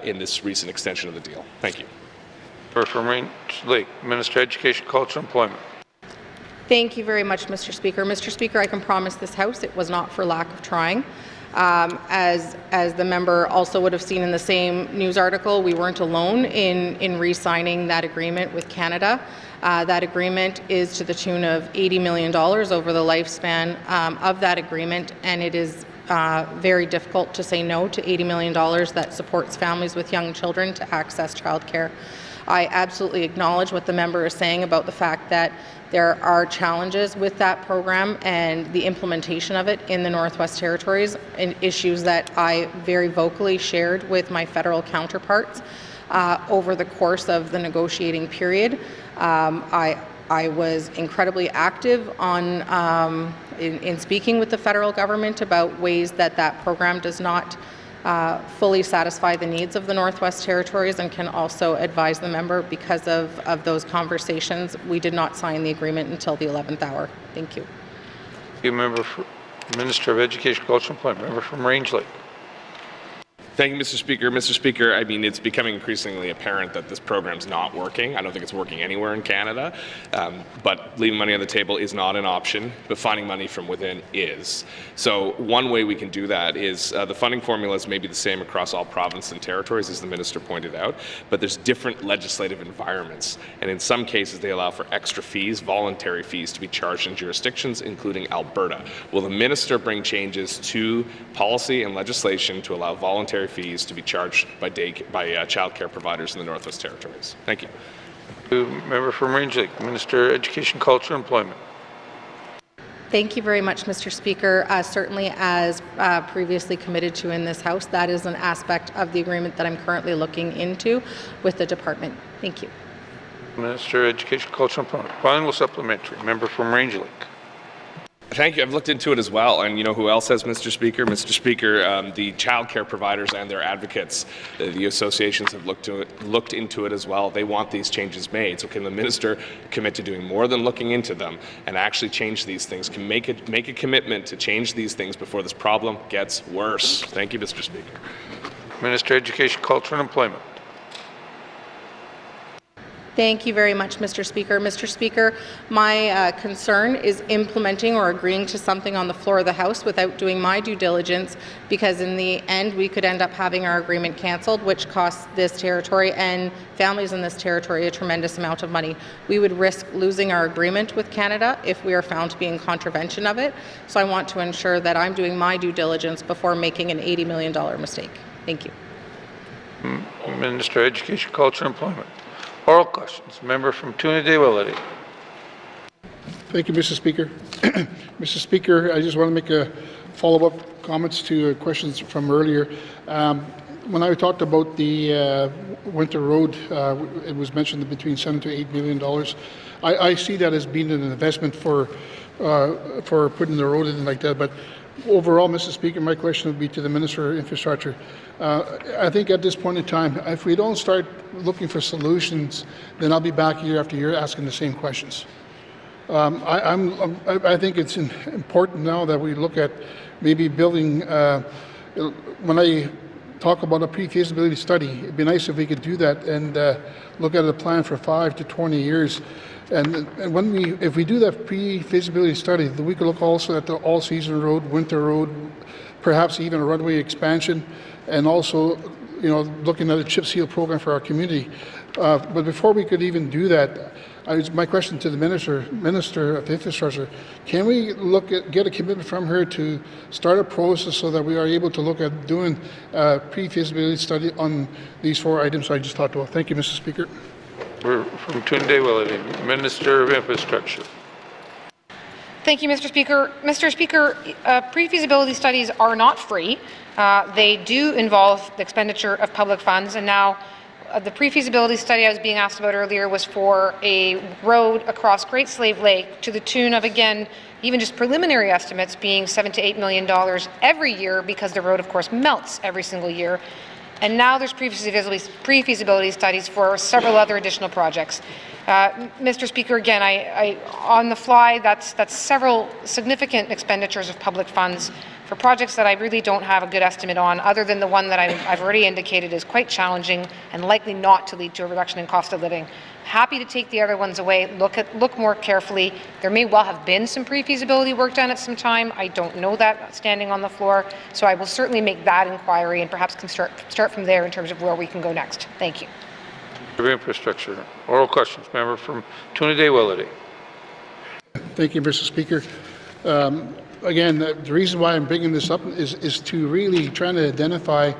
in this recent extension of the deal? Thank you. From Range Lake, Minister of Education, Culture and Employment. Thank you very much, Mr. Speaker. Mr. Speaker, I can promise this House it was not for lack of trying. As the member also would have seen in the same news article, we weren't alone in re-signing that agreement with Canada. That agreement is to the tune of $80 million over the lifespan of that agreement, and it is very difficult to say no to $80 million that supports families with young children to access childcare. I absolutely acknowledge what the member is saying about the fact that there are challenges with that program and the implementation of it in the Northwest Territories, and issues that I very vocally shared with my federal counterparts over the course of the negotiating period. I was incredibly active on in speaking with the federal government about ways that that program does not fully satisfy the needs of the Northwest Territories, and can also advise the member because of those conversations, we did not sign the agreement until the 11th hour. Thank you. Thank you, Member for Minister of Education, Culture and Employment. Member from Range Lake. Thank you, Mr. Speaker. Mr. Speaker, I mean, it's becoming increasingly apparent that this program's not working. I don't think it's working anywhere in Canada, but leaving money on the table is not an option, but finding money from within is. So one way we can do that is the funding formulas may be the same across all provinces and territories, as the minister pointed out, but there's different legislative environments, and in some cases they allow for extra fees, voluntary fees, to be charged in jurisdictions, including Alberta. Will the minister bring changes to policy and legislation to allow voluntary fees to be charged by child care providers in the Northwest Territories? Thank you. Member from Range Lake, Minister of Education, Culture and Employment. Thank you very much, Mr. Speaker. Certainly, as previously committed to in this House, that is an aspect of the agreement that I'm currently looking into with the department. Thank you. Minister of Education, Culture and Employment. Final supplementary. Member from Range Lake. Thank you. I've looked into it as well. And you know who else has, Mr. Speaker? Mr. Speaker, the childcare providers and their advocates, the associations have looked into it as well. They want these changes made. So can the minister commit to doing more than looking into them and actually change these things? Can make a commitment to change these things before this problem gets worse? Thank you, Mr. Speaker. Minister of Education, Culture and Employment. Thank you very much, Mr. Speaker. Mr. Speaker, my concern is implementing or agreeing to something on the floor of the House without doing my due diligence, because in the end we could end up having our agreement cancelled, which costs this territory and families in this territory a tremendous amount of money. We would risk losing our agreement with Canada if we are found to be in contravention of it. So I want to ensure that I'm doing my due diligence before making an $80 million mistake. Thank you. Minister of Education, Culture and Employment. Oral questions. Member from Toonaday-Willety. Thank you, Mr. Speaker. Mr. Speaker, I just want to make a follow-up comments to questions from earlier. When I talked about the Winter Road, it was mentioned between $7 to $8 million. I see that as being an investment for putting the road in like that. But overall, Mr. Speaker, my question would be to the Minister of Infrastructure. I think at this point in time, if we don't start looking for solutions, then I'll be back year after year asking the same questions. I think it's important now that we look at maybe building, when I talk about a pre-feasibility study, it'd be nice if we could do that and look at a plan for 5 to 20 years. And if we do that pre-feasibility study, then we could look also at the all-season road, winter road, perhaps even a runway expansion, and also, looking at a chip seal program for our community. But before we could even do that, my question to the Minister of Infrastructure, can we get a commitment from her to start a process so that we are able to look at doing a pre-feasibility study on these 4 items I just talked about? Thank you, Mr. Speaker. We're from Toonaday-Willety. Minister of Infrastructure. Thank you, Mr. Speaker. Mr. Speaker, pre-feasibility studies are not free. They do involve the expenditure of public funds, and now the pre-feasibility study I was being asked about earlier was for a road across Great Slave Lake to the tune of, again, even just preliminary estimates being $7 to $8 million every year, because the road, of course, melts every single year. And now there's pre-feasibility studies for several other additional projects. Mr. Speaker, again, I on the fly, that's several significant expenditures of public funds for projects that I really don't have a good estimate on, other than the one that I've already indicated is quite challenging and likely not to lead to a reduction in cost of living. Happy to take the other ones away, look more carefully. There may well have been some pre-feasibility work done at some time. I don't know that standing on the floor, so I will certainly make that inquiry and perhaps can start from there in terms of where we can go next. Thank you. Infrastructure. Oral questions. Member from Toonaday-Willety. Thank you, Mr. Speaker. Again, the reason why I'm bringing this up is to really trying to identify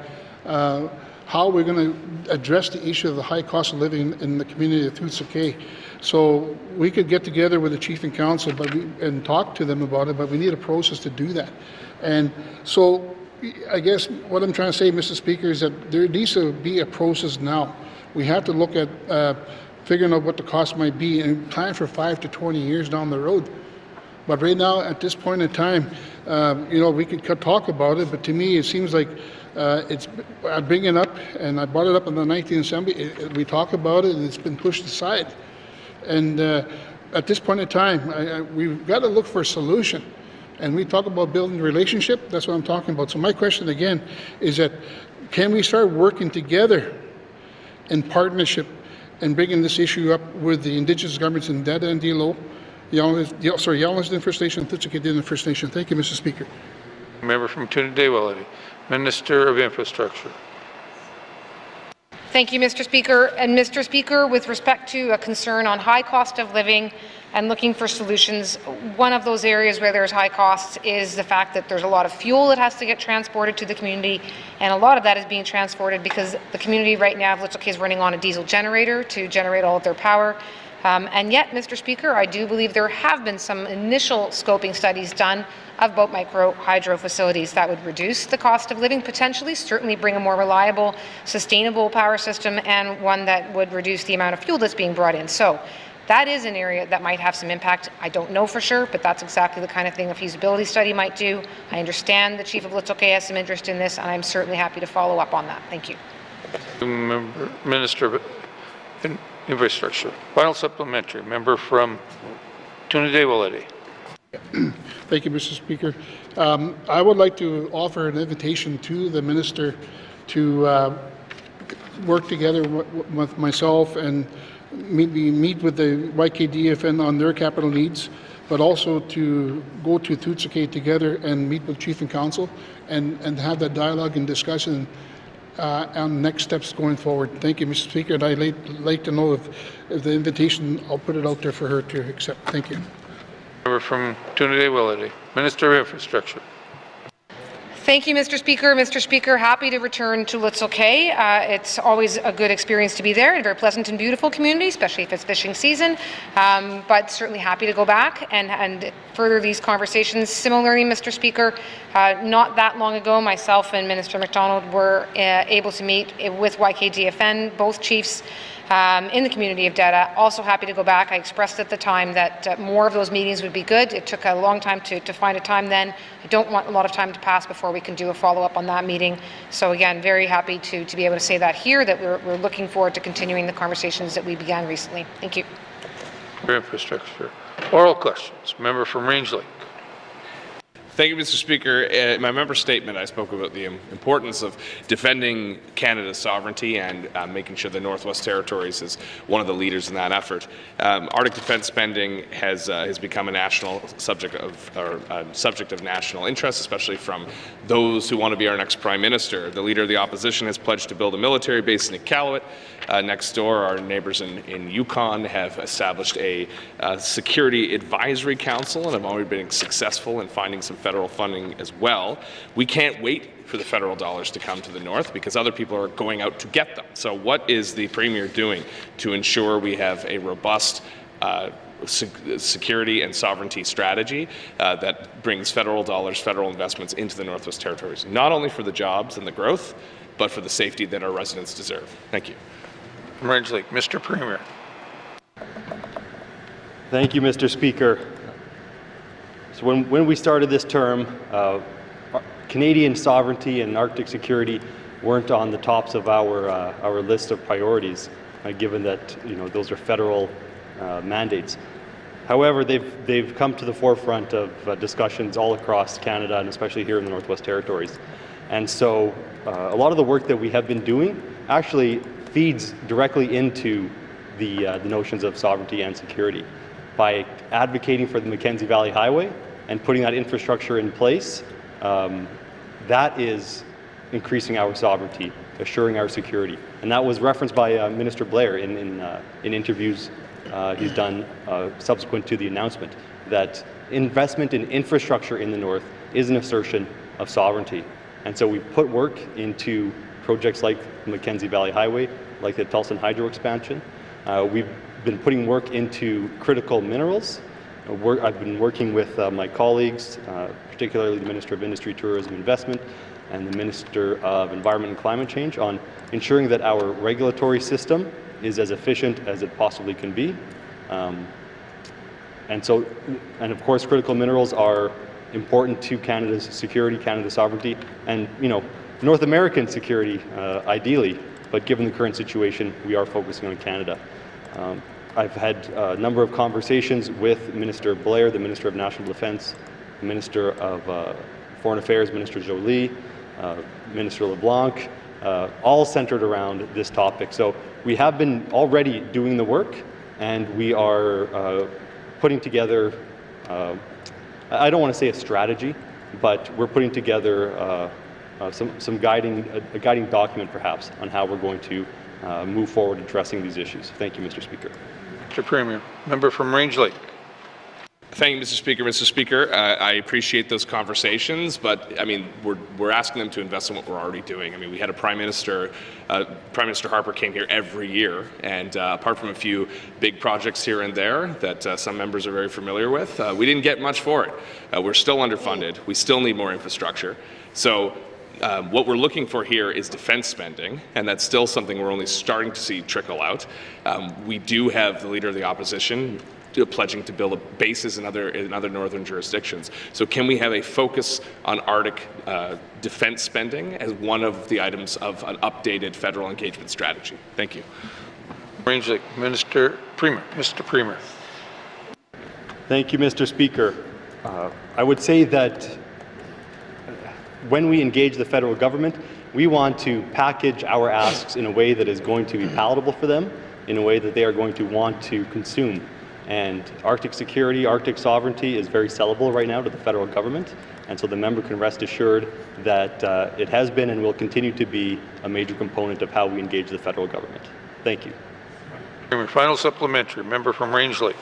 how we're going to address the issue of the high cost of living in the community of Toots-Kay. So we could get together with the chief and council and talk to them about it, but we need a process to do that. And so I guess what I'm trying to say, Mr. Speaker, is that there needs to be a process now. We have to look at figuring out what the cost might be and plan for 5 to 20 years down the road. But right now, at this point in time, we could talk about it, but to me, it seems like I bring it up, and I brought it up in the 19th Assembly. We talk about it, and it's been pushed aside. And at this point in time, we've got to look for a solution. And we talk about building a relationship. That's what I'm talking about. So my question again is that, can we start working together in partnership and bringing this issue up with the Indigenous governments in Dada and Dilo, Yalnizton First Nation, and Toots-Kay First Nation. Thank you, Mr. Speaker. Member from Toonaday-Willety. Minister of Infrastructure. Thank you, Mr. Speaker. And Mr. Speaker, with respect to a concern on high cost of living and looking for solutions, one of those areas where there's high costs is the fact that there's a lot of fuel that has to get transported to the community, and a lot of that is being transported because the community right now of Little Kay is running on a diesel generator to generate all of their power. And yet, Mr. Speaker, I do believe there have been some initial scoping studies done of boat micro hydro facilities that would reduce the cost of living, potentially, certainly bring a more reliable, sustainable power system, and one that would reduce the amount of fuel that's being brought in. So, That is an area that might have some impact. I don't know for sure, but that's exactly the kind of thing a feasibility study might do. I understand the Chief of Little Kay has some interest in this, and I'm certainly happy to follow up on that. Thank you. Minister of Infrastructure. Final supplementary. Member from Tune-a-Day-Willety. Thank you, Mr. Speaker. I would like to offer an invitation to the minister to work together with myself and meet with the YKDFN on their capital needs, but also to go to Tootsakay together and meet with Chief and Council and have that dialogue and discussion on next steps going forward. Thank you, Mr. Speaker, and I'd like to know if the invitation, I'll put it out there for her to accept. Thank you. Member from Tune-a-Day-Willety. Minister of Infrastructure. Thank you, Mr. Speaker. Mr. Speaker, happy to return to Little Kay. It's always a good experience to be there, and a very pleasant and beautiful community, especially if it's fishing season, but certainly happy to go back and further these conversations. Similarly, Mr. Speaker, not that long ago, myself and Minister MacDonald were able to meet with YKDFN, both chiefs, in the community of Detta. Also happy to go back. I expressed at the time that more of those meetings would be good. It took a long time to find a time then. I don't want a lot of time to pass before we can do a follow-up on that meeting. So again, very happy to be able to say that here, that we're looking forward to continuing the conversations that we began recently. Thank you. Infrastructure. Oral questions. Member from Range Lake. Thank you, Mr. Speaker. In my member statement, I spoke about the importance of defending Canada's sovereignty and making sure the Northwest Territories is one of the leaders in that effort. Arctic defense spending has become a national subject of national interest, especially from those who want to be our next Prime Minister. The Leader of the Opposition has pledged to build a military base in Iqaluit. Next door, our neighbours in Yukon have established a security advisory council and have already been successful in finding some federal funding as well. We can't wait for the federal dollars to come to the north because other people are going out to get them. So what is the Premier doing to ensure we have a robust security and sovereignty strategy that brings federal dollars, federal investments into the Northwest Territories, not only for the jobs and the growth, but for the safety that our residents deserve? Thank you. Range Lake. Mr. Premier. Thank you, Mr. Speaker. So when we started this term, Canadian sovereignty and Arctic security weren't on the tops of our list of priorities, given that those are federal mandates. However, they've come to the forefront of discussions all across Canada and especially here in the Northwest Territories. And so a lot of the work that we have been doing actually feeds directly into the notions of sovereignty and security. By advocating for the Mackenzie Valley Highway and putting that infrastructure in place, that is increasing our sovereignty, assuring our security. And that was referenced by Minister Blair in interviews he's done subsequent to the announcement, that investment in infrastructure in the north is an assertion of sovereignty. And so we've put work into projects like the Mackenzie Valley Highway, like the Tulsan Hydro expansion. We've been putting work into critical minerals. I've been working with my colleagues, particularly the Minister of Industry, Tourism, Investment, and the Minister of Environment and Climate Change, on ensuring that our regulatory system is as efficient as it possibly can be. And of course, critical minerals are important to Canada's security, Canada's sovereignty, and North American security, ideally. But given the current situation, we are focusing on Canada. I've had a number of conversations with Minister Blair, the Minister of National Defence, the Minister of Foreign Affairs, Minister Jolie, Minister LeBlanc, all centered around this topic. So we have been already doing the work, and we are putting together, I don't want to say a strategy, but we're putting together a guiding document perhaps on how we're going to move forward addressing these issues. Thank you, Mr. Speaker. Mr. Premier. Member from Range Lake. Thank you, Mr. Speaker. Mr. Speaker, I appreciate those conversations, but I mean, we're asking them to invest in what we're already doing. I mean, we had a Prime Minister Harper came here every year, and apart from a few big projects here and there that some members are very familiar with, we didn't get much for it. We're still underfunded. We still need more infrastructure. So What we're looking for here is defense spending, and that's still something we're only starting to see trickle out. We do have the Leader of the Opposition pledging to build bases in other northern jurisdictions. So can we have a focus on Arctic defense spending as one of the items of an updated federal engagement strategy? Thank you. Range Lake, Mr. Premier. Thank you, Mr. Speaker. I would say that when we engage the federal government, we want to package our asks in a way that is going to be palatable for them, in a way that they are going to want to consume. And Arctic security, Arctic sovereignty is very sellable right now to the federal government, and so the member can rest assured that it has been and will continue to be a major component of how we engage the federal government. Thank you. Final supplementary, member from Range Lake.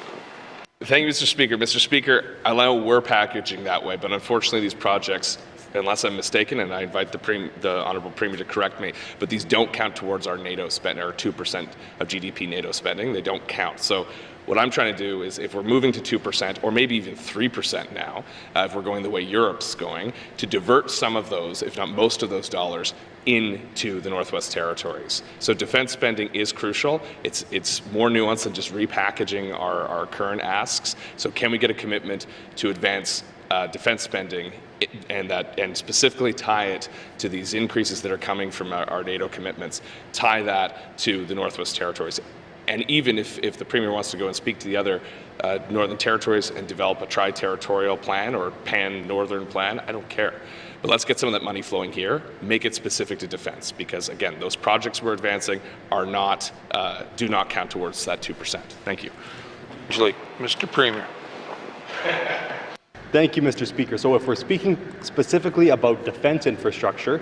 Thank you, Mr. Speaker. Mr. Speaker, I know we're packaging that way, but unfortunately these projects, unless I'm mistaken, and I invite the Honourable Premier to correct me, but these don't count towards our NATO spending, our 2% of GDP NATO spending. They don't count. So what I'm trying to do is, if we're moving to 2%, or maybe even 3% now, if we're going the way Europe's going, to divert some of those, if not most of those dollars, into the Northwest Territories. So defense spending is crucial. It's more nuanced than just repackaging our current asks. So can we get a commitment to advance defense spending and specifically tie it to these increases that are coming from our NATO commitments, tie that to the Northwest Territories? And even if the Premier wants to go and speak to the other Northern Territories and develop a tri-territorial plan or pan-Northern plan, I don't care. But let's get some of that money flowing here, make it specific to defense, because again, those projects we're advancing are not, do not count towards that 2%. Thank you. Mr. Premier. Thank you, Mr. Speaker. So if we're speaking specifically about defense infrastructure,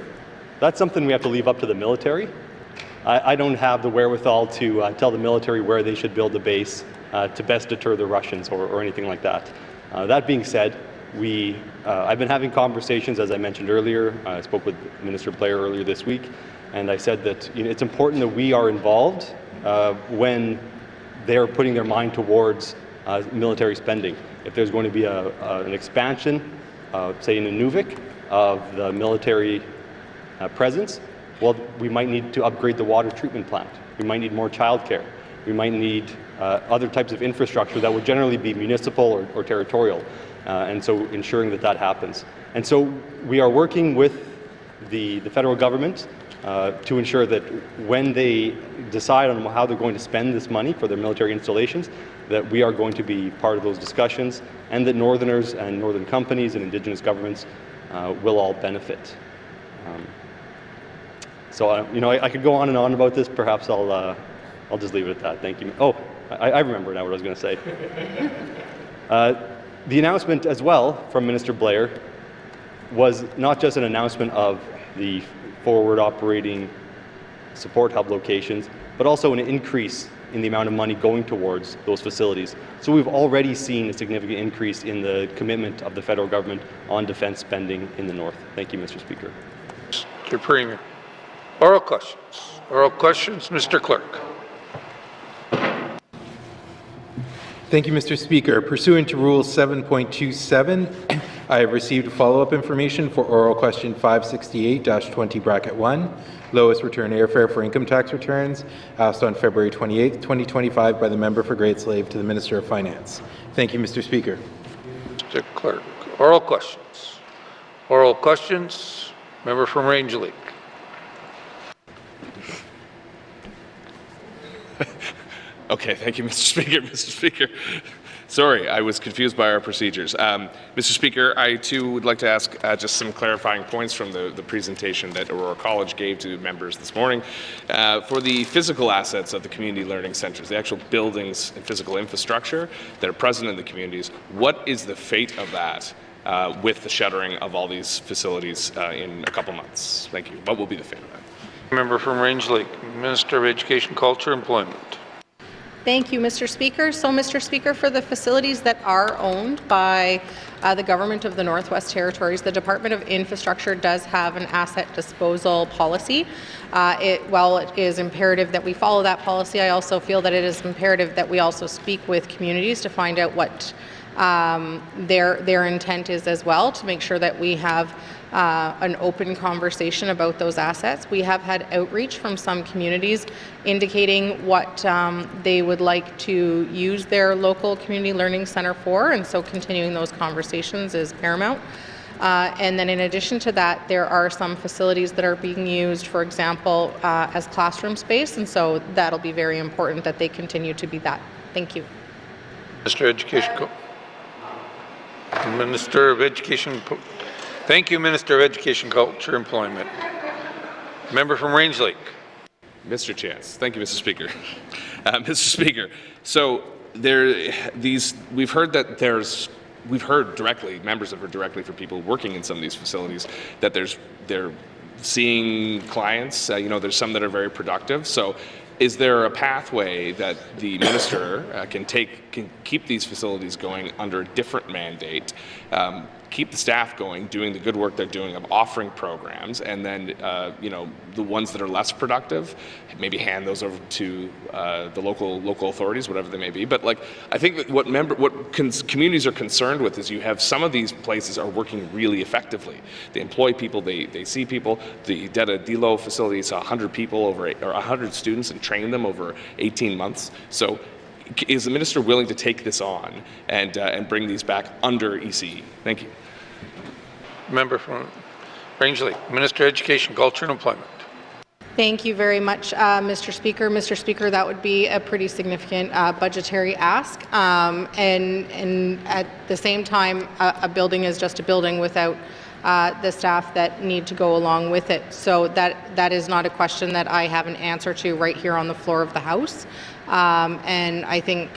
that's something we have to leave up to the military. I don't have the wherewithal to tell the military where they should build a base to best deter the Russians or anything like that. That being said, I've been having conversations, as I mentioned earlier. I spoke with Minister Blair earlier this week, and I said that it's important that we are involved when they're putting their mind towards military spending. If there's going to be an expansion, say in Nunavik, of the military presence, well, we might need to upgrade the water treatment plant. We might need more childcare. We might need other types of infrastructure that would generally be municipal or territorial, and so ensuring that happens. And so we are working with the federal government to ensure that when they decide on how they're going to spend this money for their military installations, that we are going to be part of those discussions, and that Northerners and Northern companies and Indigenous governments will all benefit. So, I could go on and on about this. Perhaps I'll just leave it at that. Thank you. Oh, I remember now what I was going to say. The announcement as well from Minister Blair was not just an announcement of the forward operating support hub locations, but also an increase in the amount of money going towards those facilities. So we've already seen a significant increase in the commitment of the federal government on defense spending in the North. Thank you, Mr. Speaker. Mr. Premier. Oral questions. Oral questions, Mr. Clerk. Thank you, Mr. Speaker. Pursuant to Rule 7.27, I have received follow-up information for oral question 568-20(1), lowest return airfare for income tax returns, asked on February 28, 2025 by the member for Great Slave to the Minister of Finance. Thank you, Mr. Speaker. Mr. Clerk. Oral questions. Oral questions, member from Range Lake. Okay, thank you, Mr. Speaker. Mr. Speaker, sorry, I was confused by our procedures. Mr. Speaker, I too would like to ask just some clarifying points from the presentation that Aurora College gave to members this morning. For the physical assets of the community learning centers, the actual buildings and physical infrastructure that are present in the communities, what is the fate of that with the shuttering of all these facilities in a couple months? Thank you. What will be the fate of that? Member from Range Lake, Minister of Education, Culture, Employment. Thank you, Mr. Speaker. So, Mr. Speaker, for the facilities that are owned by the Government of the Northwest Territories, the Department of Infrastructure does have an asset disposal policy. While it is imperative that we follow that policy, I also feel that it is imperative that we also speak with communities to find out what their intent is as well, to make sure that we have an open conversation about those assets. We have had outreach from some communities indicating what they would like to use their local community learning center for, and so continuing those conversations is paramount. And then in addition to that, there are some facilities that are being used, for example, as classroom space, and so that'll be very important that they continue to be that. Thank you. Minister of Education. Minister of Education. Thank you, Minister of Education, Culture, Employment. Member from Range Lake. Mr. Chance. Thank you, Mr. Speaker. Mr. Speaker, so we've heard directly, members have heard directly from people working in some of these facilities that they're seeing clients, there's some that are very productive. So is there a pathway that the minister can keep these facilities going under a different mandate, keep the staff going, doing the good work they're doing of offering programs, and then the ones that are less productive, maybe hand those over to the local authorities, whatever they may be. But I think that what communities are concerned with is you have some of these places are working really effectively. They employ people, they see people. The Deta Dilo facility saw 100 people or 100 students and trained them over 18 months. So is the minister willing to take this on and bring these back under ECE? Thank you. Member from Range Lake, Minister of Education, Culture and Employment. Thank you very much, Mr. Speaker. Mr. Speaker, that would be a pretty significant budgetary ask, and at the same time, a building is just a building without the staff that need to go along with it. So that is not a question that I have an answer to right here on the floor of the House, and I think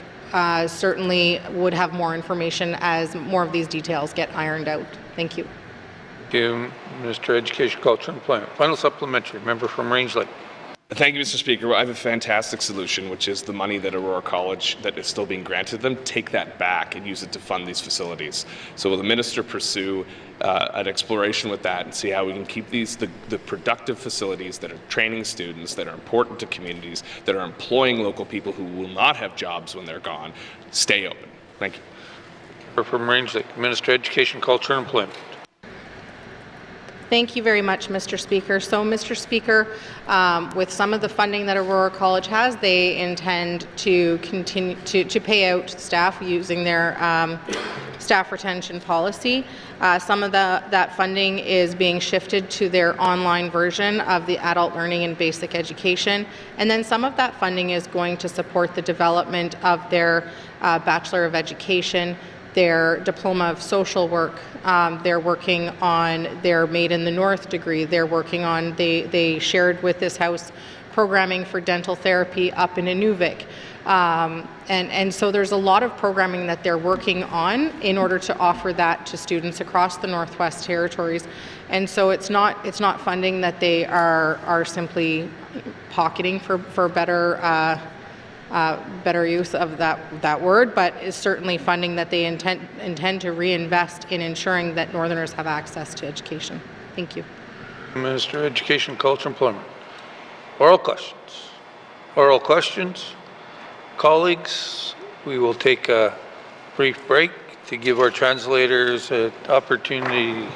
certainly would have more information as more of these details get ironed out. Thank you. Thank you, Minister of Education, Culture and Employment. Final supplementary, member from Range Lake. Thank you, Mr. Speaker. Well, I have a fantastic solution, which is the money that Aurora College that is still being granted them, take that back and use it to fund these facilities. So will the minister pursue an exploration with that and see how we can keep the productive facilities that are training students, that are important to communities, that are employing local people who will not have jobs when they're gone, stay open? Thank you. Member from Range Lake, Minister of Education, Culture and Employment. Thank you very much, Mr. Speaker. So, Mr. Speaker, with some of the funding that Aurora College has, they intend to continue to pay out staff using their staff retention policy. Some of that funding is being shifted to their online version of the adult learning and basic education, and then some of that funding is going to support the development of their Bachelor of Education, their Diploma of Social Work. They're working on their Made in the North degree. They're working on, they shared with this House programming for dental therapy up in Inuvik. And so there's a lot of programming that they're working on in order to offer that to students across the Northwest Territories. And so it's not funding that they are simply pocketing for better use of that word, but is certainly funding that they intend to reinvest in ensuring that Northerners have access to education. Thank you. Minister of Education, Culture and Employment. Oral questions. Oral questions. Colleagues, we will take a brief break to give our translators an opportunity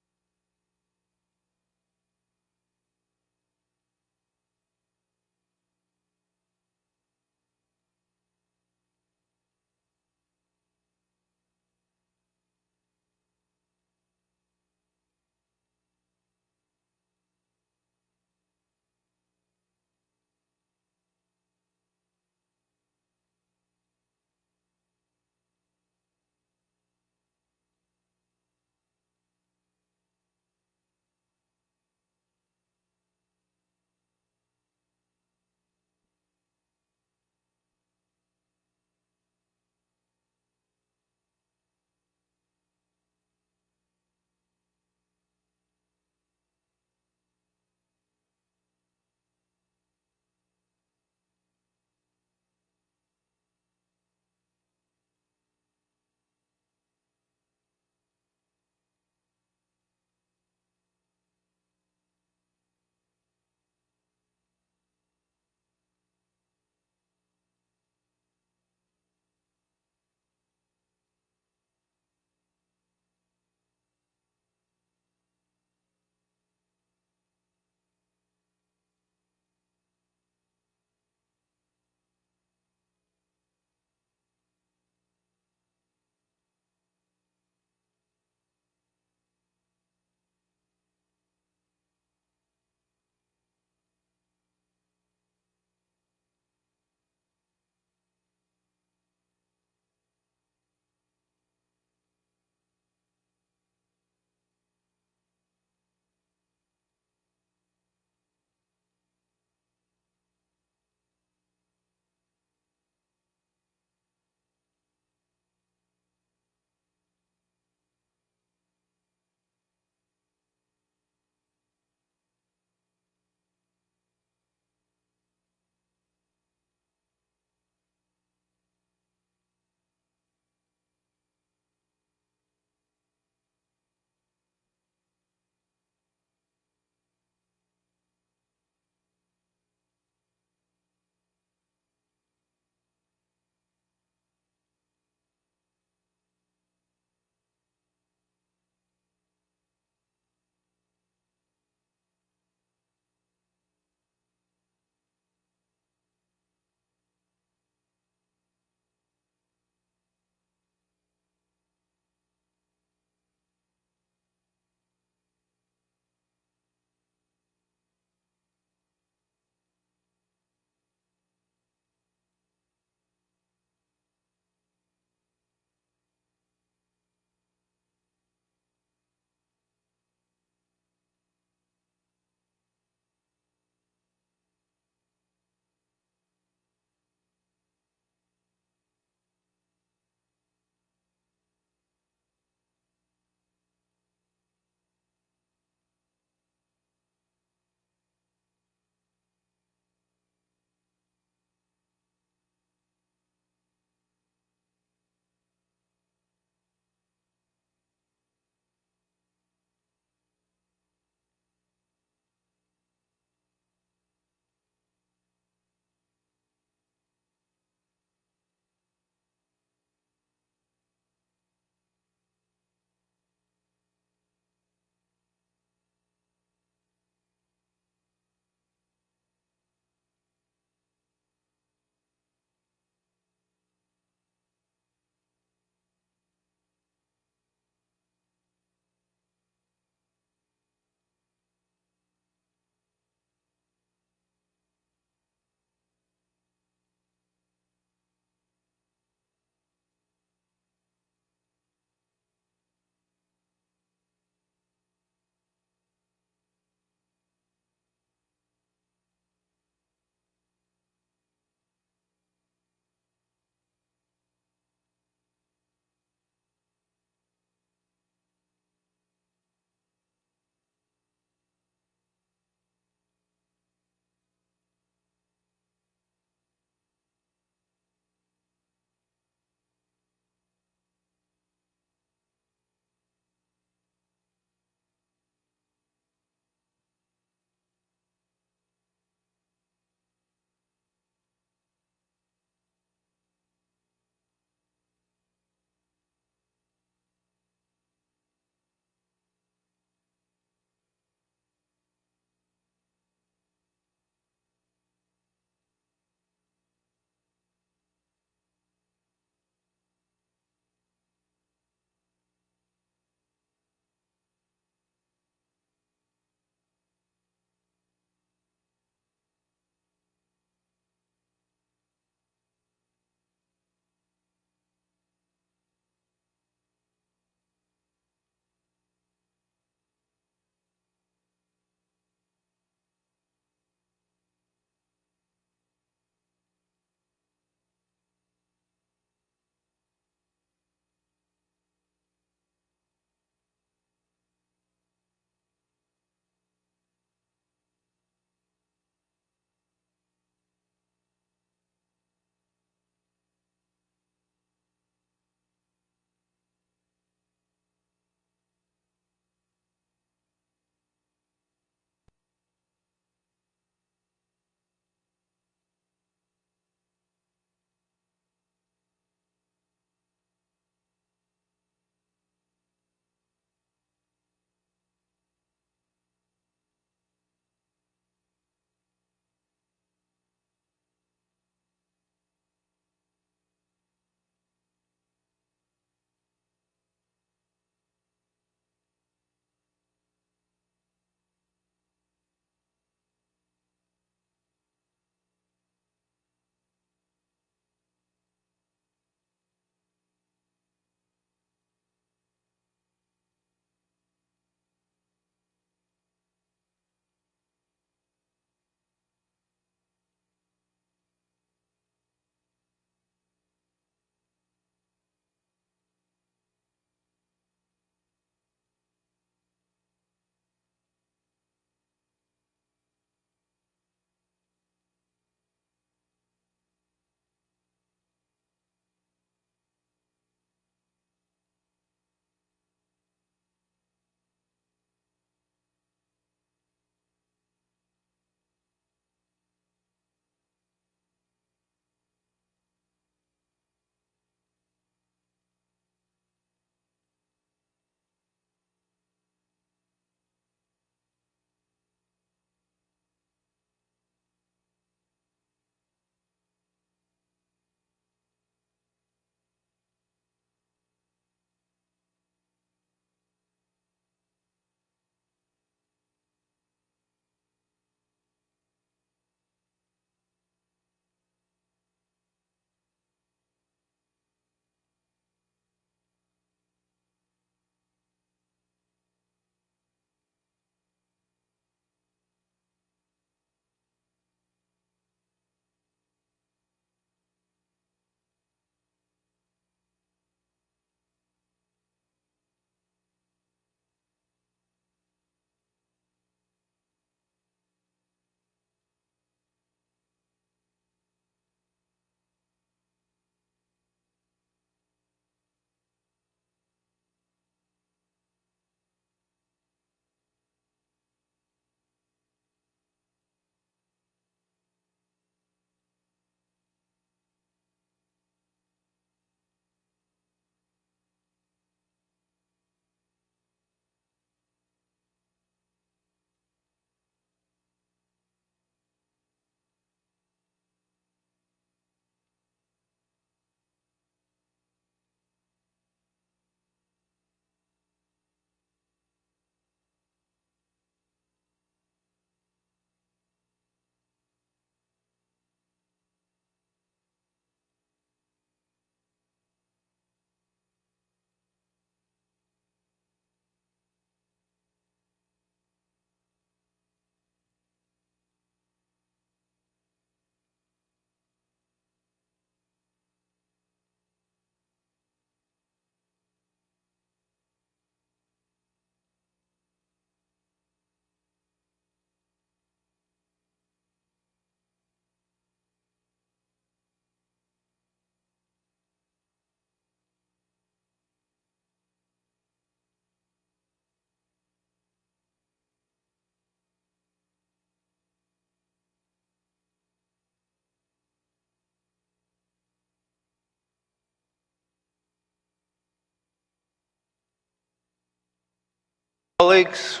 Colleagues,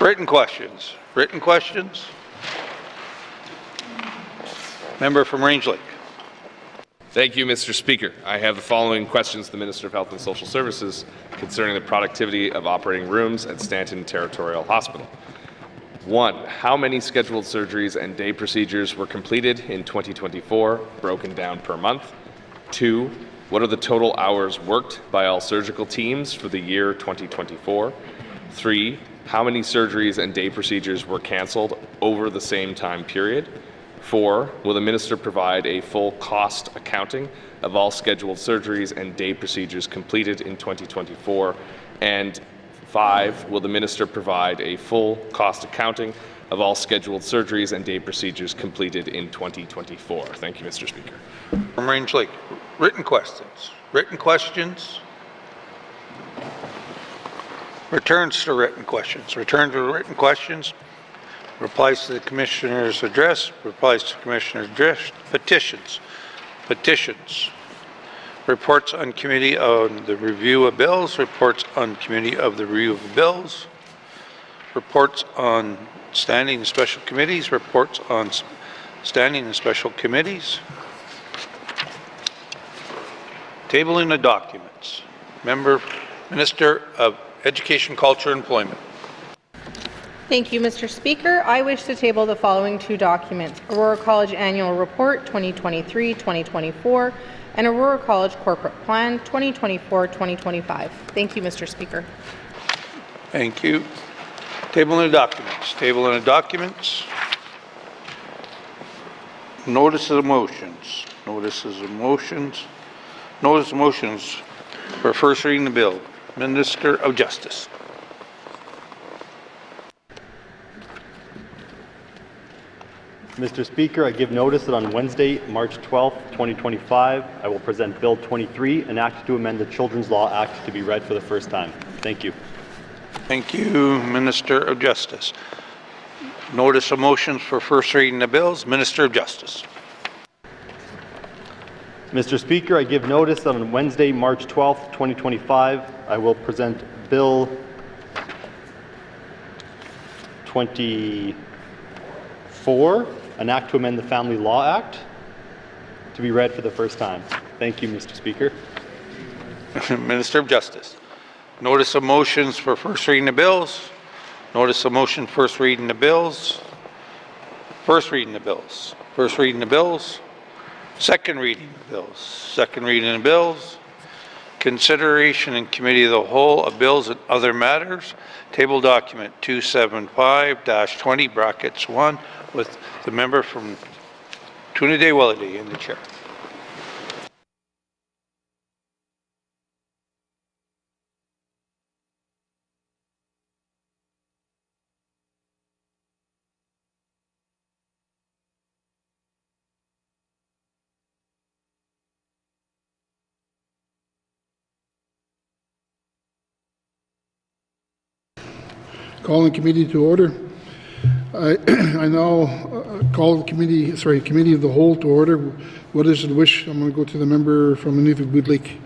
written questions. Written questions? Member from Range Lake. Thank you, Mr. Speaker. I have the following questions to the Minister of Health and Social Services concerning the productivity of operating rooms at Stanton Territorial Hospital. 1. How many scheduled surgeries and day procedures were completed in 2024, broken down per month? 2. What are the total hours worked by all surgical teams for the year 2024? 3. How many surgeries and day procedures were canceled over the same time period? 4. Will the minister provide a full cost accounting of all scheduled surgeries and day procedures completed in 2024? And 5. Will the minister provide a full cost accounting of all scheduled surgeries and day procedures completed in 2024? Thank you, Mr. Speaker. From Range Lake. Written questions. Written questions. Returns to written questions. Return to written questions. Replies to the Commissioner's address. Replies to the Commissioner's address. Petitions. Petitions. Reports on committee on the review of bills. Reports on committee of the review of bills. Reports on standing and special committees. Reports on standing and special committees. Tabling of documents. Minister of Education, Culture, and Employment. Thank you, Mr. Speaker. I wish to table the following two documents: Aurora College Annual Report 2023-2024 and Aurora College Corporate Plan 2024-2025. Thank you, Mr. Speaker. Thank you. Tabling of documents. Tabling of documents. Notice of motions. Notices of motions. Notice of motions for first reading the bill. Minister of Justice. Mr. Speaker, I give notice that on Wednesday, March 12th, 2025, I will present Bill 23, an act to amend the Children's Law Act, to be read for the first time. Thank you. Thank you, Minister of Justice. Notice of motions for first reading the bills. Minister of Justice. Mr. Speaker, I give notice that on Wednesday, March 12th, 2025, I will present Bill 24, an act to amend the Family Law Act, to be read for the first time. Thank you, Mr. Speaker. Minister of Justice. Notice of motions for first reading the bills. Notice of motion first reading the bills. First reading the bills. First reading the bills. Second reading the bills. Second reading the bills. Consideration in committee of the whole of bills and other matters. Table document 275-20 brackets 1 with the member from Trinidad-Wellady in the chair. Calling committee to order. I now call the committee of the whole to order. What is the wish? I'm going to go to the member from Nunavut Lake.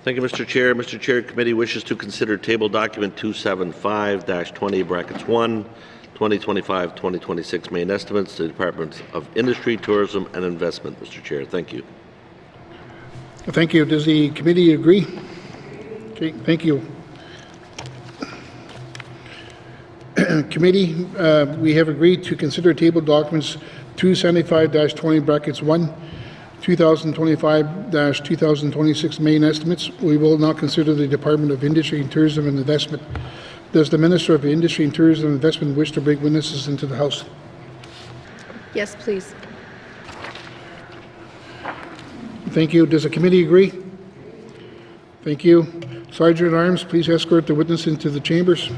Thank you, Mr. Chair. Mr. Chair, committee wishes to consider table document 275-20 brackets 1, 2025-2026 main estimates to the Department of Industry, Tourism and Investment. Mr. Chair, thank you. Thank you. Does the committee agree? Okay, thank you. Committee, we have agreed to consider table documents 275-20 brackets 1, 2025-2026 main estimates. We will now consider the Department of Industry and Tourism and Investment. Does the Minister of Industry and Tourism and Investment wish to bring witnesses into the House? Yes, please. Thank you. Does the committee agree? Thank you. Sergeant at Arms, please escort the witness into the chambers.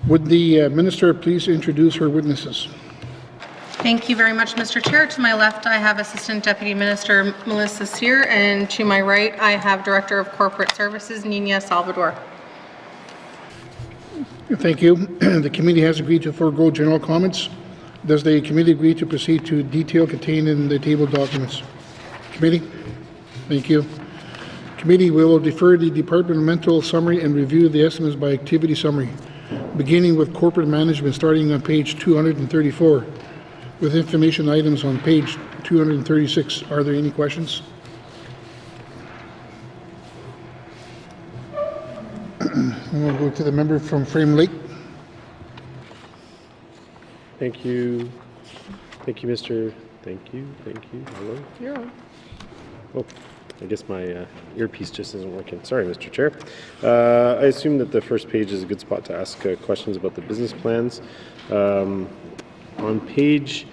Would the minister please introduce her witnesses? Thank you very much, Mr. Chair. To my left, I have Assistant Deputy Minister Melissa Cyr, and to my right, I have Director of Corporate Services Nina Salvador. Thank you. The committee has agreed to forego general comments. Does the committee agree to proceed to detail contained in the tabled documents? Committee? Thank you. Committee will defer the departmental summary and review the estimates by activity summary, beginning with corporate management starting on page 234, with information items on page 236. Are there any questions? We'll go to the member from Frame Lake. Thank you. Thank you, Mr. Thank you. Hello? You're on. Oh, I guess my earpiece just isn't working. Sorry, Mr. Chair. I assume that the first page is a good spot to ask questions about the business plans. On page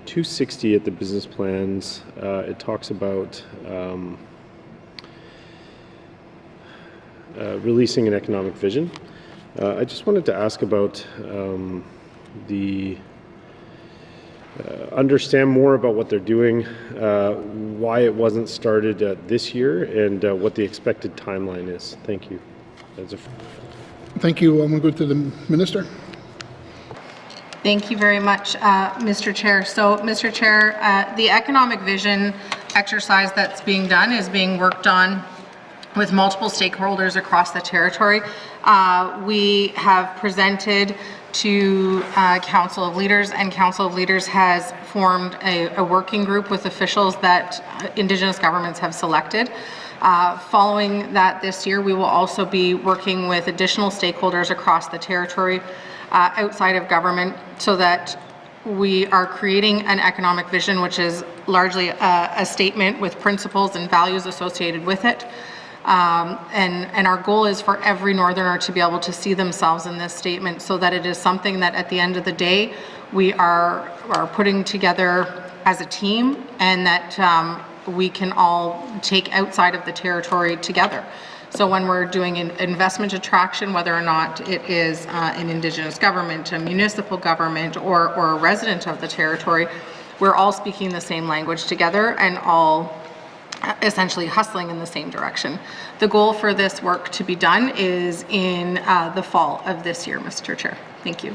260 at the business plans, it talks about releasing an economic vision. I just wanted to ask about understand more about what they're doing, why it wasn't started this year, and what the expected timeline is. Thank you. Thank you. I'm going to go to the minister. Thank you very much, Mr. Chair. So, Mr. Chair, the economic vision exercise that's being done is being worked on with multiple stakeholders across the territory. We have presented to Council of Leaders, and Council of Leaders has formed a working group with officials that Indigenous governments have selected. Following that this year, we will also be working with additional stakeholders across the territory outside of government so that we are creating an economic vision which is largely a statement with principles and values associated with it. And our goal is for every Northerner to be able to see themselves in this statement so that it is something that at the end of the day we are putting together as a team, and that we can all take outside of the territory together. So when we're doing an investment attraction, whether or not it is an Indigenous government, a municipal government, or a resident of the territory, we're all speaking the same language together and all essentially hustling in the same direction. The goal for this work to be done is in the fall of this year, Mr. Chair. Thank you.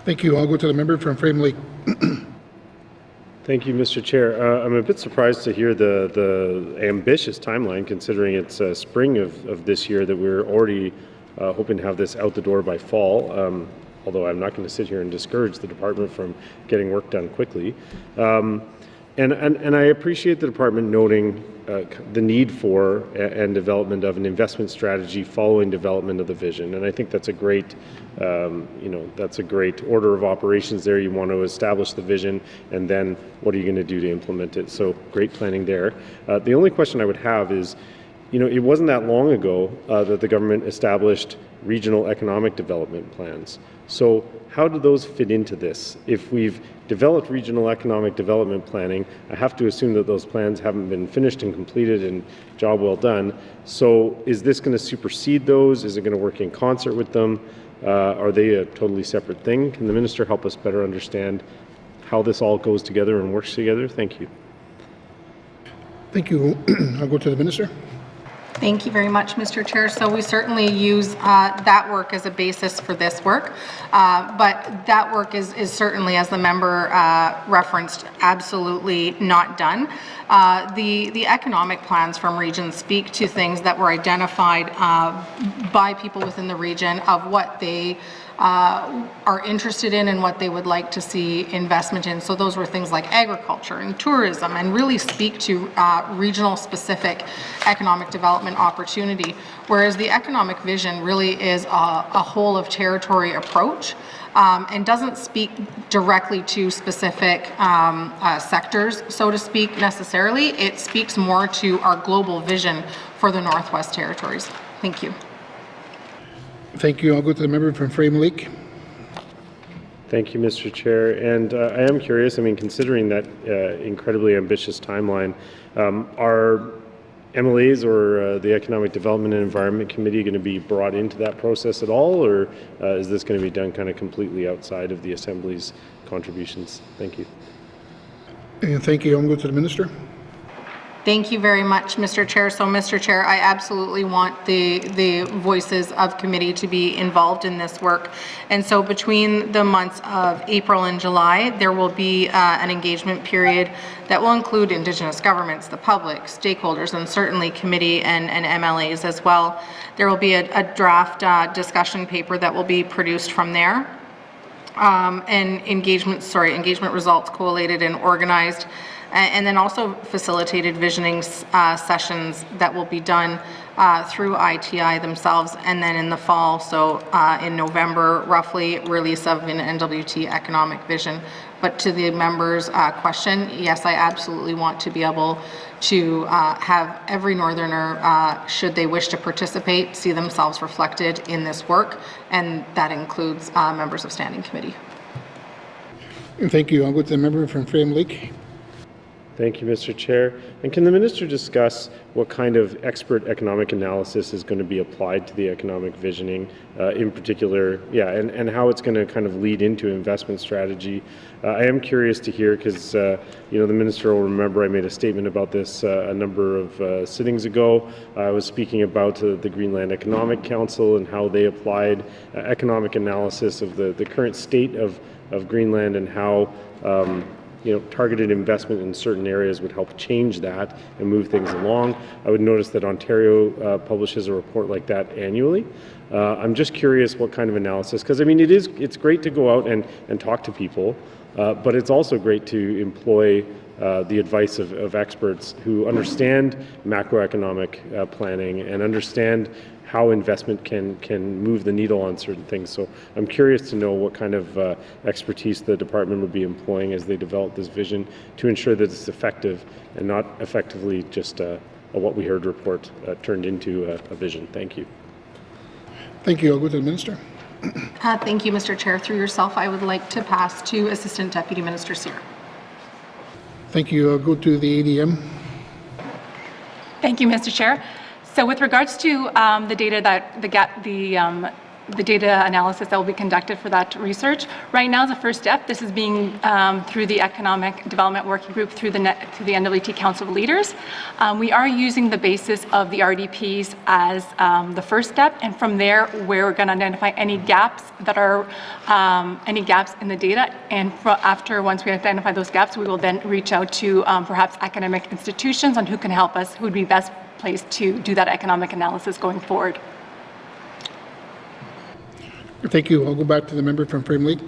Thank you. I'll go to the member from Frame Lake. Thank you, Mr. Chair. I'm a bit surprised to hear the ambitious timeline, considering it's spring of this year that we're already hoping to have this out the door by fall. Although I'm not going to sit here and discourage the department from getting work done quickly. And I appreciate the department noting the need for and development of an investment strategy following development of the vision. And I think that's a great, that's a great order of operations there. You want to establish the vision, and then what are you going to do to implement it? So great planning there. The only question I would have is, it wasn't that long ago that the government established regional economic development plans. So how do those fit into this? If we've developed regional economic development planning, I have to assume that those plans haven't been finished and completed and job well done. So is this going to supersede those? Is it going to work in concert with them? Are they a totally separate thing? Can the minister help us better understand how this all goes together and works together? Thank you. Thank you. I'll go to the minister. Thank you very much, Mr. Chair. So we certainly use that work as a basis for this work, but that work is certainly, as the member referenced, absolutely not done. The economic plans from regions speak to things that were identified by people within the region of what they are interested in and what they would like to see investment in. So those were things like agriculture and tourism, and really speak to regional specific economic development opportunity, whereas the economic vision really is a whole of territory approach and doesn't speak directly to specific sectors, so to speak, necessarily. It speaks more to our global vision for the Northwest Territories. Thank you. Thank you. I'll go to the member from Frame Lake. Thank you, Mr. Chair. And I am curious, considering that incredibly ambitious timeline, are MLAs or the Economic Development and Environment Committee going to be brought into that process at all, or is this going to be done kind of completely outside of the Assembly's contributions? Thank you. And thank you. I'll go to the Minister. Thank you very much, Mr. Chair. So, Mr. Chair, I absolutely want the voices of committee to be involved in this work. And so between the months of April and July, there will be an engagement period that will include Indigenous governments, the public, stakeholders, and certainly committee and MLAs as well. There will be a draft discussion paper that will be produced from there. And engagement results collated and organized, and then also facilitated visioning sessions that will be done through ITI themselves, and then in the fall, so in November, roughly, release of an NWT economic vision. But to the members' question, yes, I absolutely want to be able to have every Northerner, should they wish to participate, see themselves reflected in this work, and that includes members of Standing Committee. And thank you. I'll go to the member from Frame Lake. Thank you, Mr. Chair. And can the Minister discuss what kind of expert economic analysis is going to be applied to the economic visioning, in particular, and how it's going to kind of lead into investment strategy? I am curious to hear, because the Minister will remember I made a statement about this a number of sittings ago. I was speaking about the Greenland Economic Council and how they applied economic analysis of the current state of Greenland, and how targeted investment in certain areas would help change that and move things along. I would notice that Ontario publishes a report like that annually. I'm just curious what kind of analysis, because I mean it's great to go out and talk to people, but it's also great to employ the advice of experts who understand macroeconomic planning and understand how investment can move the needle on certain things. So I'm curious to know what kind of expertise the department would be employing as they develop this vision to ensure that it's effective and not effectively just a what we heard report turned into a vision. Thank you. Thank you. I'll go to the Minister. Thank you, Mr. Chair. Through yourself, I would like to pass to Assistant Deputy Minister Cyr. Thank you. I'll go to the ADM. Thank you, Mr. Chair. So with regards to the data that the data analysis that will be conducted for that research, right now is the first step. This is being through the Economic Development Working Group through the NWT Council of Leaders. We are using the basis of the RDPs as the first step, and from there we're going to identify any gaps that are any gaps in the data, and once we identify those gaps, we will then reach out to perhaps academic institutions on who can help us, who would be best placed to do that economic analysis going forward. Thank you. I'll go back to the member from Frame Lake.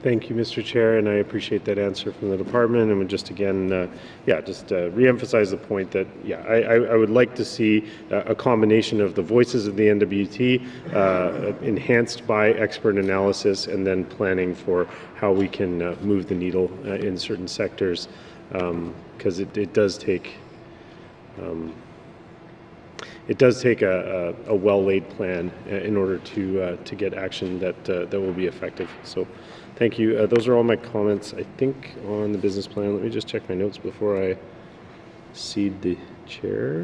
Thank you, Mr. Chair, and I appreciate that answer from the department. And would just again, re-emphasize the point that, I would like to see a combination of the voices of the NWT enhanced by expert analysis, and then planning for how we can move the needle in certain sectors, because it does take. It does take a well-laid plan in order to get action that will be effective. So, thank you. Those are all my comments, I think, on the business plan. Let me just check my notes before I cede the chair.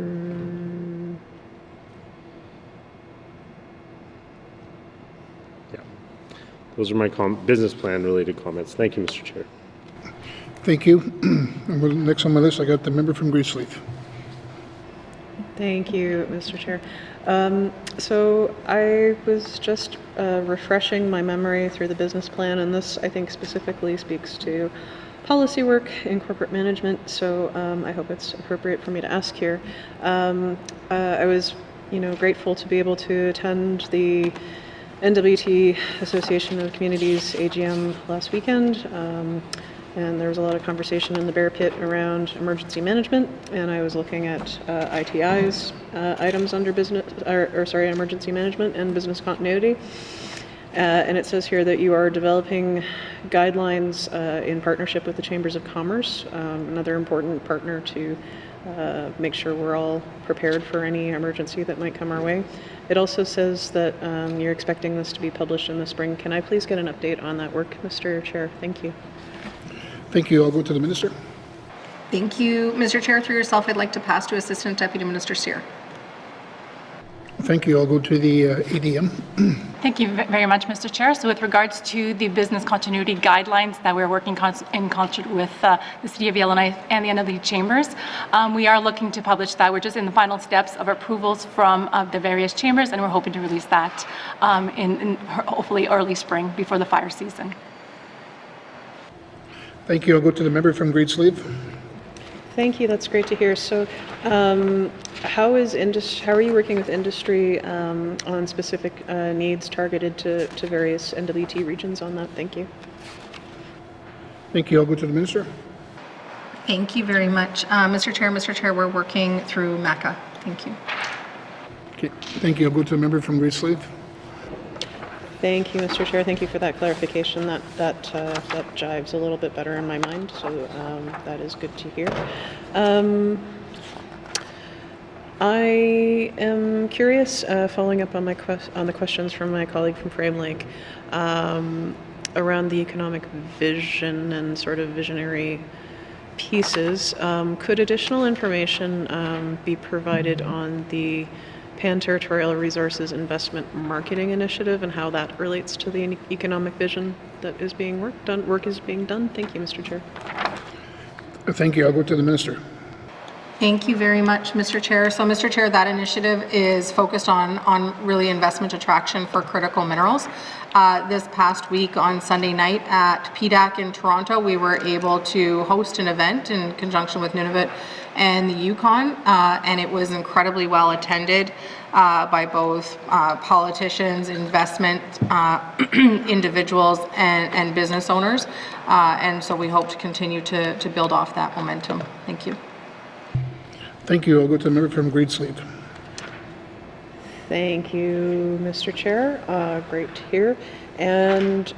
Yeah, those are my business plan related comments. Thank you, Mr. Chair. Thank you. Next on my list, I got the member from Greensleaf. Thank you, Mr. Chair. So I was just refreshing my memory through the business plan, and this, I think, specifically speaks to policy work in corporate management, so I hope it's appropriate for me to ask here. I was, grateful to be able to attend the NWT Association of Communities AGM last weekend. And there was a lot of conversation in the bear pit around emergency management, and I was looking at ITI's items under emergency management and business continuity. And it says here that you are developing guidelines in partnership with the Chambers of Commerce, another important partner to make sure we're all prepared for any emergency that might come our way. It also says that you're expecting this to be published in the spring. Can I please get an update on that work, Mr. Chair? Thank you. Thank you. I'll go to the Minister. Thank you, Mr. Chair. Through yourself, I'd like to pass to Assistant Deputy Minister Cyr. Thank you. I'll go to the ADM. Thank you very much, Mr. Chair. So with regards to the business continuity guidelines that we're working in concert with the City of Yellowknife and the NLE Chambers, we are looking to publish that. We're just in the final steps of approvals from the various chambers, and we're hoping to release that in hopefully early spring before the fire season. Thank you. I'll go to the member from Great Slave. Thank you. That's great to hear. So, how are you working with industry on specific needs targeted to various NWT regions on that? Thank you. Thank you. I'll go to the minister. Thank you very much. Mr. Chair, we're working through MACA. Thank you. Okay. Thank you. I'll go to the member from Great Slave. Thank you, Mr. Chair. Thank you for that clarification. That jives a little bit better in my mind, so that is good to hear. I am curious, following up on the questions from my colleague from Frame Lake, around the economic vision and sort of visionary pieces. Could additional information be provided on the Pan-Territorial Resources Investment Marketing Initiative and how that relates to the economic vision that is being work is being done? Thank you, Mr. Chair. Thank you. I'll go to the minister. Thank you very much, Mr. Chair. So, Mr. Chair, that initiative is focused on really investment attraction for critical minerals. This past week on Sunday night at PDAC in Toronto, we were able to host an event in conjunction with Nunavut and the Yukon, and it was incredibly well attended by both politicians, investment individuals, and business owners. And so we hope to continue to build off that momentum. Thank you. Thank you. I'll go to the member from Great Slave. Thank you, Mr. Chair. Great to hear. And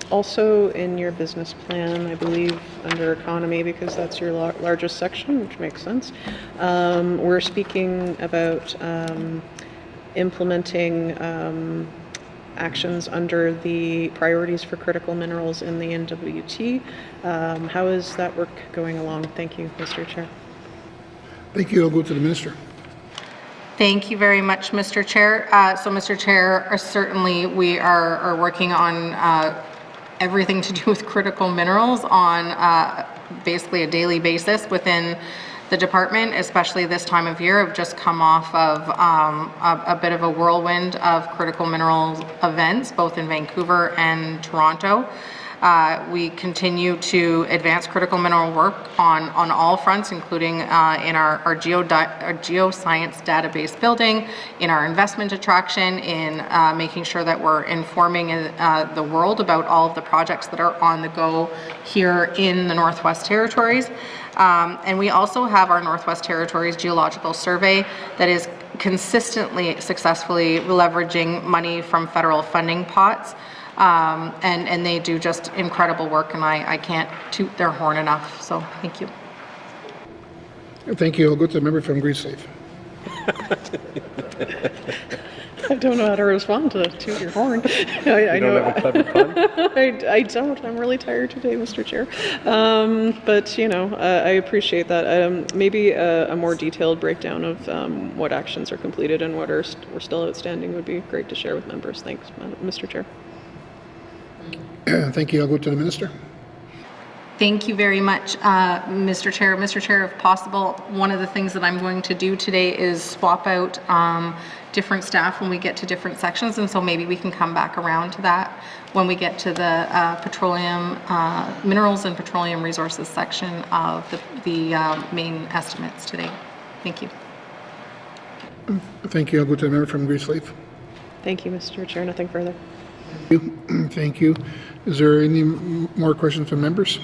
also in your business plan, I believe under economy, because that's your largest section, which makes sense, we're speaking about implementing actions under the priorities for critical minerals in the NWT. How is that work going along? Thank you, Mr. Chair. Thank you. I'll go to the minister. Thank you very much, Mr. Chair. So, Mr. Chair, certainly we are working on everything to do with critical minerals on basically a daily basis within the department, especially this time of year. I've just come off of a bit of a whirlwind of critical minerals events, both in Vancouver and Toronto. We continue to advance critical mineral work on all fronts, including in our geoscience database building, in our investment attraction, in making sure that we're informing the world about all of the projects that are on the go here in the Northwest Territories. And we also have our Northwest Territories Geological Survey that is consistently, successfully leveraging money from federal funding pots. And they do just incredible work, and I can't toot their horn enough. So thank you. Thank you. I'll go to the member from Great Slave. I don't know how to respond to toot your horn. I don't have a clever pun? I don't. I'm really tired today, Mr. Chair. But, you know, I appreciate that. Maybe a more detailed breakdown of what actions are completed and what are still outstanding would be great to share with members. Thanks, Mr. Chair. Thank you. I'll go to the minister. Thank you very much, Mr. Chair. Mr. Chair, if possible, one of the things that I'm going to do today is swap out different staff when we get to different sections, and so maybe we can come back around to that when we get to the petroleum, minerals and petroleum resources section of the main estimates today. Thank you. Thank you. I'll go to the member from Great Slave. Thank you, Mr. Chair. Nothing further. Thank you. Is there any more questions from members?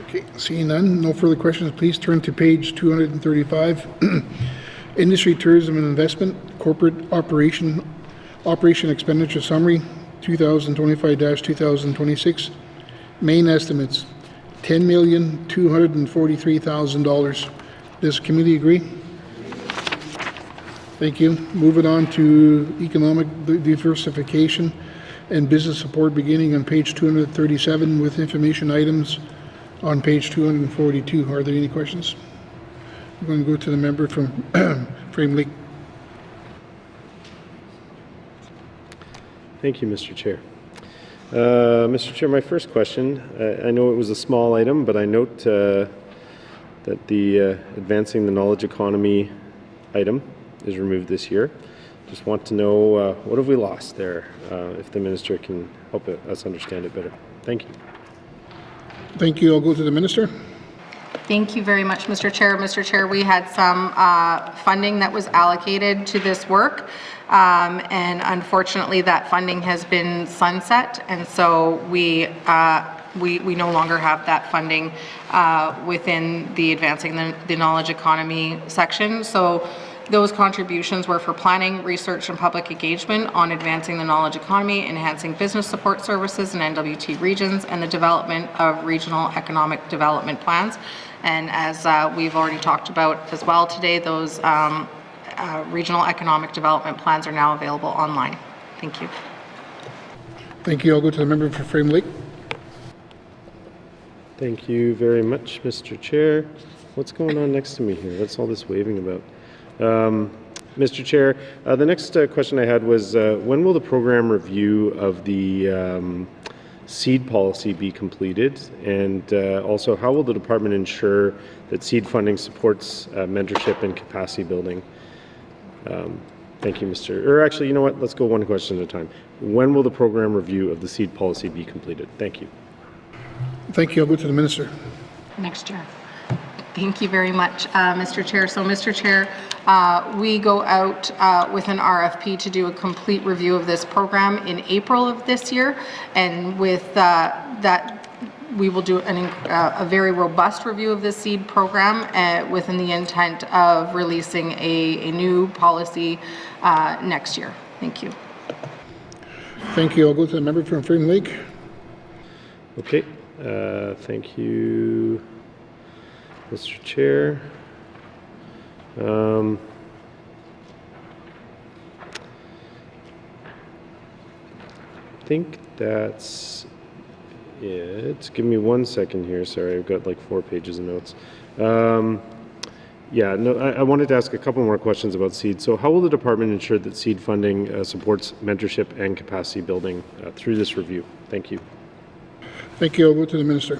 Okay, seeing none, no further questions. Please turn to page 235. Industry, tourism, and investment, corporate operation expenditure summary, 2025-2026. Main estimates, $10,243,000. Does the committee agree? Thank you. Moving on to economic diversification and business support, beginning on page 237 with information items on page 242. Are there any questions? I'm going to go to the member from Frame Lake. Thank you, Mr. Chair. Mr. Chair, my first question, I know it was a small item, but I note that the advancing the knowledge economy item is removed this year. Just want to know what have we lost there, if the minister can help us understand it better. Thank you. Thank you. I'll go to the minister. Thank you very much, Mr. Chair. Mr. Chair, we had some funding that was allocated to this work, and unfortunately that funding has been sunset, and so we no longer have that funding within the Advancing the Knowledge Economy section. So those contributions were for planning, research, and public engagement on advancing the knowledge economy, enhancing business support services in NWT regions, and the development of regional economic development plans. And as we've already talked about as well today, those regional economic development plans are now available online. Thank you. Thank you. I'll go to the member for Frame Lake. Thank you very much, Mr. Chair. What's going on next to me here? What's all this waving about? Mr. Chair, the next question I had was, when will the program review of the seed policy be completed? And also, how will the department ensure that seed funding supports mentorship and capacity building? Thank you, actually, you know what? Let's go one question at a time. When will the program review of the seed policy be completed? Thank you. Thank you. I'll go to the minister. Next year. Thank you very much, Mr. Chair. So, Mr. Chair, we go out with an RFP to do a complete review of this program in April of this year, and with that, we will do a very robust review of the seed program within the intent of releasing a new policy next year. Thank you. Thank you. I'll go to the member from Frame Lake. Okay. Thank you, Mr. Chair. I think that's it. Give me 1 second here. Sorry, I've got like 4 pages of notes. Yeah, no, I wanted to ask a couple more questions about seed. So how will the department ensure that seed funding supports mentorship and capacity building through this review? Thank you. Thank you. I'll go to the minister.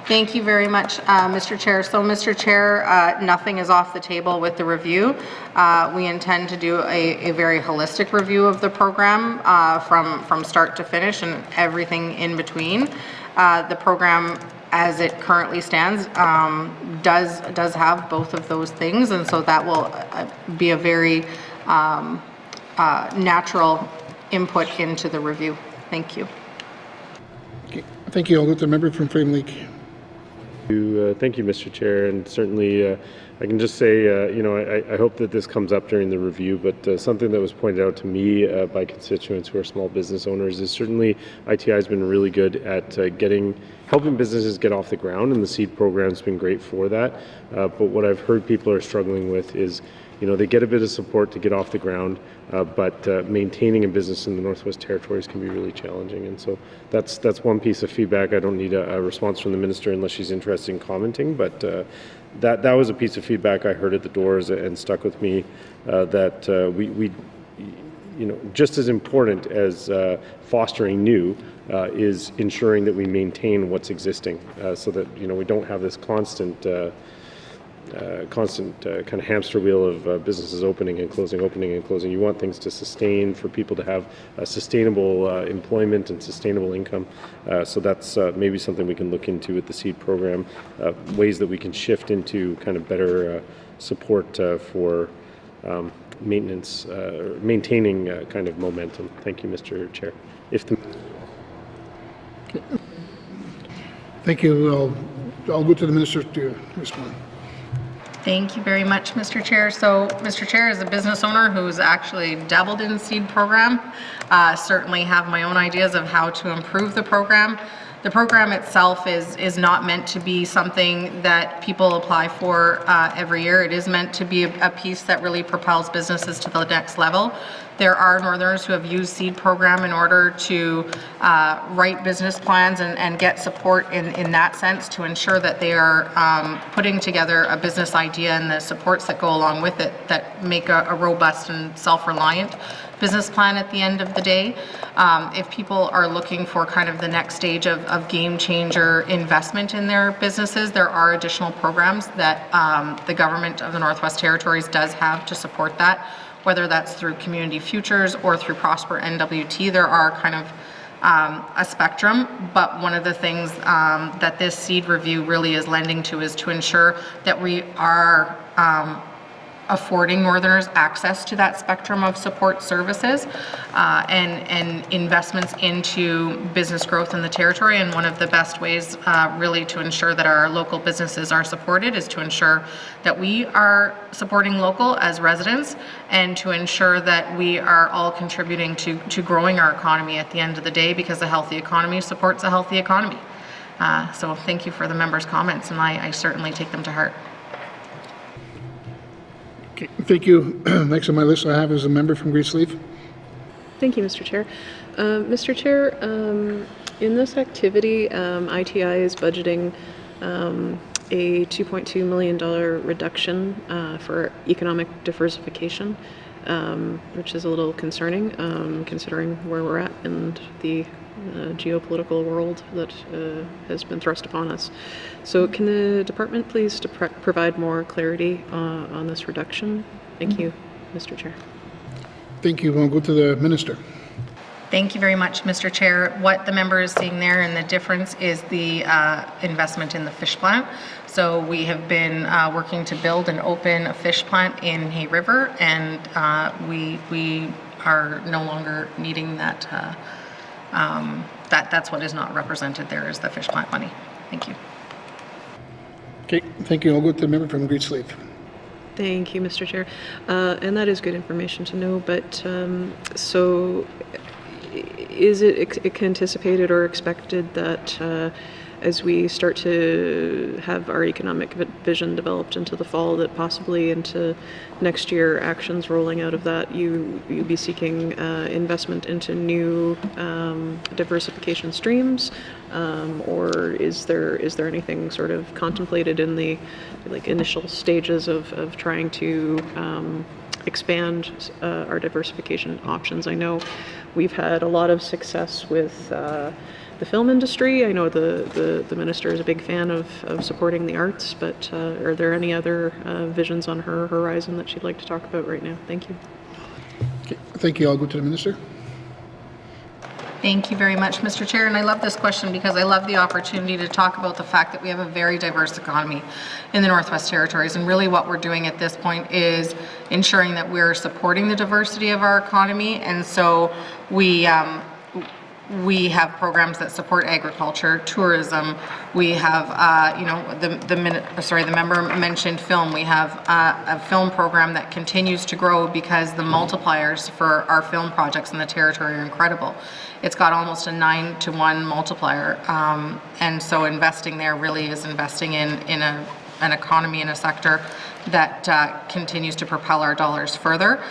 Thank you very much, Mr. Chair. So, Mr. Chair, nothing is off the table with the review. We intend to do a very holistic review of the program from start to finish and everything in between. The program, as it currently stands, does have both of those things, and so that will be a very natural input into the review. Thank you. Okay. Thank you. I'll go to the member from Frame Lake. Thank you, Mr. Chair, and certainly I can just say, I hope that this comes up during the review, but something that was pointed out to me by constituents who are small business owners is certainly ITI has been really good at helping businesses get off the ground, and the seed program's been great for that. But what I've heard people are struggling with is, they get a bit of support to get off the ground, but maintaining a business in the Northwest Territories can be really challenging. And so that's one piece of feedback. I don't need a response from the minister unless she's interested in commenting, but that was a piece of feedback I heard at the doors and stuck with me, that we just as important as fostering new is ensuring that we maintain what's existing, so that we don't have this constant kind of hamster wheel of businesses opening and closing. You want things to sustain, for people to have sustainable employment and sustainable income. So that's maybe something we can look into with the seed program, ways that we can shift into kind of better support for maintenance, maintaining kind of momentum. Thank you, Mr. Chair. Thank you. I'll go to the minister to respond. Thank you very much, Mr. Chair. So, Mr. Chair, as a business owner who's actually dabbled in seed program, certainly have my own ideas of how to improve the program. The program itself is not meant to be something that people apply for every year. It is meant to be a piece that really propels businesses to the next level. There are Northerners who have used SEED program in order to write business plans and get support in that sense to ensure that they are putting together a business idea and the supports that go along with it that make a robust and self-reliant business plan at the end of the day. If people are looking for kind of the next stage of game changer investment in their businesses, there are additional programs that the government of the Northwest Territories does have to support that, whether that's through Community Futures or through Prosper NWT. There are kind of a spectrum, but one of the things that this SEED review really is lending to is to ensure that we are affording Northerners access to that spectrum of support services and investments into business growth in the territory. And one of the best ways really to ensure that our local businesses are supported is to ensure that we are supporting local as residents and to ensure that we are all contributing to growing our economy at the end of the day, because a healthy economy supports a healthy economy. So thank you for the members' comments, and I certainly take them to heart. Okay, thank you. Next on my list I have is a member from Greensleeve. Thank you, Mr. Chair. Mr. Chair, in this activity, ITI is budgeting a $2.2 million reduction for economic diversification, which is a little concerning considering where we're at in the geopolitical world that has been thrust upon us. So can the department please provide more clarity on this reduction? Thank you, Mr. Chair. Thank you. We'll go to the minister. Thank you very much, Mr. Chair. What the member is seeing there and the difference is the investment in the fish plant. So we have been working to build and open a fish plant in Hay River, and we are no longer needing that. That's what is not represented there is the fish plant money. Thank you. Okay, thank you. I'll go to the member from Greensleeve. Thank you, Mr. Chair. And that is good information to know, but so is it anticipated or expected that as we start to have our economic vision developed into the fall, that possibly into next year actions rolling out of that, you'll be seeking investment into new diversification streams, or is there anything sort of contemplated in the initial stages of trying to expand our diversification options? I know we've had a lot of success with the film industry. I know the minister is a big fan of supporting the arts, but are there any other visions on her horizon that she'd like to talk about right now? Thank you. Okay, thank you. I'll go to the minister. Thank you very much, Mr. Chair. And I love this question because I love the opportunity to talk about the fact that we have a very diverse economy in the Northwest Territories. And really what we're doing at this point is ensuring that we're supporting the diversity of our economy. And so we have programs that support agriculture, tourism. We have, the member mentioned film. We have a film program that continues to grow because the multipliers for our film projects in the territory are incredible. It's got almost a 9-to-1 multiplier, and so investing there really is investing in an economy and a sector that continues to propel our dollars further.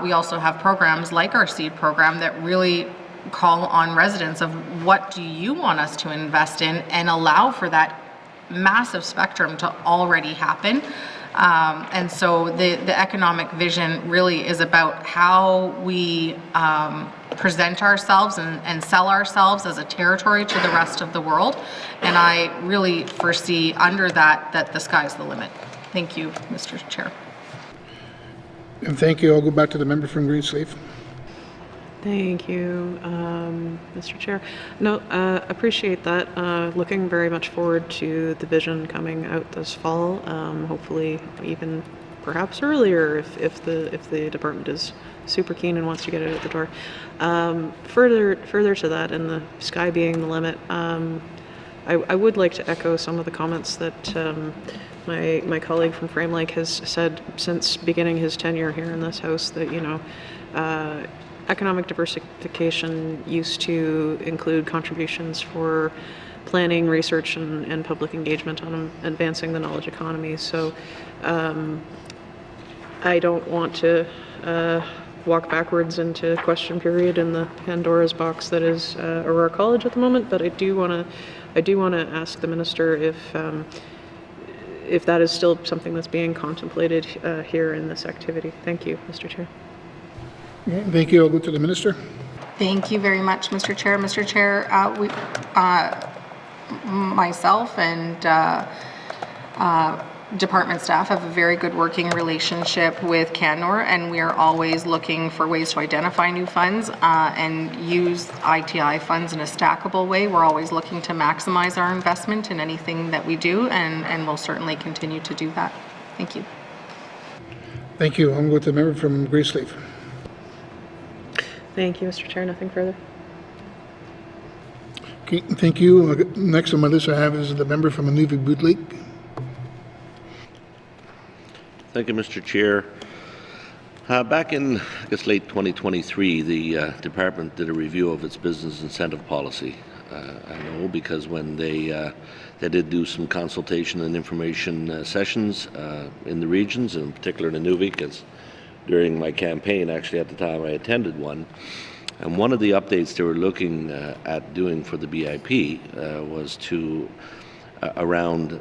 We also have programs like our SEED program that really call on residents of what do you want us to invest in and allow for that massive spectrum to already happen. And so the economic vision really is about how we present ourselves and sell ourselves as a territory to the rest of the world. And I really foresee under that the sky's the limit. Thank you, Mr. Chair. And thank you. I'll go back to the member from Greensleeve. Thank you, Mr. Chair. No, appreciate that. Looking very much forward to the vision coming out this fall. Hopefully, even perhaps earlier if the department is super keen and wants to get it out the door. Further to that, and the sky being the limit, I would like to echo some of the comments that my colleague from Frame Lake has said since beginning his tenure here in this House, that economic diversification used to include contributions for planning, research, and public engagement on advancing the knowledge economy. So I don't want to walk backwards into question period in the Pandora's box that is Aurora College at the moment, but I do want to ask the minister if that is still something that's being contemplated here in this activity. Thank you, Mr. Chair. Thank you. I'll go to the minister. Thank you very much, Mr. Chair. Mr. Chair, myself and department staff have a very good working relationship with Canor, and we are always looking for ways to identify new funds and use ITI funds in a stackable way. We're always looking to maximize our investment in anything that we do, and we'll certainly continue to do that. Thank you. Thank you. I'm going to the member from Graceleaf. Thank you, Mr. Chair. Nothing further. Okay, thank you. Next on my list I have is the member from Nunavut Lake. Thank you, Mr. Chair. Back in, I guess, late 2023, the department did a review of its business incentive policy. I know because when they did do some consultation and information sessions in the regions, and in particular in Nunavut, because during my campaign, actually at the time I attended one, and one of the updates they were looking at doing for the BIP was to around,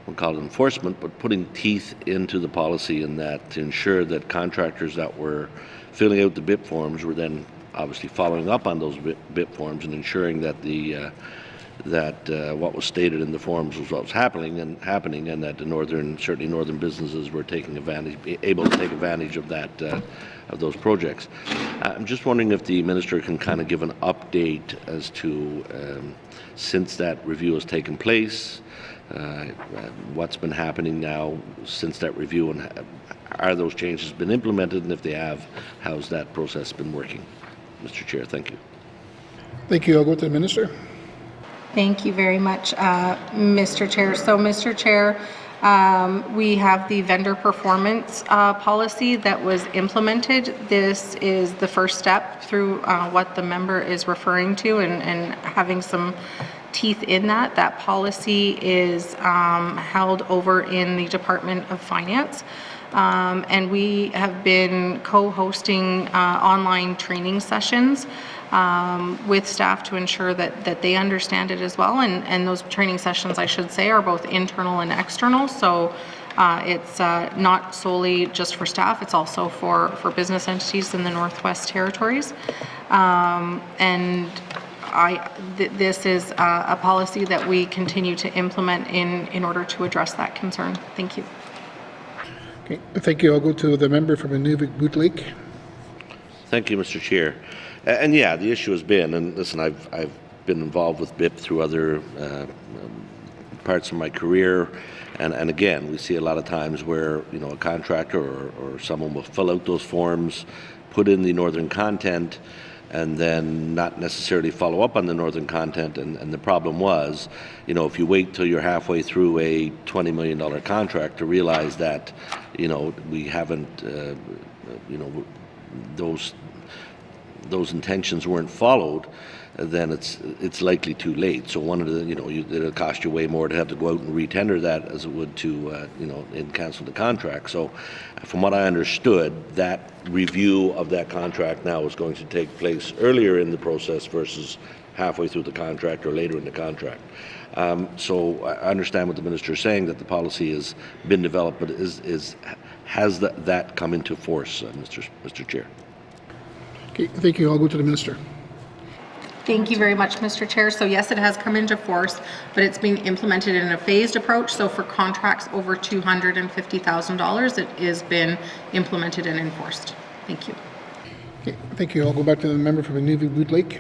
we'll call it enforcement, but putting teeth into the policy in that to ensure that contractors that were filling out the BIP forms were then obviously following up on those BIP forms and ensuring that what was stated in the forms was what was happening, and that certainly northern businesses were able to take advantage of that of those projects. I'm just wondering if the minister can kind of give an update as to since that review has taken place, what's been happening now since that review, and are those changes been implemented, and if they have, how's that process been working? Mr. Chair, thank you. Thank you. I'll go to the minister. Thank you very much, Mr. Chair. So, Mr. Chair, we have the vendor performance policy that was implemented. This is the first step through what the member is referring to and having some teeth in that. That policy is held over in the Department of Finance. And we have been co-hosting online training sessions with staff to ensure that they understand it as well. And those training sessions, I should say, are both internal and external. So it's not solely just for staff, it's also for business entities in the Northwest Territories. This is a policy that we continue to implement in order to address that concern. Thank you. Okay, thank you. I'll go to the member from Nunavut Lake. Thank you, Mr. Chair. And yeah, the issue has been, and listen, I've been involved with BIP through other parts of my career, and again, we see a lot of times where a contractor or someone will fill out those forms, put in the northern content, and then not necessarily follow up on the northern content. And the problem was, if you wait till you're halfway through a $20 million contract to realize that, we haven't, those intentions weren't followed, then it's likely too late. So one of the, it'll cost you way more to have to go out and retender that as it would to, and cancel the contract. So from what I understood, that review of that contract now is going to take place earlier in the process versus halfway through the contract or later in the contract. So I understand what the minister is saying, that the policy has been developed, but has that come into force, Mr. Chair? Okay, thank you. I'll go to the minister. Thank you very much, Mr. Chair. So yes, it has come into force, but it's being implemented in a phased approach. So for contracts over $250,000, it has been implemented and enforced. Thank you. Okay, thank you. I'll go back to the member from Nunavut Lake.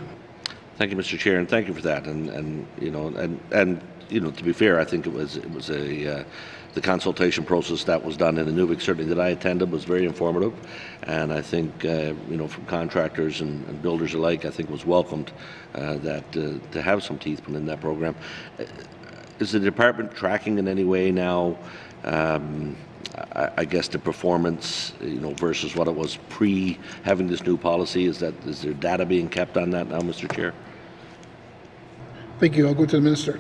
Thank you, Mr. Chair, and thank you for that. And to be fair, I think it was the consultation process that was done in Nunavut, certainly that I attended, was very informative, and I think from contractors and builders alike, I think was welcomed to have some teeth put in that program. Is the department tracking in any way now? I guess the performance, versus what it was pre having this new policy. Is there data being kept on that now, Mr. Chair? Thank you. I'll go to the minister.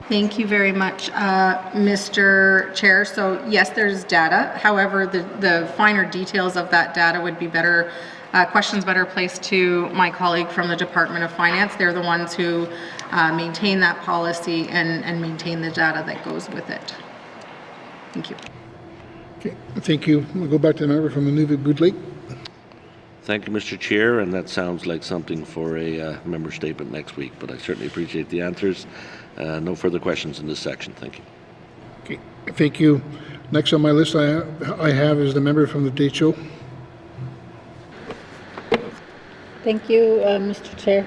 Thank you very much, Mr. Chair. So yes, there's data. However, the finer details of that data would be better, questions better placed to my colleague from the Department of Finance. They're the ones who maintain that policy and maintain the data that goes with it. Thank you. Okay, thank you. We'll go back to the member from the Nunavut Lake. Thank you, Mr. Chair, and that sounds like something for a member statement next week, but I certainly appreciate the answers. No further questions in this section. Thank you. Okay, thank you. Next on my list I have is the member from the Decho. Thank you, Mr. Chair.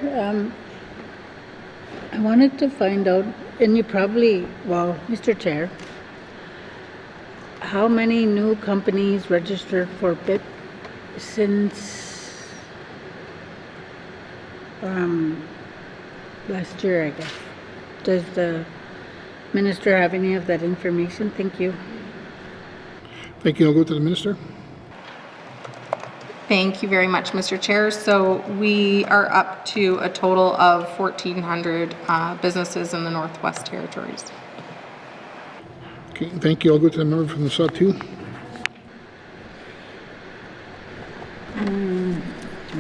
I wanted to find out, and you probably, well, Mr. Chair, how many new companies registered for BIP since last year, I guess? Does the minister have any of that information? Thank you. Thank you. I'll go to the minister. Thank you very much, Mr. Chair. So we are up to a total of 1,400 businesses in the Northwest Territories. Okay, thank you. I'll go to the member from the Sawtoo.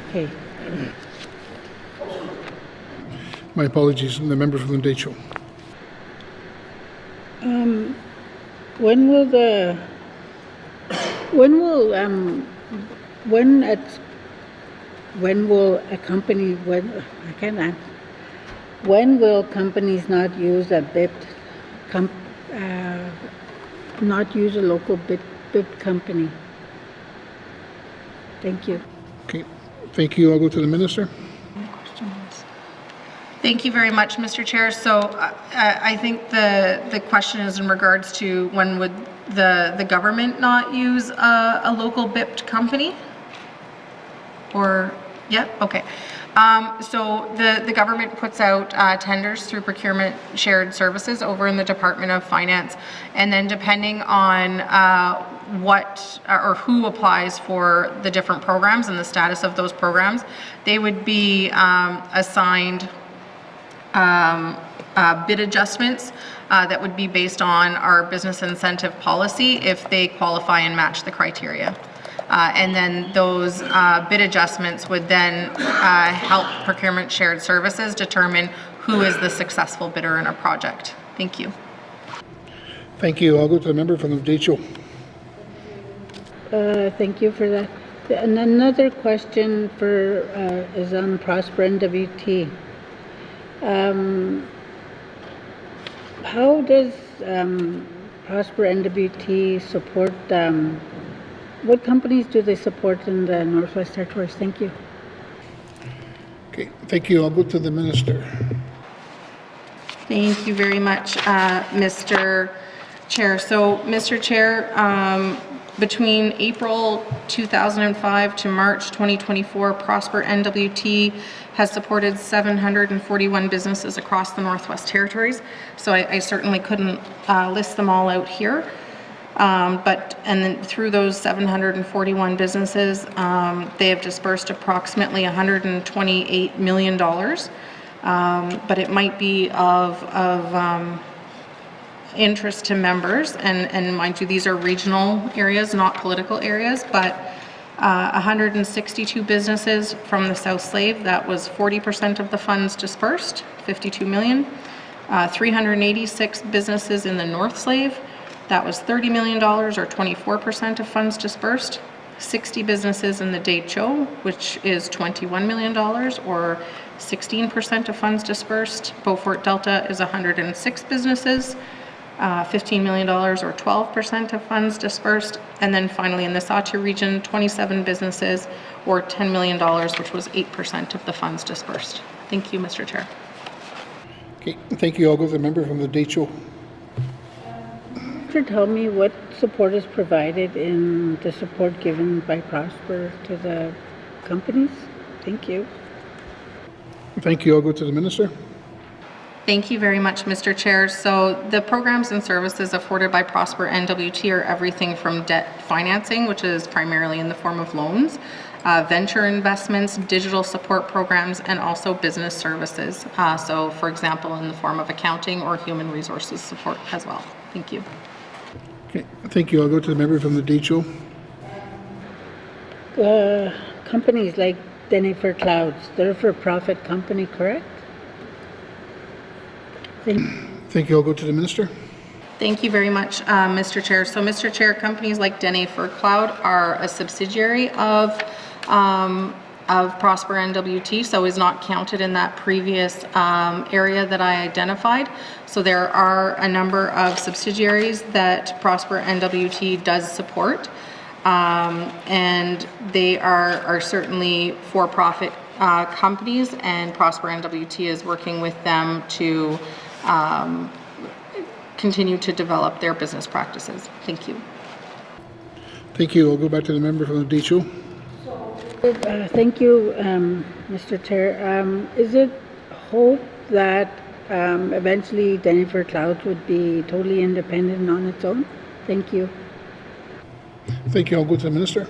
Okay. My apologies, the member from the Decho. When will companies not use a BIP, not use a local BIP company? Thank you. Okay, thank you. I'll go to the minister. Thank you very much, Mr. Chair. So I think the question is in regards to when would the government not use a local BIP company? Or, yeah, okay. So the government puts out tenders through procurement shared services over in the Department of Finance, and then depending on what or who applies for the different programs and the status of those programs, they would be assigned bid adjustments that would be based on our business incentive policy if they qualify and match the criteria. And then those bid adjustments would then help procurement shared services determine who is the successful bidder in a project. Thank you. Thank you. I'll go to the member from the Decho. Thank you for that. And another question is on Prosper NWT. How does Prosper NWT support, what companies do they support in the Northwest Territories? Thank you. Okay, thank you. I'll go to the minister. Thank you very much, Mr. Chair. So, Mr. Chair, between April 2005 to March 2024, Prosper NWT has supported 741 businesses across the Northwest Territories. So I certainly couldn't list them all out here. And then through those 741 businesses, they have dispersed approximately $128 million. But it might be of interest to members, and mind you, these are regional areas, not political areas, but 162 businesses from the South Slave, that was 40% of the funds dispersed, 52 million. 386 businesses in the North Slave, that was $30 million or 24% of funds dispersed. 60 businesses in the Decho, which is $21 million or 16% of funds dispersed. Beaufort Delta is 106 businesses, $15 million or 12% of funds dispersed. And then finally in the Sawtoo region, 27 businesses or $10 million, which was 8% of the funds dispersed. Thank you, Mr. Chair. Okay, thank you. I'll go to the member from the Decho. Could you tell me what support is provided in the support given by Prosper to the companies? Thank you. Thank you. I'll go to the minister. Thank you very much, Mr. Chair. So the programs and services afforded by Prosper NWT are everything from debt financing, which is primarily in the form of loans, venture investments, digital support programs, and also business services. So for example, in the form of accounting or human resources support as well. Thank you. Okay, thank you. I'll go to the member from the DHO. Companies like Denifer Clouds, they're a for-profit company, correct? Thank you. I'll go to the minister. Thank you very much, Mr. Chair. So, Mr. Chair, companies like Dene for Cloud are a subsidiary of Prosper NWT, so is not counted in that previous area that I identified. So there are a number of subsidiaries that Prosper NWT does support, and they are certainly for-profit companies, and Prosper NWT is working with them to continue to develop their business practices. Thank you. Thank you. I'll go back to the member from the DHO. Thank you, Mr. Chair. Is it hope that eventually Denifer Clouds would be totally independent on its own? Thank you. Thank you. I'll go to the minister.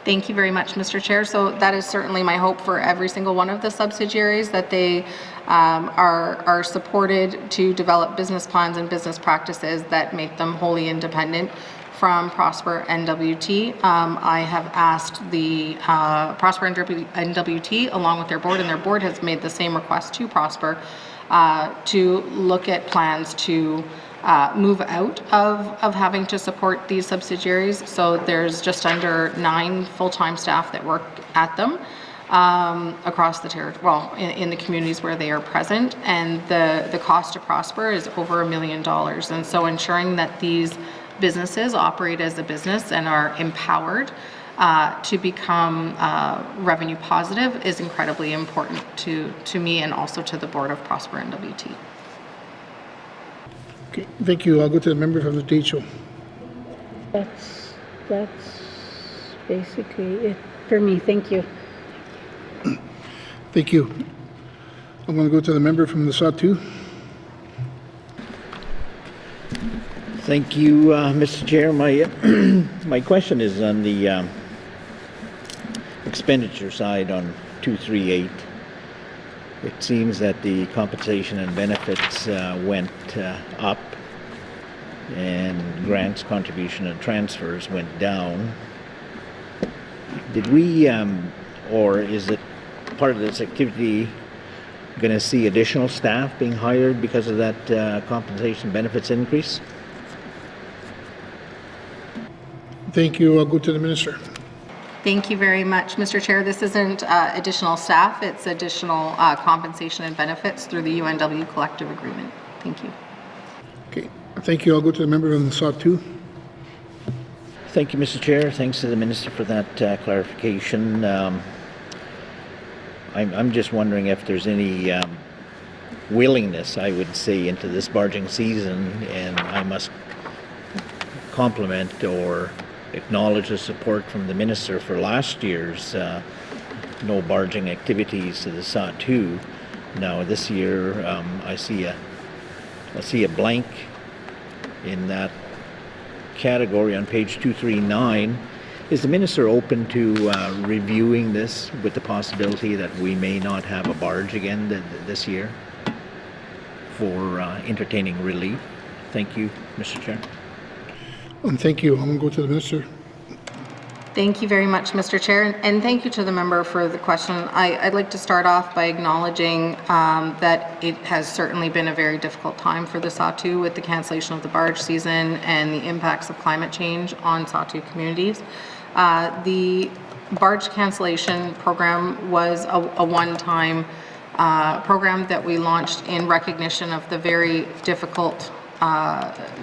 Thank you very much, Mr. Chair. So that is certainly my hope for every single one of the subsidiaries, that they are supported to develop business plans and business practices that make them wholly independent from Prosper NWT. I have asked the Prosper NWT along with their board, and their board has made the same request to Prosper to look at plans to move out of having to support these subsidiaries. So there's just under 9 full-time staff that work at them across the territory, well, in the communities where they are present, and the cost to Prosper is over $1 million. And so ensuring that these businesses operate as a business and are empowered to become revenue positive is incredibly important to me and also to the board of Prosper NWT. Okay, thank you. I'll go to the member from the DHO. That's basically it for me. Thank you. Thank you. I'm going to go to the member from the Sawtoo. Thank you, Mr. Chair. My question is on the expenditure side on 238. It seems that the compensation and benefits went up, and grants, contribution, and transfers went down. Did we, or is it part of this activity going to see additional staff being hired because of that compensation benefits increase? Thank you. I'll go to the minister. Thank you very much, Mr. Chair. This isn't additional staff, it's additional compensation and benefits through the UNW collective agreement. Thank you. Okay, thank you. I'll go to the member from the Sawtoo. Thank you, Mr. Chair. Thanks to the minister for that clarification. I'm just wondering if there's any willingness, I would say, into this barging season, and I must compliment or acknowledge the support from the minister for last year's no barging activities to the Sawtoo. Now this year I see a blank in that category on page 239. Is the minister open to reviewing this with the possibility that we may not have a barge again this year for entertaining relief? Thank you, Mr. Chair. Thank you. I'm going to go to the minister. Thank you very much, Mr. Chair, and thank you to the member for the question. I'd like to start off by acknowledging that it has certainly been a very difficult time for the Sawtoo with the cancellation of the barge season and the impacts of climate change on Sawtoo communities. The barge cancellation program was a one-time program that we launched in recognition of the very difficult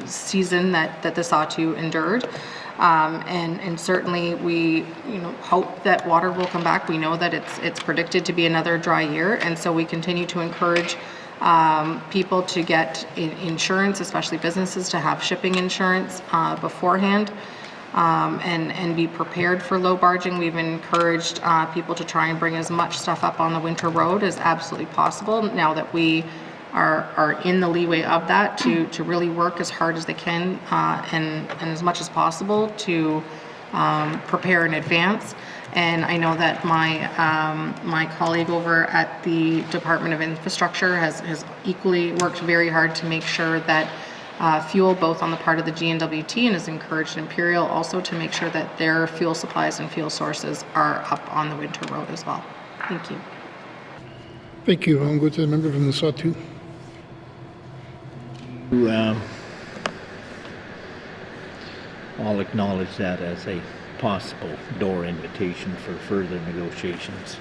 season that the Sawtoo endured. And certainly we hope that water will come back. We know that it's predicted to be another dry year, and so we continue to encourage people to get insurance, especially businesses, to have shipping insurance beforehand. and be prepared for low barging. We've encouraged people to try and bring as much stuff up on the winter road as absolutely possible now that we are in the leeway of that, to really work as hard as they can and as much as possible to prepare in advance. And I know that my colleague over at the Department of Infrastructure has equally worked very hard to make sure that fuel, both on the part of the GNWT, and has encouraged Imperial also to make sure that their fuel supplies and fuel sources are up on the winter road as well. Thank you. Thank you. I'll go to the member from the Sawtooth. I'll acknowledge that as a possible door invitation for further negotiations.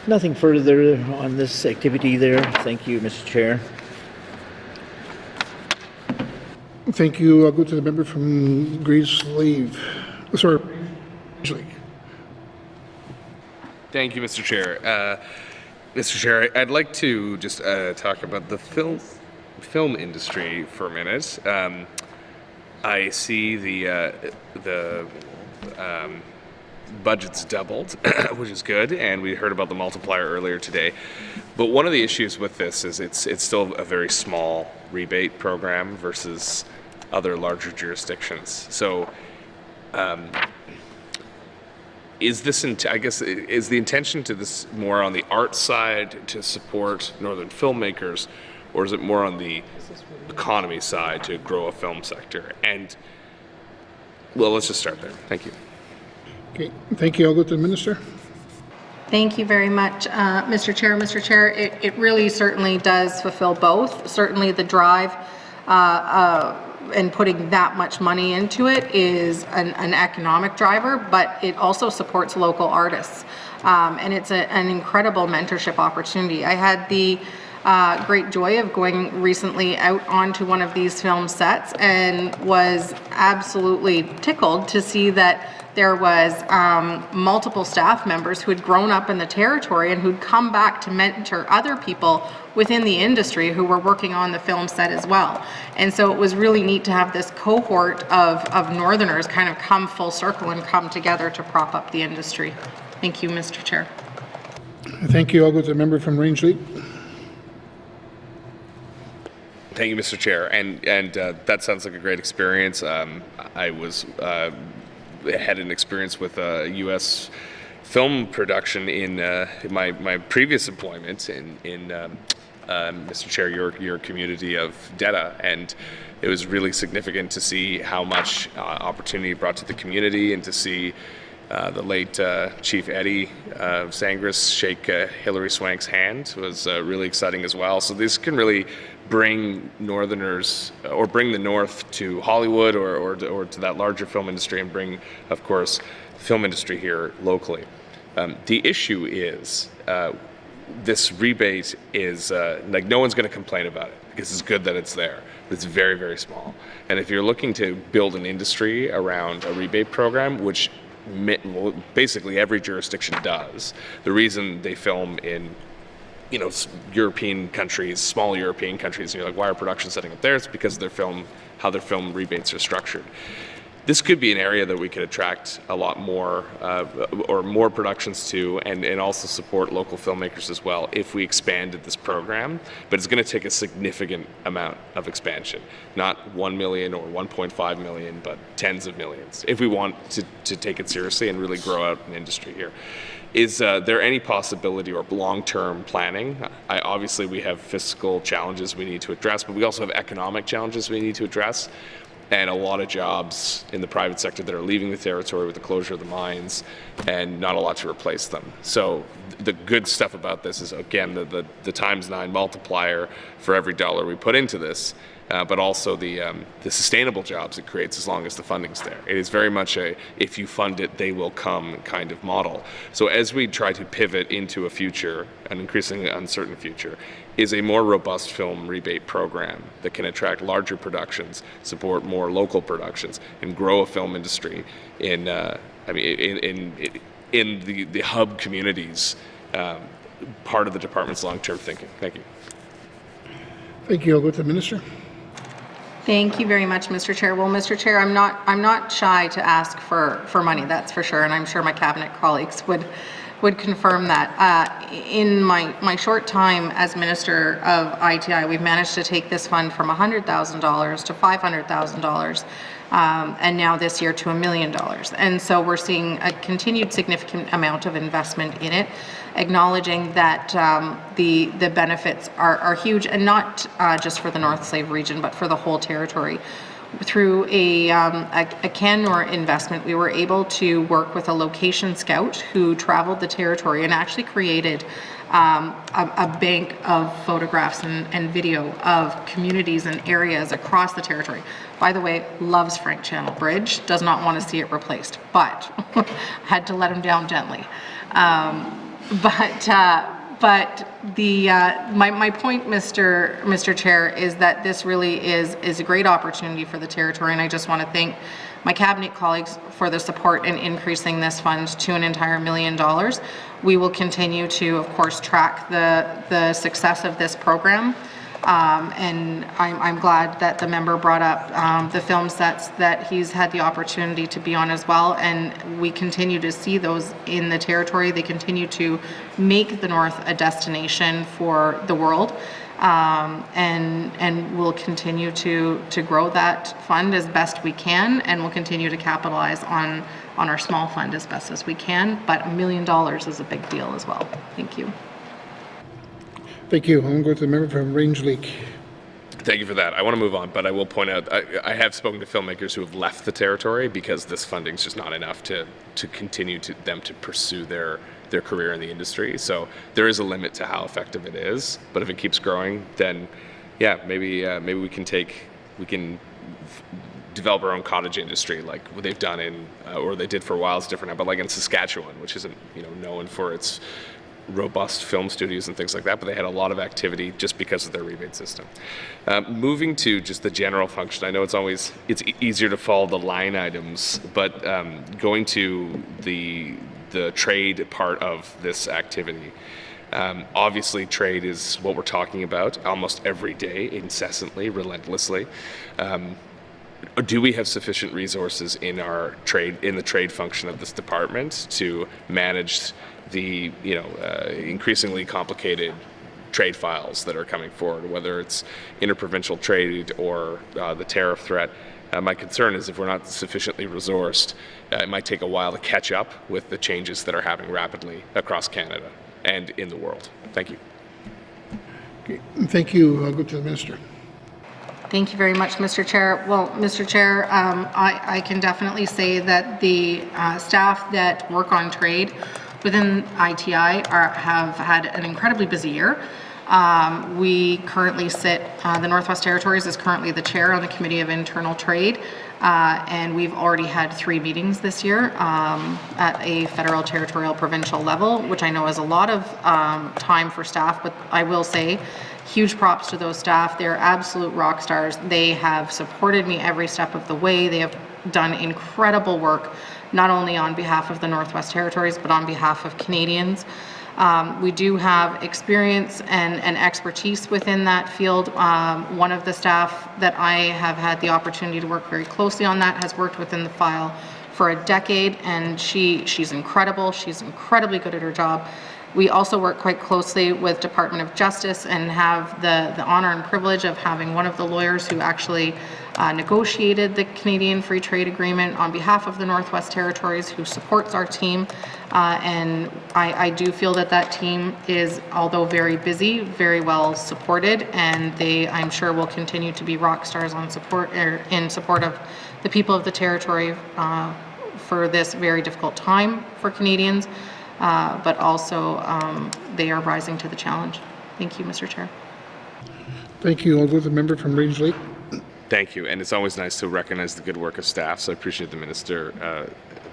Nothing further on this activity there. Thank you, Mr. Chair. Thank you. I'll go to the member from Grays Lake. Sorry, Range Lake. Thank you, Mr. Chair. Mr. Chair, I'd like to just talk about the film industry for a minute. I see the budget's doubled, which is good, and we heard about the multiplier earlier today. But one of the issues with this is it's still a very small rebate program versus other larger jurisdictions. So is the intention to this more on the art side to support northern filmmakers, or is it more on the economy side to grow a film sector? And well, let's just start there. Thank you. Okay, thank you. I'll go to the minister. Thank you very much, Mr. Chair. Mr. Chair, it really certainly does fulfill both. Certainly the drive and putting that much money into it is an economic driver, but it also supports local artists. And it's an incredible mentorship opportunity. I had the great joy of going recently out onto one of these film sets and was absolutely tickled to see that there was multiple staff members who had grown up in the territory and who'd come back to mentor other people within the industry who were working on the film set as well. And so it was really neat to have this cohort of Northerners kind of come full circle and come together to prop up the industry. Thank you, Mr. Chair. Thank you. I'll go to the member from Range Lake. Thank you, Mr. Chair. And that sounds like a great experience. I was had an experience with U.S. film production in my previous employment in Mr. Chair, your community of Detta, and it was really significant to see how much opportunity it brought to the community, and to see the late Chief Eddie Sangris shake Hilary Swank's hand was really exciting as well. So this can really bring Northerners, or bring the North to Hollywood, or to that larger film industry, and bring, of course, the film industry here locally. The issue is this rebate is like, no one's going to complain about it because it's good that it's there. It's very, very small. And if you're looking to build an industry around a rebate program, which basically every jurisdiction does, the reason they film in European countries, small European countries, like, why are productions setting up there? It's because of how their film rebates are structured. This could be an area that we could attract a lot more, or more productions to, and also support local filmmakers as well if we expanded this program. But it's going to take a significant amount of expansion, not 1 million or 1.5 million, but tens of millions, if we want to take it seriously and really grow out an industry here. Is there any possibility or long-term planning? Obviously, we have fiscal challenges we need to address, but we also have economic challenges we need to address, and a lot of jobs in the private sector that are leaving the territory with the closure of the mines, and not a lot to replace them. So the good stuff about this is, again, the ×9 multiplier for every dollar we put into this, but also the sustainable jobs it creates as long as the funding's there. It is very much a, if you fund it, they will come kind of model. So as we try to pivot into a future, an increasingly uncertain future, is a more robust film rebate program that can attract larger productions, support more local productions, and grow a film industry in the hub communities, part of the department's long-term thinking. Thank you. Thank you. I'll go to the minister. Thank you very much, Mr. Chair. Well, Mr. Chair, I'm not shy to ask for money, that's for sure, and I'm sure my cabinet colleagues would confirm that. In my short time as Minister of ITI, we've managed to take this fund from $100,000 to $500,000, and now this year to $1 million. And so we're seeing a continued significant amount of investment in it, acknowledging that the benefits are huge, and not just for the North Slave region, but for the whole territory. Through a Canmore investment, we were able to work with a location scout who traveled the territory and actually created a bank of photographs and video of communities and areas across the territory. By the way, loves Frank Channel Bridge, does not want to see it replaced, but had to let him down gently. But the my point, Mr. Chair, is that this really is a great opportunity for the territory, and I just want to thank my cabinet colleagues for the support in increasing this fund to an entire $1 million. We will continue to, of course, track the success of this program. And I'm glad that the member brought up the film sets that he's had the opportunity to be on as well, and we continue to see those in the territory. They continue to make the North a destination for the world, and we'll continue to grow that fund as best we can, and we'll continue to capitalize on our small fund as best as we can, but $1 million is a big deal as well. Thank you. Thank you. I'm going to go to the member from Range Lake. Thank you for that. I want to move on, but I will point out I have spoken to filmmakers who have left the territory because this funding is just not enough to continue them to pursue their career in the industry. So there is a limit to how effective it is. But if it keeps growing, then yeah, maybe we can develop our own cottage industry like what they've done in or they did for a while. It's different now, but like in Saskatchewan, which isn't known for its robust film studios and things like that, but they had a lot of activity just because of their rebate system. Moving to just the general function, I know it's easier to follow the line items, but going to the trade part of this activity. Obviously, trade is what we're talking about almost every day, incessantly, relentlessly. Do we have sufficient resources in the trade function of this department to manage the increasingly complicated trade files that are coming forward, whether it's interprovincial trade or the tariff threat? My concern is if we're not sufficiently resourced, it might take a while to catch up with the changes that are happening rapidly across Canada and in the world. Thank you. Okay. Thank you. I'll go to the minister. Thank you very much, Mr. Chair. Well, Mr. Chair, I can definitely say that the staff that work on trade within ITI have had an incredibly busy year. We currently sit, the Northwest Territories is currently the chair on the Committee of Internal Trade, and we've already had 3 meetings this year at a federal, territorial, provincial level, which I know is a lot of time for staff, but I will say huge props to those staff. They're absolute rock stars. They have supported me every step of the way. They have done incredible work, not only on behalf of the Northwest Territories, but on behalf of Canadians. We do have experience and expertise within that field. One of the staff that I have had the opportunity to work very closely on that has worked within the file for a decade, and she's incredible. She's incredibly good at her job. We also work quite closely with Department of Justice and have the honor and privilege of having one of the lawyers who actually negotiated the Canadian Free Trade Agreement on behalf of the Northwest Territories, who supports our team. And I do feel that team is, although very busy, very well supported, and they, I'm sure, will continue to be rock stars in support of the people of the territory for this very difficult time for Canadians. But also they are rising to the challenge. Thank you, Mr. Chair. Thank you. I'll go to the member from Range Lake. Thank you, and it's always nice to recognize the good work of staff. So I appreciate the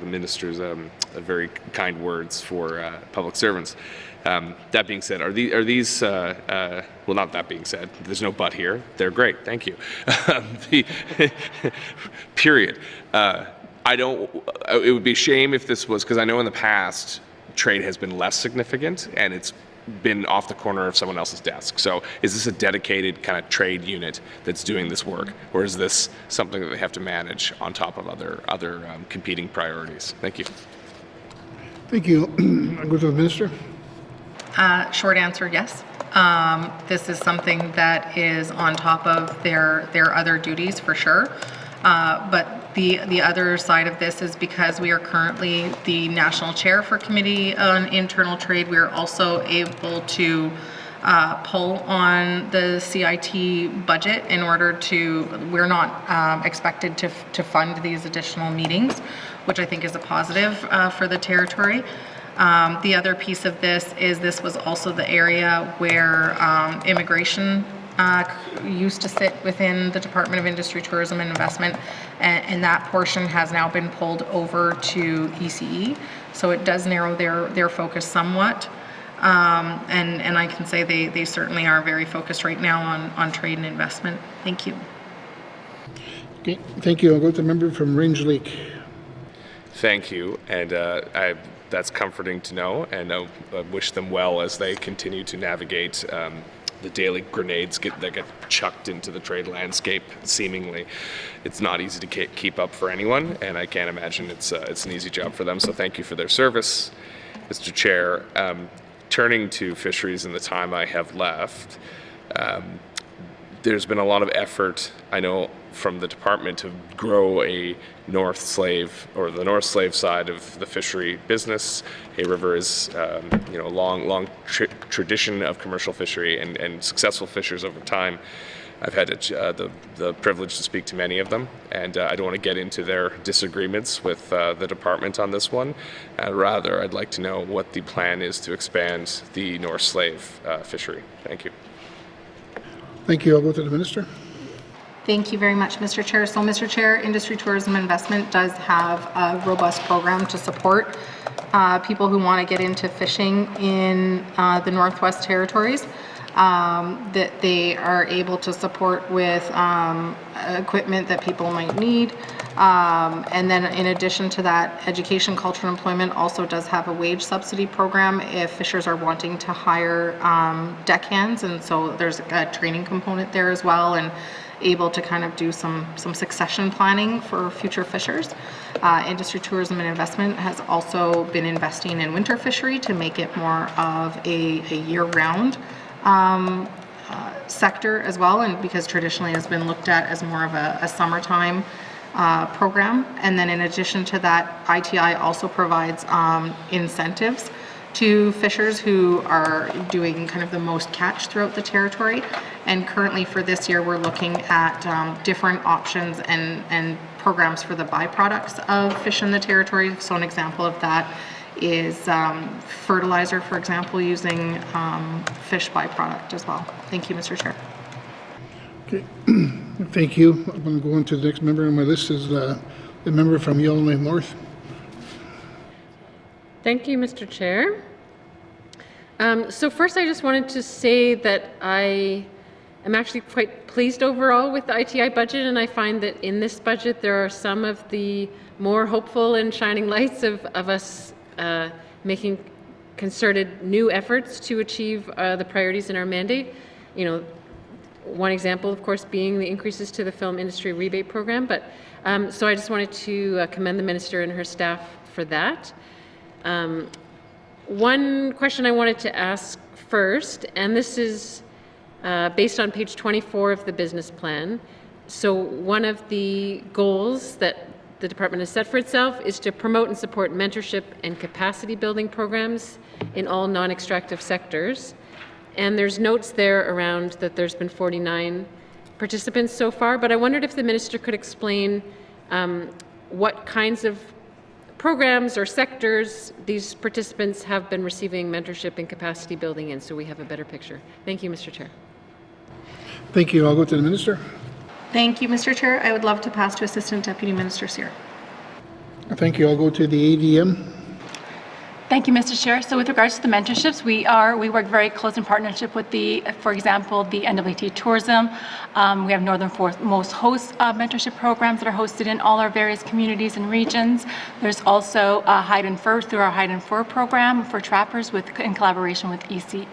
minister's very kind words for public servants. That being said, are these well, not that being said, there's no but here. They're great. Thank you. Period. It would be a shame if this was, because I know in the past trade has been less significant, and it's been off the corner of someone else's desk. So is this a dedicated kind of trade unit that's doing this work, or is this something that they have to manage on top of other competing priorities? Thank you. Thank you. I'll go to the Minister. Short answer, yes. This is something that is on top of their other duties for sure. But the other side of this is because we are currently the national chair for Committee on Internal Trade, we are also able to pull on the CIT budget in order to, we're not expected to fund these additional meetings, which I think is a positive for the territory. The other piece of this was also the area where immigration used to sit within the Department of Industry, Tourism and Investment, and that portion has now been pulled over to ECE. So it does narrow their focus somewhat. And I can say they certainly are very focused right now on trade and investment. Thank you. Okay, thank you. I'll go to the member from Range Lake. Thank you, and that's comforting to know, and I wish them well as they continue to navigate the daily grenades that get chucked into the trade landscape. Seemingly, it's not easy to keep up for anyone, and I can't imagine it's an easy job for them. So thank you for their service, Mr. Chair. Turning to fisheries in the time I have left, there's been a lot of effort, I know, from the department to grow a North Slave, or the North Slave side of the fishery business. Hay River is, a long tradition of commercial fishery and successful fishers over time. I've had the privilege to speak to many of them, and I don't want to get into their disagreements with the department on this one. Rather, I'd like to know what the plan is to expand the North Slave fishery. Thank you. Thank you. I'll go to the Minister. Thank you very much, Mr. Chair. So, Mr. Chair, Industry, Tourism, and Investment does have a robust program to support people who want to get into fishing in the Northwest Territories. That they are able to support with equipment that people might need. And then in addition to that, Education, Culture, and Employment also does have a wage subsidy program if fishers are wanting to hire deckhands. And so there's a training component there as well, and able to kind of do some succession planning for future fishers. Industry, Tourism, and Investment has also been investing in winter fishery to make it more of a year-round sector as well, and because traditionally has been looked at as more of a summertime program. And then in addition to that, ITI also provides incentives to fishers who are doing kind of the most catch throughout the territory. And currently for this year, we're looking at different options and programs for the byproducts of fish in the territory. So an example of that is fertilizer, for example, using fish byproduct as well. Thank you, Mr. Chair. Okay, thank you. I'm going to go on to the next member on my list is the member from Yellowknife North. Thank you, Mr. Chair. So first, I just wanted to say that I am actually quite pleased overall with the ITI budget, and I find that in this budget there are some of the more hopeful and shining lights of us making concerted new efforts to achieve the priorities in our mandate. You know, one example, of course, being the increases to the film industry rebate program. But so I just wanted to commend the minister and her staff for that. One question I wanted to ask first, and this is based on page 24 of the business plan. So one of the goals that the department has set for itself is to promote and support mentorship and capacity building programs in all non-extractive sectors. And there's notes there around that there's been 49 participants so far, but I wondered if the minister could explain what kinds of programs or sectors these participants have been receiving mentorship and capacity building in, so we have a better picture. Thank you, Mr. Chair. Thank you. I'll go to the Minister. Thank you, Mr. Chair. I would love to pass to Assistant Deputy Minister Cyr. Thank you. I'll go to the ADM. Thank you, Mr. Chair. So with regards to the mentorships, we work very close in partnership with for example, the NWT Tourism. We have northernmost host mentorship programs that are hosted in all our various communities and regions. There's also Hide and Fur through our Hide and Fur program for trappers in collaboration with ECC,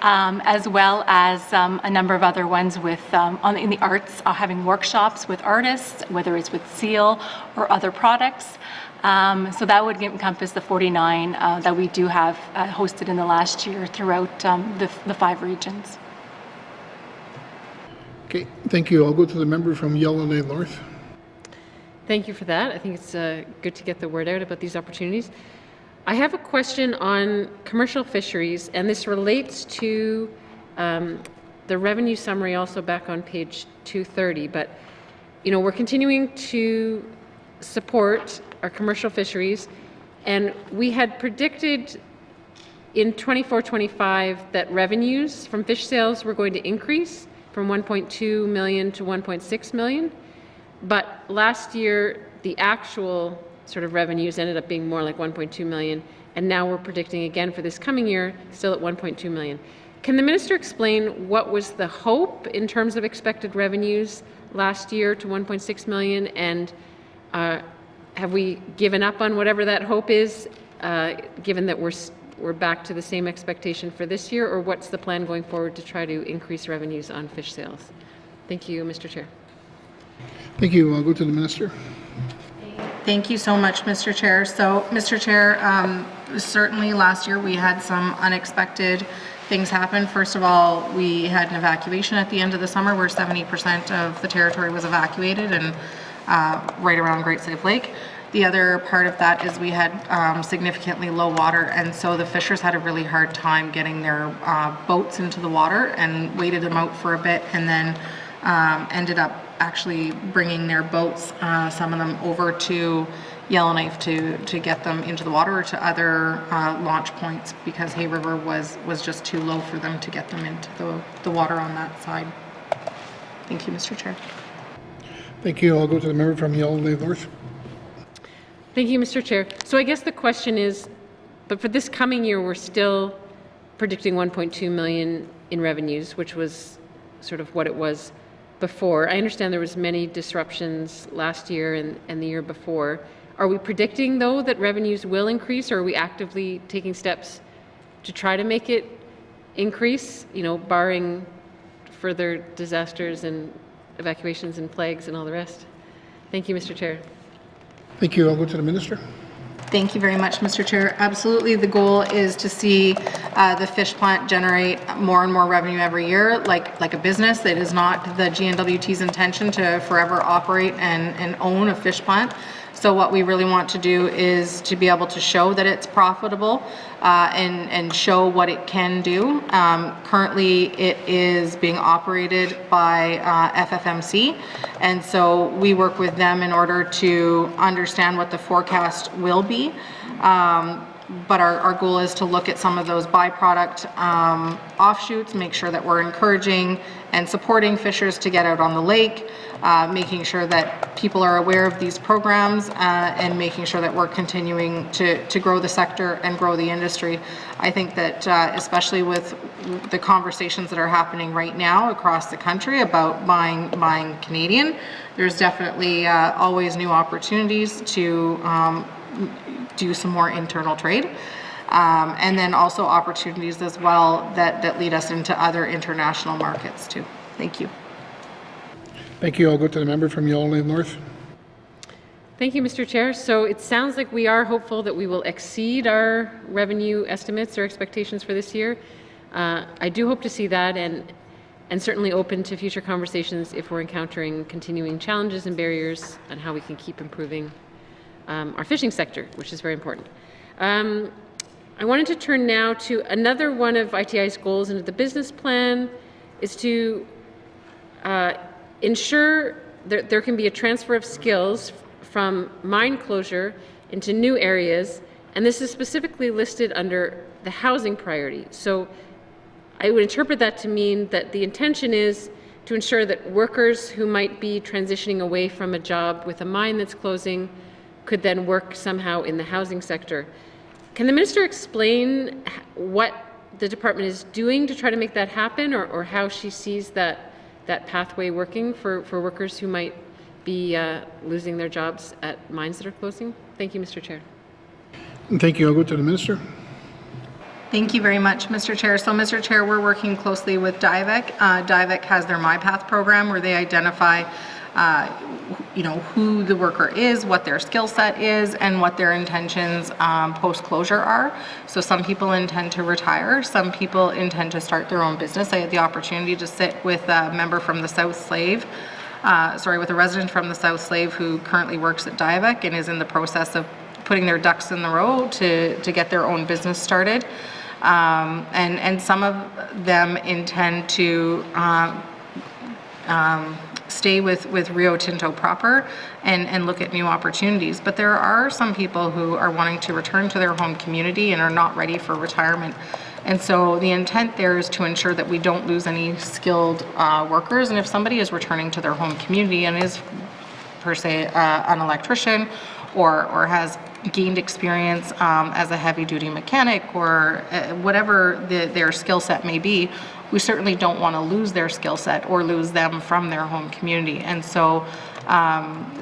as well as a number of other ones with in the arts, having workshops with artists, whether it's with seal or other products. So that would encompass the 49 that we do have hosted in the last year throughout the 5 regions. Okay, thank you. I'll go to the member from Yellowknife North. Thank you for that. I think it's good to get the word out about these opportunities. I have a question on commercial fisheries, and this relates to the revenue summary also back on page 230. But, you know, we're continuing to support our commercial fisheries, and we had predicted in 24-25 that revenues from fish sales were going to increase from 1.2 million to 1.6 million, but last year the actual sort of revenues ended up being more like 1.2 million, and now we're predicting again for this coming year still at 1.2 million. Can the minister explain what was the hope in terms of expected revenues last year to 1.6 million, and have we given up on whatever that hope is, given that we're back to the same expectation for this year, or what's the plan going forward to try to increase revenues on fish sales? Thank you, Mr. Chair. Thank you. I'll go to the minister. Thank you so much, Mr. Chair. So, Mr. Chair, certainly last year we had some unexpected things happen. First of all, we had an evacuation at the end of the summer where 70% of the territory was evacuated, and right around Great Slave Lake. The other part of that is we had significantly low water, and so the fishers had a really hard time getting their boats into the water and waited them out for a bit, and then ended up actually bringing their boats, some of them over to Yellowknife to get them into the water, or to other launch points, because Hay River was just too low for them to get them into the water on that side. Thank you, Mr. Chair. Thank you. I'll go to the member from Yellowknife North. Thank you, Mr. Chair. So I guess the question is, but for this coming year, we're still predicting 1.2 million in revenues, which was sort of what it was before. I understand there was many disruptions last year and the year before. Are we predicting, though, that revenues will increase, or are we actively taking steps to try to make it increase, you know, barring further disasters and evacuations and plagues and all the rest? Thank you, Mr. Chair. Thank you. I'll go to the minister. Thank you very much, Mr. Chair. Absolutely, the goal is to see the fish plant generate more and more revenue every year, like a business. It is not the GNWT's intention to forever operate and own a fish plant. So what we really want to do is to be able to show that it's profitable and show what it can do. Currently, it is being operated by FFMC, and so we work with them in order to understand what the forecast will be. But our goal is to look at some of those byproduct offshoots, make sure that we're encouraging and supporting fishers to get out on the lake, making sure that people are aware of these programs, and making sure that we're continuing to grow the sector and grow the industry. I think that especially with the conversations that are happening right now across the country about buying Canadian, there's definitely always new opportunities to do some more internal trade. And then also opportunities as well that lead us into other international markets too. Thank you. Thank you. I'll go to the member from Yellowknife North. Thank you, Mr. Chair. So it sounds like we are hopeful that we will exceed our revenue estimates or expectations for this year. I do hope to see that, and certainly open to future conversations if we're encountering continuing challenges and barriers on how we can keep improving our fishing sector, which is very important. I wanted to turn now to another one of ITI's goals into the business plan, is to ensure that there can be a transfer of skills from mine closure into new areas, and this is specifically listed under the housing priority. So I would interpret that to mean that the intention is to ensure that workers who might be transitioning away from a job with a mine that's closing could then work somehow in the housing sector. Can the minister explain what the department is doing to try to make that happen, or how she sees that pathway working for workers who might be losing their jobs at mines that are closing? Thank you, Mr. Chair. Thank you. I'll go to the minister. Thank you very much, Mr. Chair. So, Mr. Chair, we're working closely with DIVEC. DIVEC has their MyPath program where they identify who the worker is, what their skill set is, and what their intentions post-closure are. So some people intend to retire, some people intend to start their own business. I had the opportunity to sit with a member from the South Slave, with a resident from the South Slave who currently works at DIVEC and is in the process of putting their ducks in the row to get their own business started. And some of them intend to stay with Rio Tinto proper and look at new opportunities. But there are some people who are wanting to return to their home community and are not ready for retirement. And so the intent there is to ensure that we don't lose any skilled workers. And if somebody is returning to their home community and is per se an electrician or has gained experience as a heavy-duty mechanic or whatever their skill set may be, we certainly don't want to lose their skill set or lose them from their home community. And so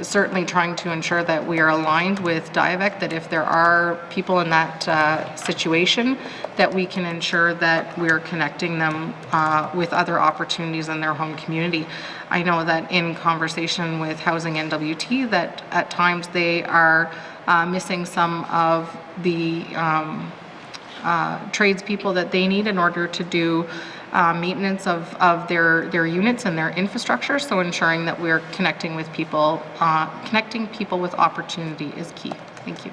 certainly trying to ensure that we are aligned with DIVEC, that if there are people in that situation, that we can ensure that we're connecting them with other opportunities in their home community. I know that in conversation with Housing NWT that at times they are missing some of the tradespeople that they need in order to do maintenance of their units and their infrastructure. So ensuring that we're connecting with people, connecting people with opportunity is key. Thank you.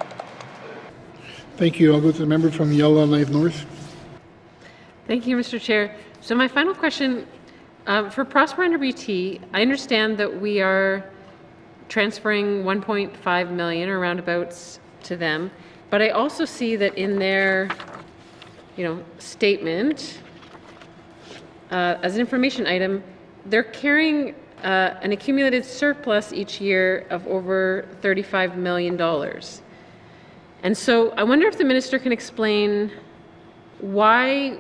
Thank you. I'll go to the member from Yellowknife North. Thank you, Mr. Chair. So my final question, for Prosper NWT, I understand that we are transferring 1.5 million or roundabouts to them, but I also see that in their, statement, as an information item, they're carrying an accumulated surplus each year of over $35 million. And so I wonder if the minister can explain why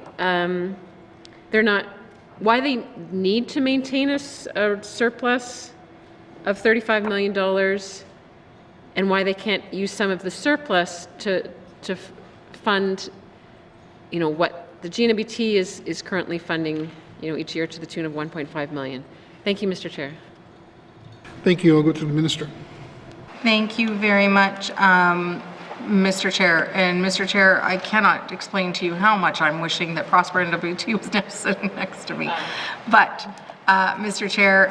why they need to maintain a surplus of $35 million and why they can't use some of the surplus to fund, what the GNWT is currently funding, each year to the tune of 1.5 million. Thank you, Mr. Chair. Thank you. I'll go to the minister. Thank you very much, Mr. Chair. And Mr. Chair, I cannot explain to you how much I'm wishing that Prosper NWT was now sitting next to me. But, Mr. Chair,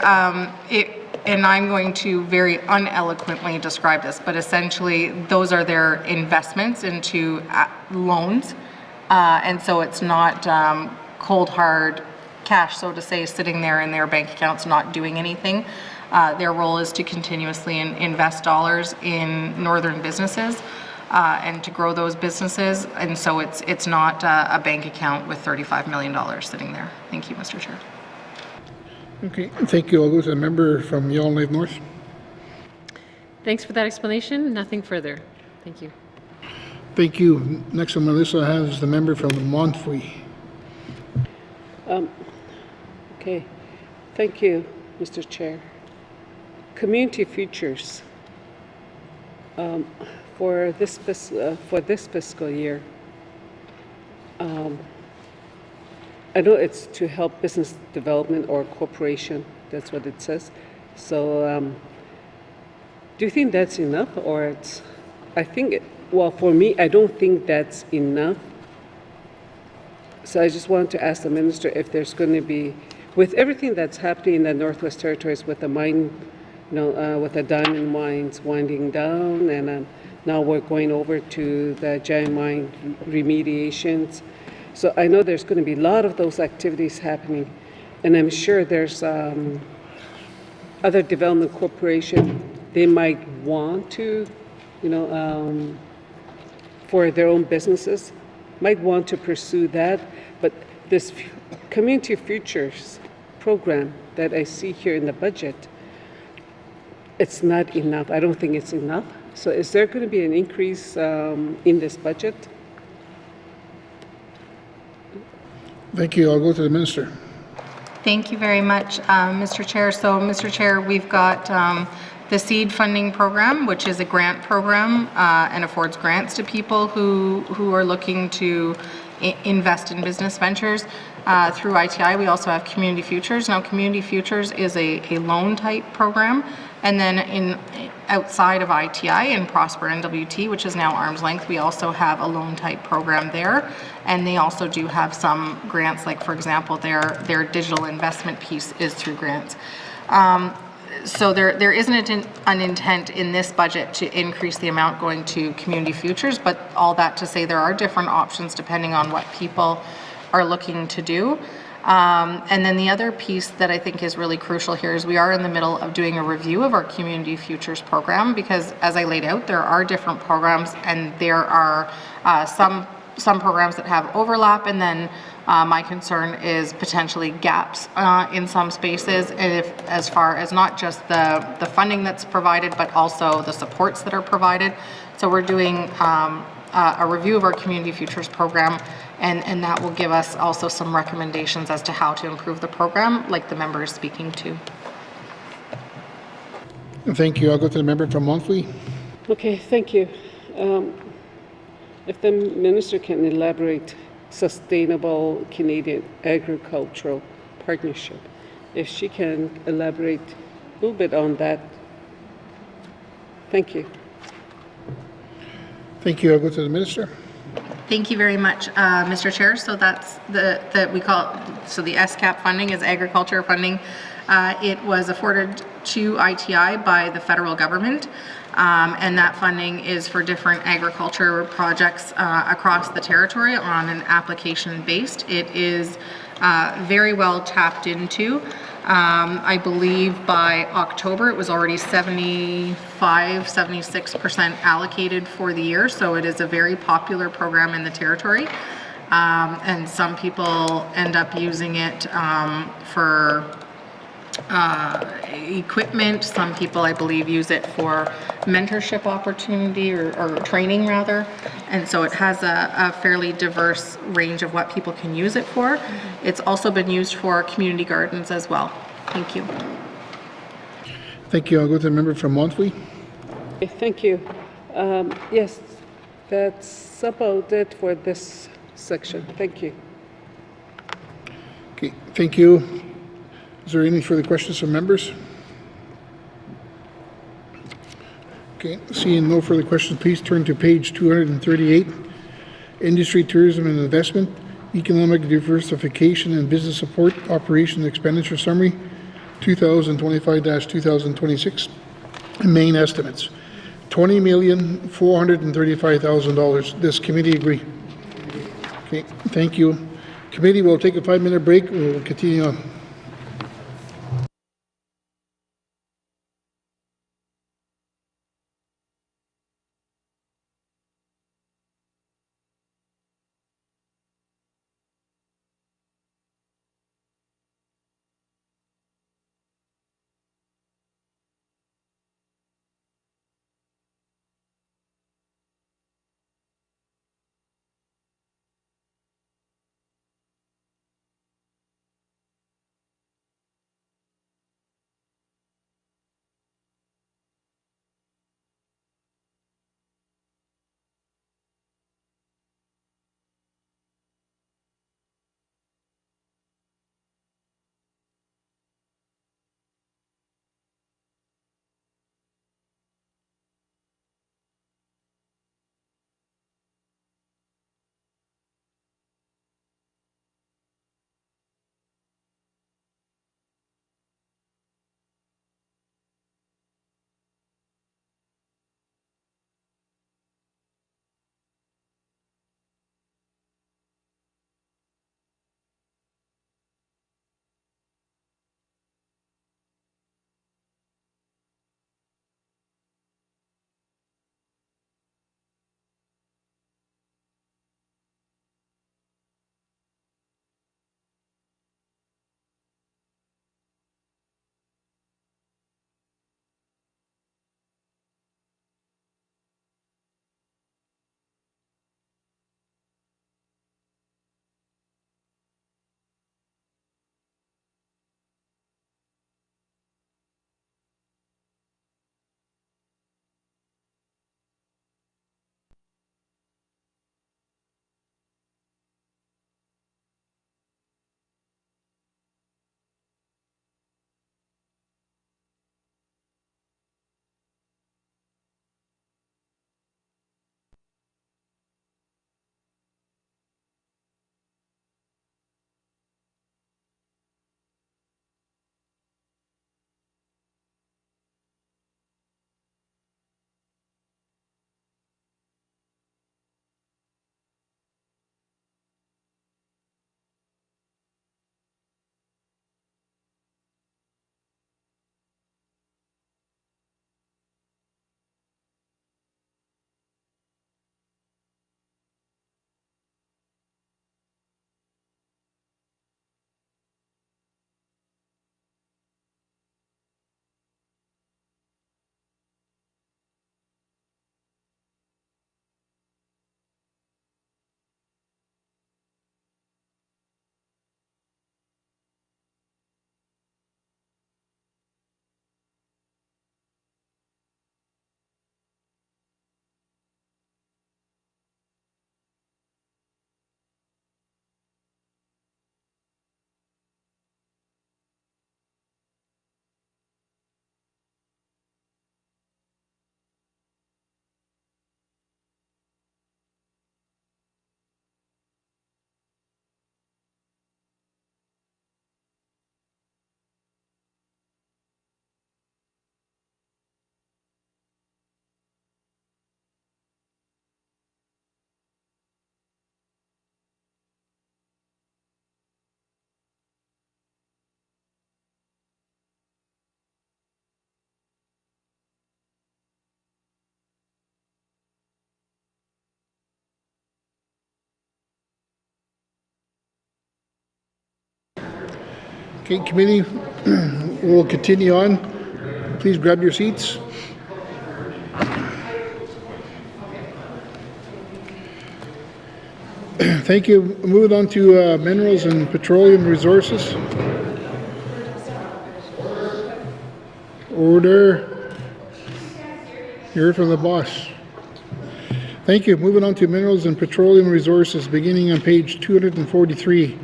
and I'm going to very uneloquently describe this, but essentially those are their investments into loans. And so it's not cold hard cash, so to say, sitting there in their bank accounts not doing anything. Their role is to continuously invest dollars in northern businesses and to grow those businesses. And so it's not a bank account with $35 million sitting there. Thank you, Mr. Chair. Okay, thank you. I'll go to the member from Yellowknife North. Thanks for that explanation. Nothing further. Thank you. Thank you. Next on my list I have is the member from Montfrey. Okay, thank you, Mr. Chair. Community futures for this fiscal year. I know it's to help business development or corporation. That's what it says. So, do you think that's enough, or it's? I think. Well, for me, I don't think that's enough. So I just wanted to ask the minister if there's going to be, with everything that's happening in the Northwest Territories with the mine, with the diamond mines winding down, and now we're going over to the giant mine remediations. So I know there's going to be a lot of those activities happening, and I'm sure there's other development corporation, they might want to, for their own businesses, might want to pursue that, but this Community Futures program that I see here in the budget, it's not enough. I don't think it's enough. So is there going to be an increase in this budget? Thank you. I'll go to the minister. Thank you very much, Mr. Chair. So, Mr. Chair, we've got the SEED funding program, which is a grant program and affords grants to people who are looking to invest in business ventures through ITI. We also have Community Futures. Now, Community Futures is a loan type program. And then outside of ITI in Prosper NWT, which is now Arm's Length, we also have a loan type program there. And they also do have some grants, like for example, their digital investment piece is through grants. So there isn't an intent in this budget to increase the amount going to Community Futures, but all that to say there are different options depending on what people are looking to do. And then the other piece that I think is really crucial here is we are in the middle of doing a review of our Community Futures program, because as I laid out, there are different programs and there are some programs that have overlap, and then my concern is potentially gaps in some spaces, and as far as not just the funding that's provided, but also the supports that are provided. So we're doing a review of our Community Futures program, and that will give us also some recommendations as to how to improve the program, like the member is speaking to. Thank you. I'll go to the member from Monthly. Okay, thank you. If the minister can elaborate Sustainable Canadian Agricultural Partnership, if she can elaborate a little bit on that. Thank you. Thank you. I'll go to the minister. Thank you very much, Mr. Chair. So that's the SCAP funding is agriculture funding. It was afforded to ITI by the federal government, and that funding is for different agriculture projects across the territory on an application based. It is very well tapped into. I believe by October it was already 76% allocated for the year, so it is a very popular program in the territory. And some people end up using it for equipment. Some people, I believe, use it for mentorship opportunity or training rather. And so it has a fairly diverse range of what people can use it for. It's also been used for community gardens as well. Thank you. Thank you. I'll go to the member from Monthly. Okay, thank you. Yes, that's about it for this section. Thank you. Okay, thank you. Is there any further questions from members? Okay, seeing no further questions, please turn to page 238. Industry, Tourism and Investment, Economic Diversification and Business Support Operation Expenditure Summary, 2025-2026, main estimates, $20,435,000. Does committee agree? Okay, thank you. Committee will take a 5-minute break. We will continue on. Okay, committee, we'll continue on. Please grab your seats. Thank you. Moving on to minerals and petroleum resources. Order. Hear from the boss. Thank you. Moving on to minerals and petroleum resources, beginning on page 243,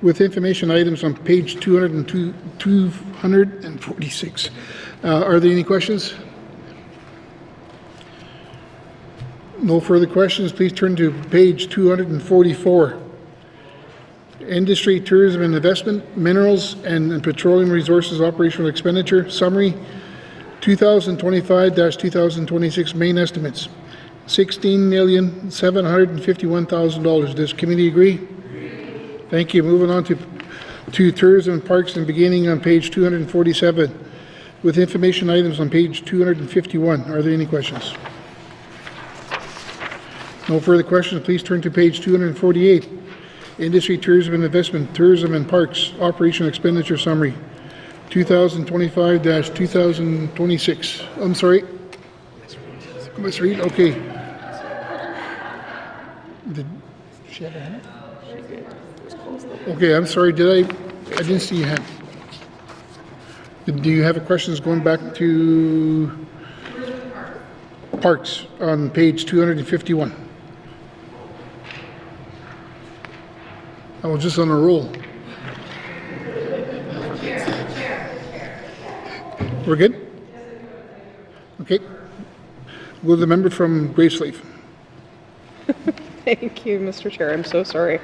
with information items on page 246. Are there any questions? No further questions. Please turn to page 244. Industry, tourism and investment, minerals and petroleum resources operational expenditure summary, 2025-2026 main estimates, $16,751,000. Does committee agree? Thank you. Moving on to tourism and parks and beginning on page 247 with information items on page 251. Are there any questions? No further questions. Please turn to page 248. Industry, tourism and investment, tourism and parks, operation expenditure summary, 2025-2026. I'm sorry. Ms. Reed, okay. Did she have a hand? Okay, I'm sorry. I didn't see your hand. Do you have questions going back to parks on page 251? I was just on a roll. We're good? Okay. Will the member from Graceleaf? Thank you, Mr. Chair. I'm so sorry.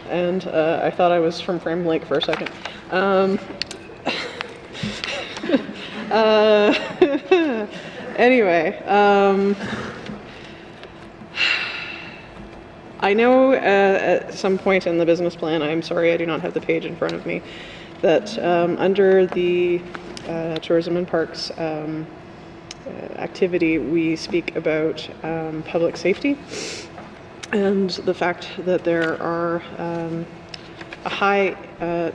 And I thought I was from Frame Lake for a second. Anyway, I know at some point in the business plan, I'm sorry I do not have the page in front of me, that under the tourism and parks activity, we speak about public safety and the fact that there are a high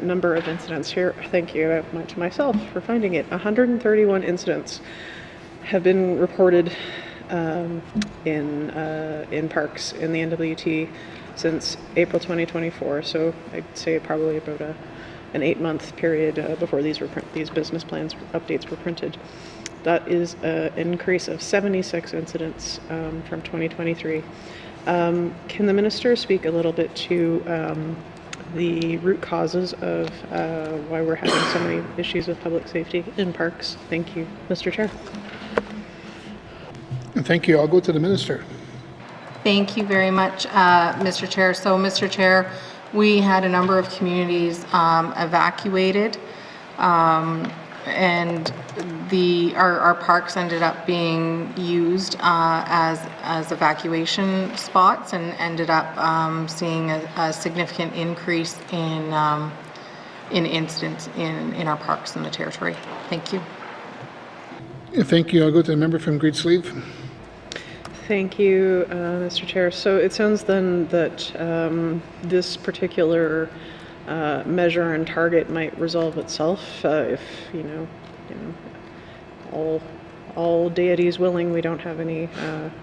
number of incidents here. Thank you to myself for finding it. 131 incidents have been reported in parks in the NWT since April 2024. So I'd say probably about an 8-month period before these business plans updates were printed. That is an increase of 76 incidents from 2023. Can the minister speak a little bit to the root causes of why we're having so many issues with public safety in parks? Thank you, Mr. Chair. Thank you. I'll go to the minister. Thank you very much, Mr. Chair. So, Mr. Chair, we had a number of communities evacuated, and our parks ended up being used as evacuation spots, and ended up seeing a significant increase in incidents in our parks in the territory. Thank you. Thank you. I'll go to the member from Graceleaf. Thank you, Mr. Chair. So it sounds then that this particular measure and target might resolve itself if all deities willing, we don't have any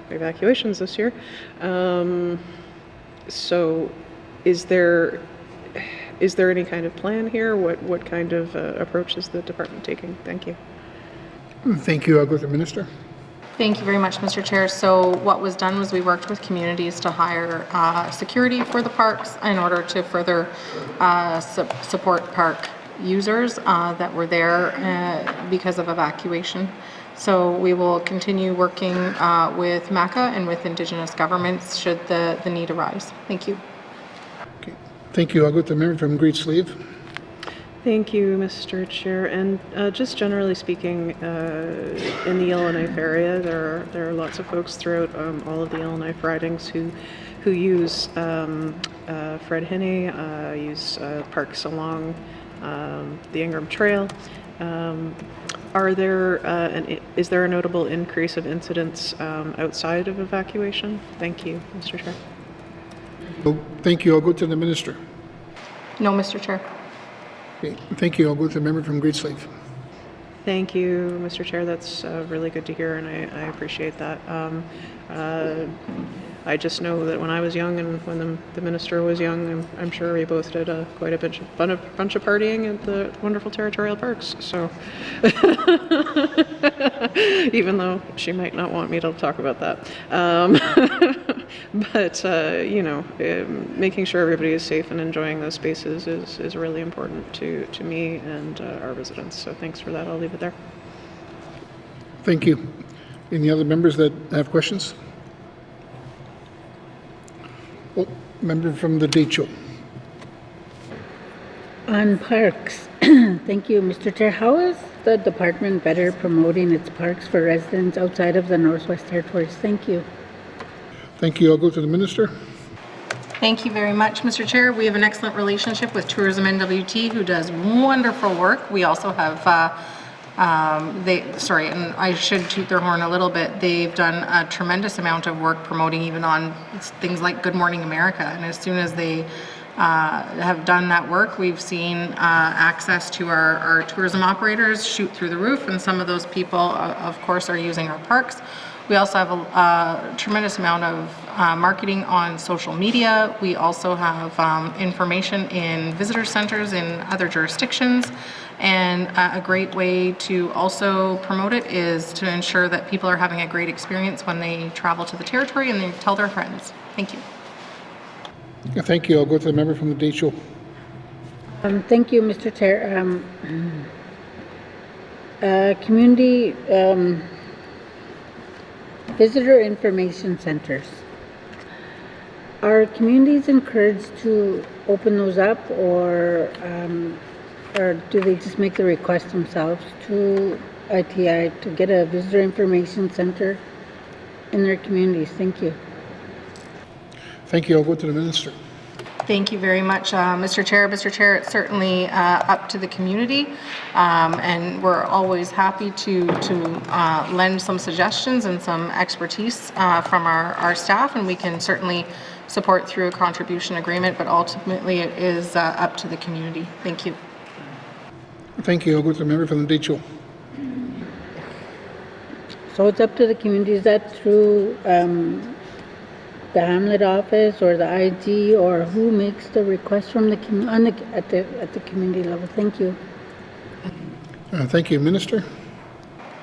evacuations this year. So is there any kind of plan here? What kind of approach is the department taking? Thank you. Thank you. I'll go to the minister. Thank you very much, Mr. Chair. So what was done was we worked with communities to hire security for the parks in order to further support park users that were there because of evacuation. So we will continue working with MACA and with Indigenous governments should the need arise. Thank you. Okay. Thank you. I'll go to the member from Graceleaf. Thank you, Mr. Chair. And just generally speaking, in the Yellowknife area, there are lots of folks throughout all of the Yellowknife ridings who use Fred Henne, use parks along the Ingram Trail. Is there a notable increase of incidents outside of evacuation? Thank you, Mr. Chair. Thank you. I'll go to the minister. No, Mr. Chair. Okay, thank you. I'll go to the member from Great Slave. Thank you, Mr. Chair. That's really good to hear, and I appreciate that. I just know that when I was young and when the minister was young, I'm sure we both did quite a bunch of partying at the wonderful territorial parks. So, even though she might not want me to talk about that, but you know, making sure everybody is safe and enjoying those spaces is really important to me and our residents. So, thanks for that. I'll leave it there. Thank you. Any other members that have questions? Oh, member from the Decho. On parks, thank you, Mr. Chair. How is the department better promoting its parks for residents outside of the Northwest Territories? Thank you. Thank you. I'll go to the minister. Thank you very much, Mr. Chair. We have an excellent relationship with Tourism NWT, who does wonderful work. We also have, and I should toot their horn a little bit, they've done a tremendous amount of work promoting even on things like Good Morning America. And as soon as they have done that work, we've seen access to our tourism operators shoot through the roof, and some of those people, of course, are using our parks. We also have a tremendous amount of marketing on social media. We also have information in visitor centers in other jurisdictions. And a great way to also promote it is to ensure that people are having a great experience when they travel to the territory and they tell their friends. Thank you. Thank you. I'll go to the member from the Decho. Thank you, Mr. Chair. Community visitor information centers. Are communities encouraged to open those up, or do they just make the request themselves to ITI to get a visitor information center in their communities? Thank you. Thank you. I'll go to the minister. Thank you very much, Mr. Chair. Mr. Chair, it's certainly up to the community, and we're always happy to lend some suggestions and some expertise from our staff, and we can certainly support through a contribution agreement, but ultimately it is up to the community. Thank you. Thank you. I'll go to the member from the Decho. So it's up to the community. Is that through the Hamlet office or the IG, or who makes the request from the at the community level? Thank you. Thank you, Minister.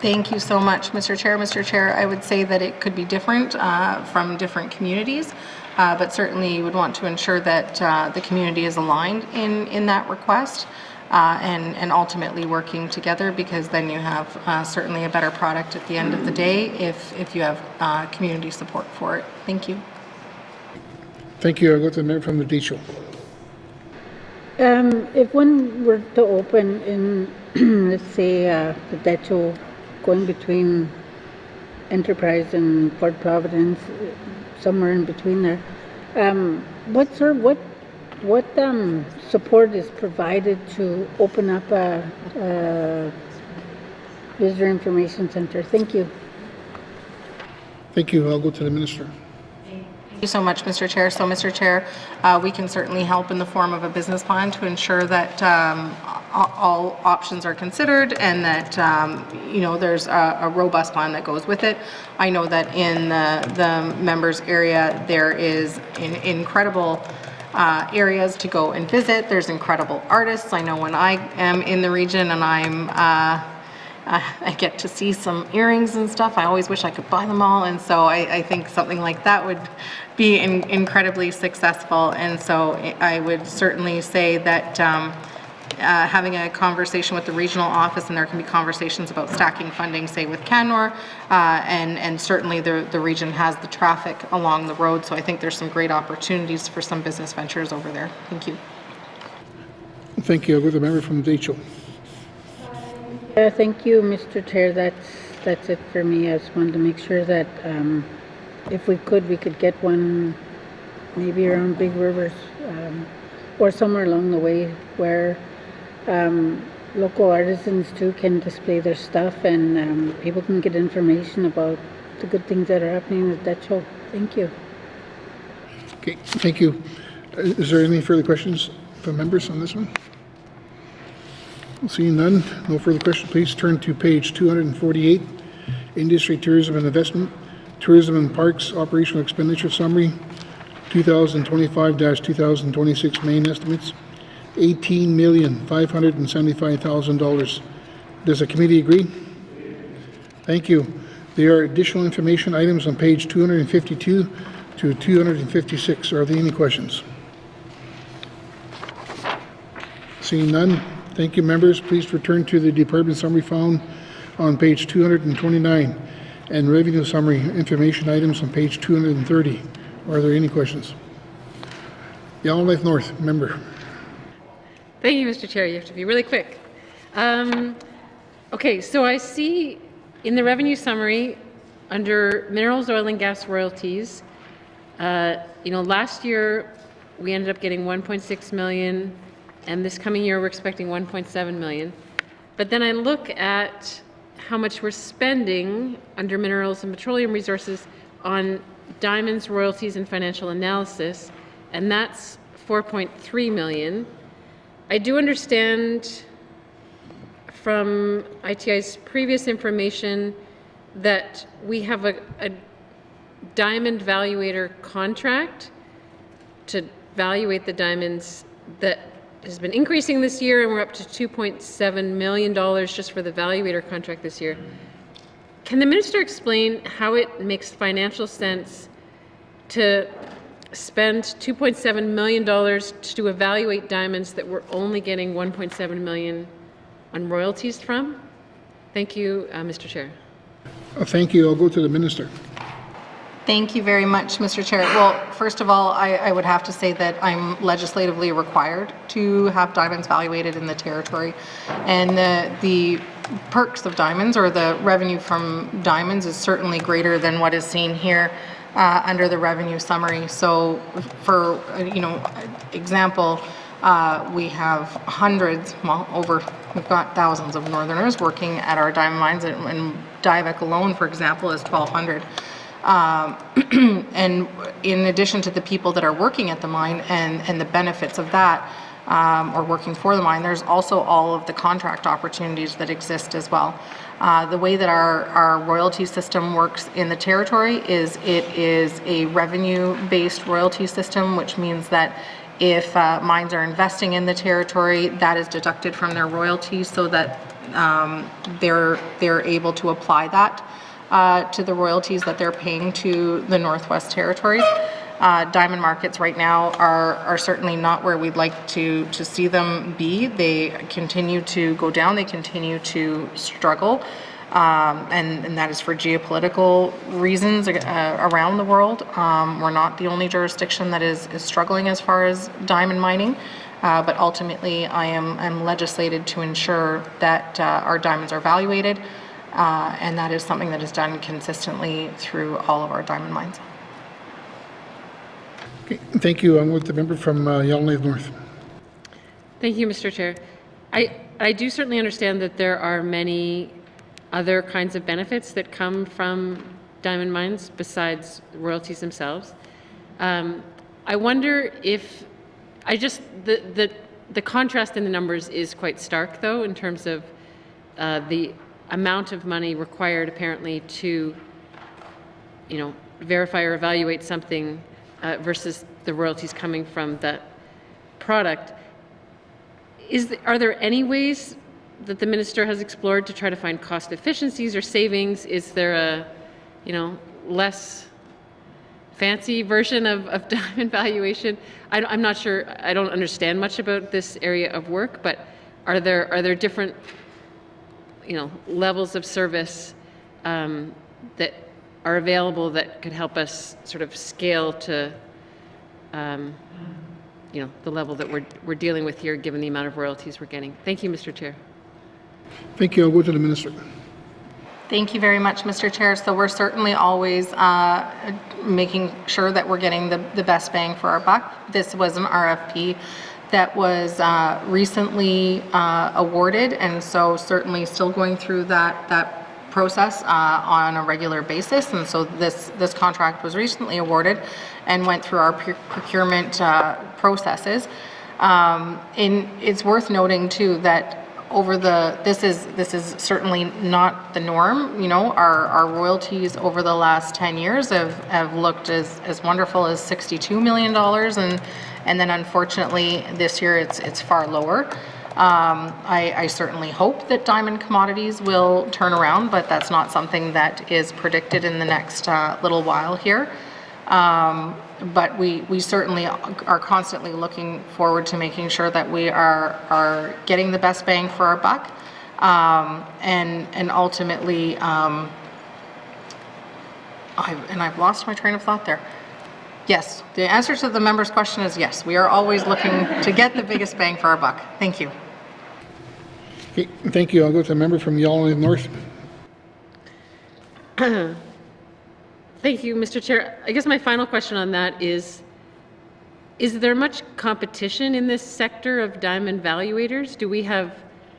Thank you so much, Mr. Chair. Mr. Chair, I would say that it could be different from different communities, but certainly you would want to ensure that the community is aligned in that request and ultimately working together, because then you have certainly a better product at the end of the day if you have community support for it. Thank you. Thank you. I'll go to the member from the Decho. If one were to open in, let's say, the Decho, going between Enterprise and Port Providence, somewhere in between there, what support is provided to open up a visitor information center? Thank you. Thank you. I'll go to the minister. Thank you so much, Mr. Chair. So, Mr. Chair, we can certainly help in the form of a business plan to ensure that all options are considered and that there's a robust plan that goes with it. I know that in the members area there is incredible areas to go and visit. There's incredible artists. I know when I am in the region and I get to see some earrings and stuff, I always wish I could buy them all, and so I think something like that would be incredibly successful. And so I would certainly say that having a conversation with the regional office, and there can be conversations about stacking funding, say with Canmore, and certainly the region has the traffic along the road, so I think there's some great opportunities for some business ventures over there. Thank you. Thank you. I'll go to the member from Decho. Thank you, Mr. Chair. That's it for me. I just wanted to make sure that if we could get one maybe around Big Rivers or somewhere along the way where local artisans too can display their stuff and people can get information about the good things that are happening at that show. Thank you. Okay, thank you. Is there any further questions from members on this one? Seeing none, no further questions, please turn to page 248, Industry, Tourism and Investment, Tourism and Parks Operational Expenditure Summary, 2025-2026 main estimates, $18,575,000. Does the committee agree? Thank you. There are additional information items on page 252 to 256. Are there any questions? Seeing none, thank you, members. Please return to the department summary found on page 229 and revenue summary information items on page 230. Are there any questions? Yellowknife North, member. Thank you, Mr. Chair. You have to be really quick. Okay, so I see in the revenue summary under minerals, oil, and gas royalties, last year we ended up getting 1.6 million, and this coming year we're expecting 1.7 million. But then I look at how much we're spending under minerals and petroleum resources on diamonds, royalties, and financial analysis, and that's 4.3 million. I do understand from ITI's previous information that we have a diamond valuator contract to valuate the diamonds that has been increasing this year, and we're up to $2.7 million just for the valuator contract this year. Can the minister explain how it makes financial sense to spend $2.7 million to evaluate diamonds that we're only getting $1.7 million on royalties from? Thank you, Mr. Chair. Thank you. I'll go to the minister. Thank you very much, Mr. Chair. Well, first of all, I would have to say that I'm legislatively required to have diamonds valuated in the territory. And the perks of diamonds, or the revenue from diamonds, is certainly greater than what is seen here under the revenue summary. So for, example, we have hundreds, we've got thousands of Northerners working at our diamond mines, and Diavik alone, for example, is 1,200. And in addition to the people that are working at the mine and the benefits of that, or working for the mine, there's also all of the contract opportunities that exist as well. The way that our royalty system works in the territory is it is a revenue-based royalty system, which means that if mines are investing in the territory, that is deducted from their royalties, so that they're able to apply that to the royalties that they're paying to the Northwest Territories. Diamond markets right now are certainly not where we'd like to see them be. They continue to go down, they continue to struggle, and that is for geopolitical reasons around the world. We're not the only jurisdiction that is struggling as far as diamond mining, but ultimately I am legislated to ensure that our diamonds are evaluated, and that is something that is done consistently through all of our diamond mines. Okay, thank you. I'm with the member from Yellowknife North. Thank you, Mr. Chair. I do certainly understand that there are many other kinds of benefits that come from diamond mines besides royalties themselves. I wonder if, the contrast in the numbers is quite stark, though, in terms of the amount of money required apparently to, verify or evaluate something versus the royalties coming from that product. Are there any ways that the minister has explored to try to find cost efficiencies or savings? Is there a, less fancy version of diamond valuation? I'm not sure. I don't understand much about this area of work, but are there different, levels of service that are available that could help us sort of scale to, the level that we're dealing with here, given the amount of royalties we're getting? Thank you, Mr. Chair. Thank you. I'll go to the minister. Thank you very much, Mr. Chair. So we're certainly always making sure that we're getting the best bang for our buck. This was an RFP that was recently awarded, and so certainly still going through that process on a regular basis. And so this contract was recently awarded and went through our procurement processes. And it's worth noting too that this is certainly not the norm. You know, our royalties over the last 10 years have looked as wonderful as $62 million, and then unfortunately this year it's far lower. I certainly hope that diamond commodities will turn around, but that's not something that is predicted in the next little while here. But we certainly are constantly looking forward to making sure that we are getting the best bang for our buck, and ultimately, I've lost my train of thought there. Yes, the answer to the member's question is yes. We are always looking to get the biggest bang for our buck. Thank you. Okay, thank you. I'll go to the member from Yellowknife North. Thank you, Mr. Chair. I guess my final question on that is there much competition in this sector of diamond valuators? Do we have,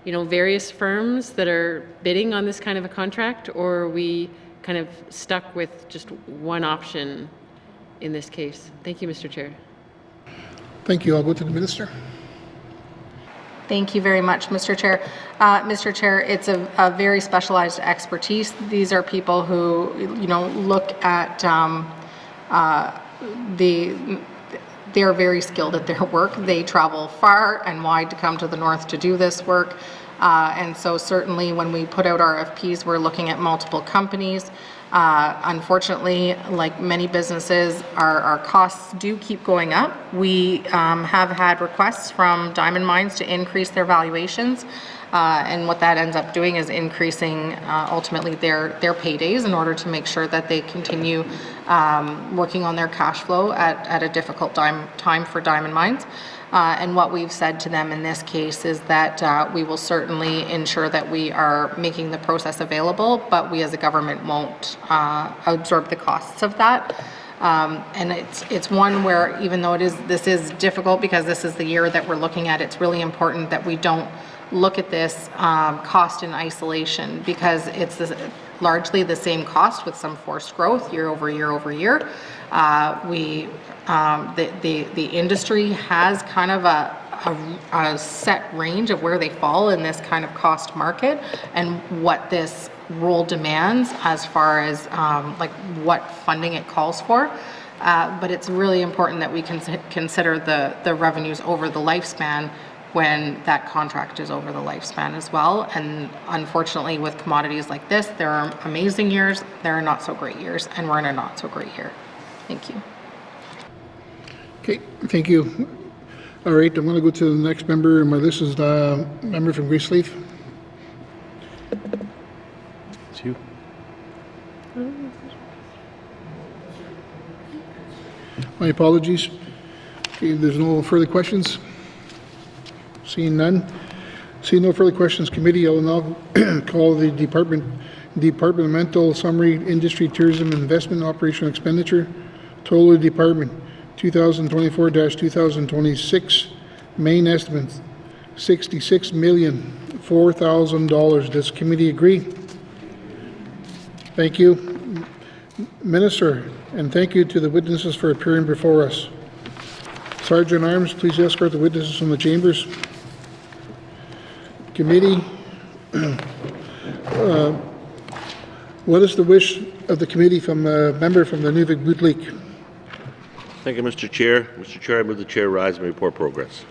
various firms that are bidding on this kind of a contract, or are we kind of stuck with just one option in this case? Thank you, Mr. Chair. Thank you. I'll go to the minister. Thank you very much, Mr. Chair. Mr. Chair, it's a very specialized expertise. These are people who, look at they're very skilled at their work. They travel far and wide to come to the north to do this work. And so certainly when we put out RFPs, we're looking at multiple companies. Unfortunately, like many businesses, our costs do keep going up. We have had requests from diamond mines to increase their valuations, and what that ends up doing is increasing ultimately their paydays in order to make sure that they continue working on their cash flow at a difficult time for diamond mines. And what we've said to them in this case is that we will certainly ensure that we are making the process available, but we as a government won't absorb the costs of that. And it's one where, even though this is difficult because this is the year that we're looking at, it's really important that we don't look at this cost in isolation, because it's largely the same cost with some forced growth year over year over year. The industry has kind of a set range of where they fall in this kind of cost market and what this role demands as far as like what funding it calls for. But it's really important that we consider the revenues over the lifespan when that contract is over the lifespan as well. And unfortunately, with commodities like this, there are amazing years, there are not so great years, and we're in a not so great year. Thank you. Okay, thank you. All right, I'm going to go to the next member. My list is the member from Grace Leaf. It's you. My apologies. Okay, there's no further questions. Seeing none. Seeing no further questions, committee, I will now call the departmental summary, industry, tourism, investment, operational expenditure, total department 2024-2026, main estimate $66,004,000. Does committee agree? Thank you, Minister, and thank you to the witnesses for appearing before us. Sergeant Arms, please escort the witnesses from the chambers. Committee, what is the wish of the committee from a member from the Nunavut-Bootleek? Thank you, Mr. Chair. Mr. Chair, I move the chair rise and report progress.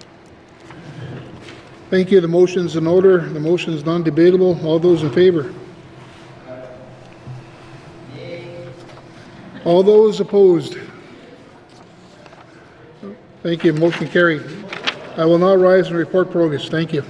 Thank you. The motion is in order. The motion is non-debatable. All those in favor? All those opposed? Thank you. Motion carried. I will now rise and report progress. Thank you.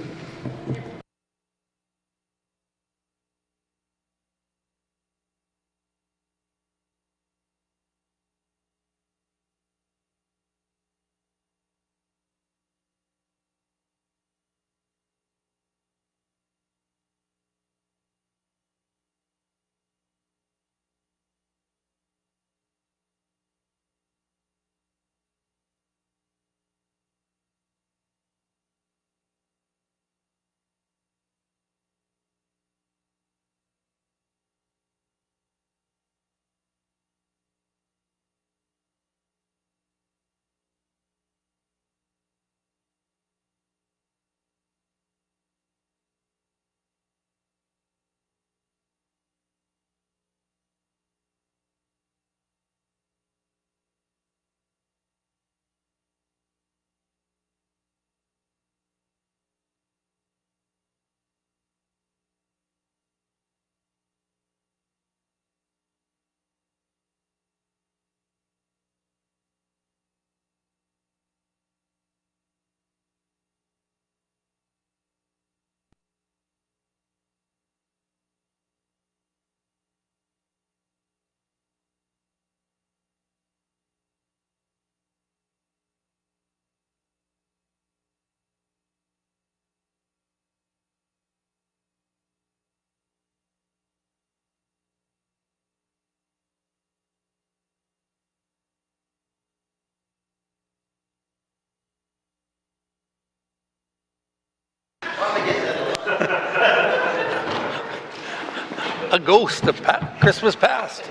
a ghost of Christmas past.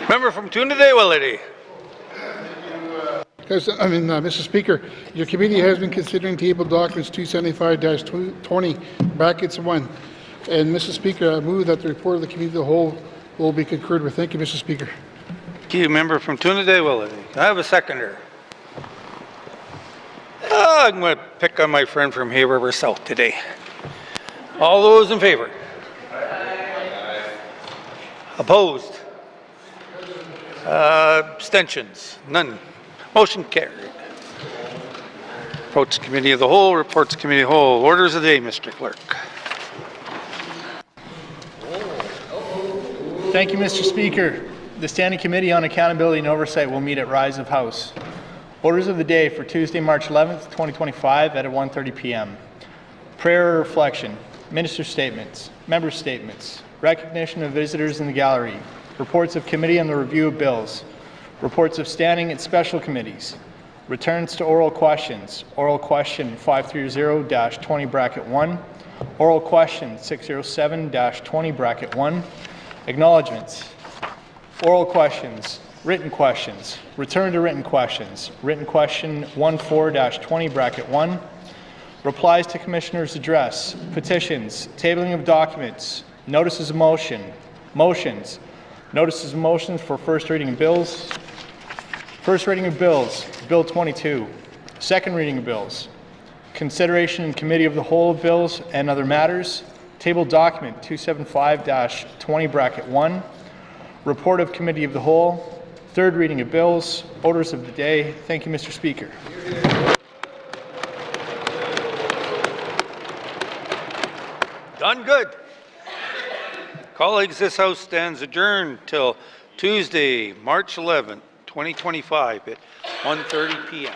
Member from Tune-a-Day-Willity. Mr. Speaker, your committee has been considering table documents 275-20, brackets 1. And Mr. Speaker, I move that the report of the committee of the whole will be concurred with. Thank you, Mr. Speaker. Thank you, member from Tune-a-Day-Willity. I have a seconder. I'm going to pick on my friend from Hay River South today. All those in favor? Opposed? Abstentions? None. Motion carried. Approach committee of the whole, reports committee of the whole. Orders of the day, Mr. Clerk. Thank you, Mr. Speaker. The Standing Committee on Accountability and Oversight will meet at Rise of House. Orders of the day for Tuesday, March 11th, 2025 at 1:30 p.m. Prayer or reflection, minister statements, member statements, recognition of visitors in the gallery, reports of committee on the review of bills, reports of standing and special committees, returns to oral questions, oral question 530-20 bracket 1, oral question 607-20 bracket 1, acknowledgements, oral questions, written questions, return to written questions, written question 14-20 bracket 1, replies to commissioner's address, petitions, tabling of documents, notices of motion, motions, notices of motions for first reading of bills, first reading of bills, Bill 22, second reading of bills, consideration in committee of the whole of bills and other matters, table document 275-20 bracket 1, report of committee of the whole, third reading of bills, orders of the day. Thank you, Mr. Speaker. Done good. Colleagues, this House stands adjourned till Tuesday, March 11th, 2025 at 1:30 p.m.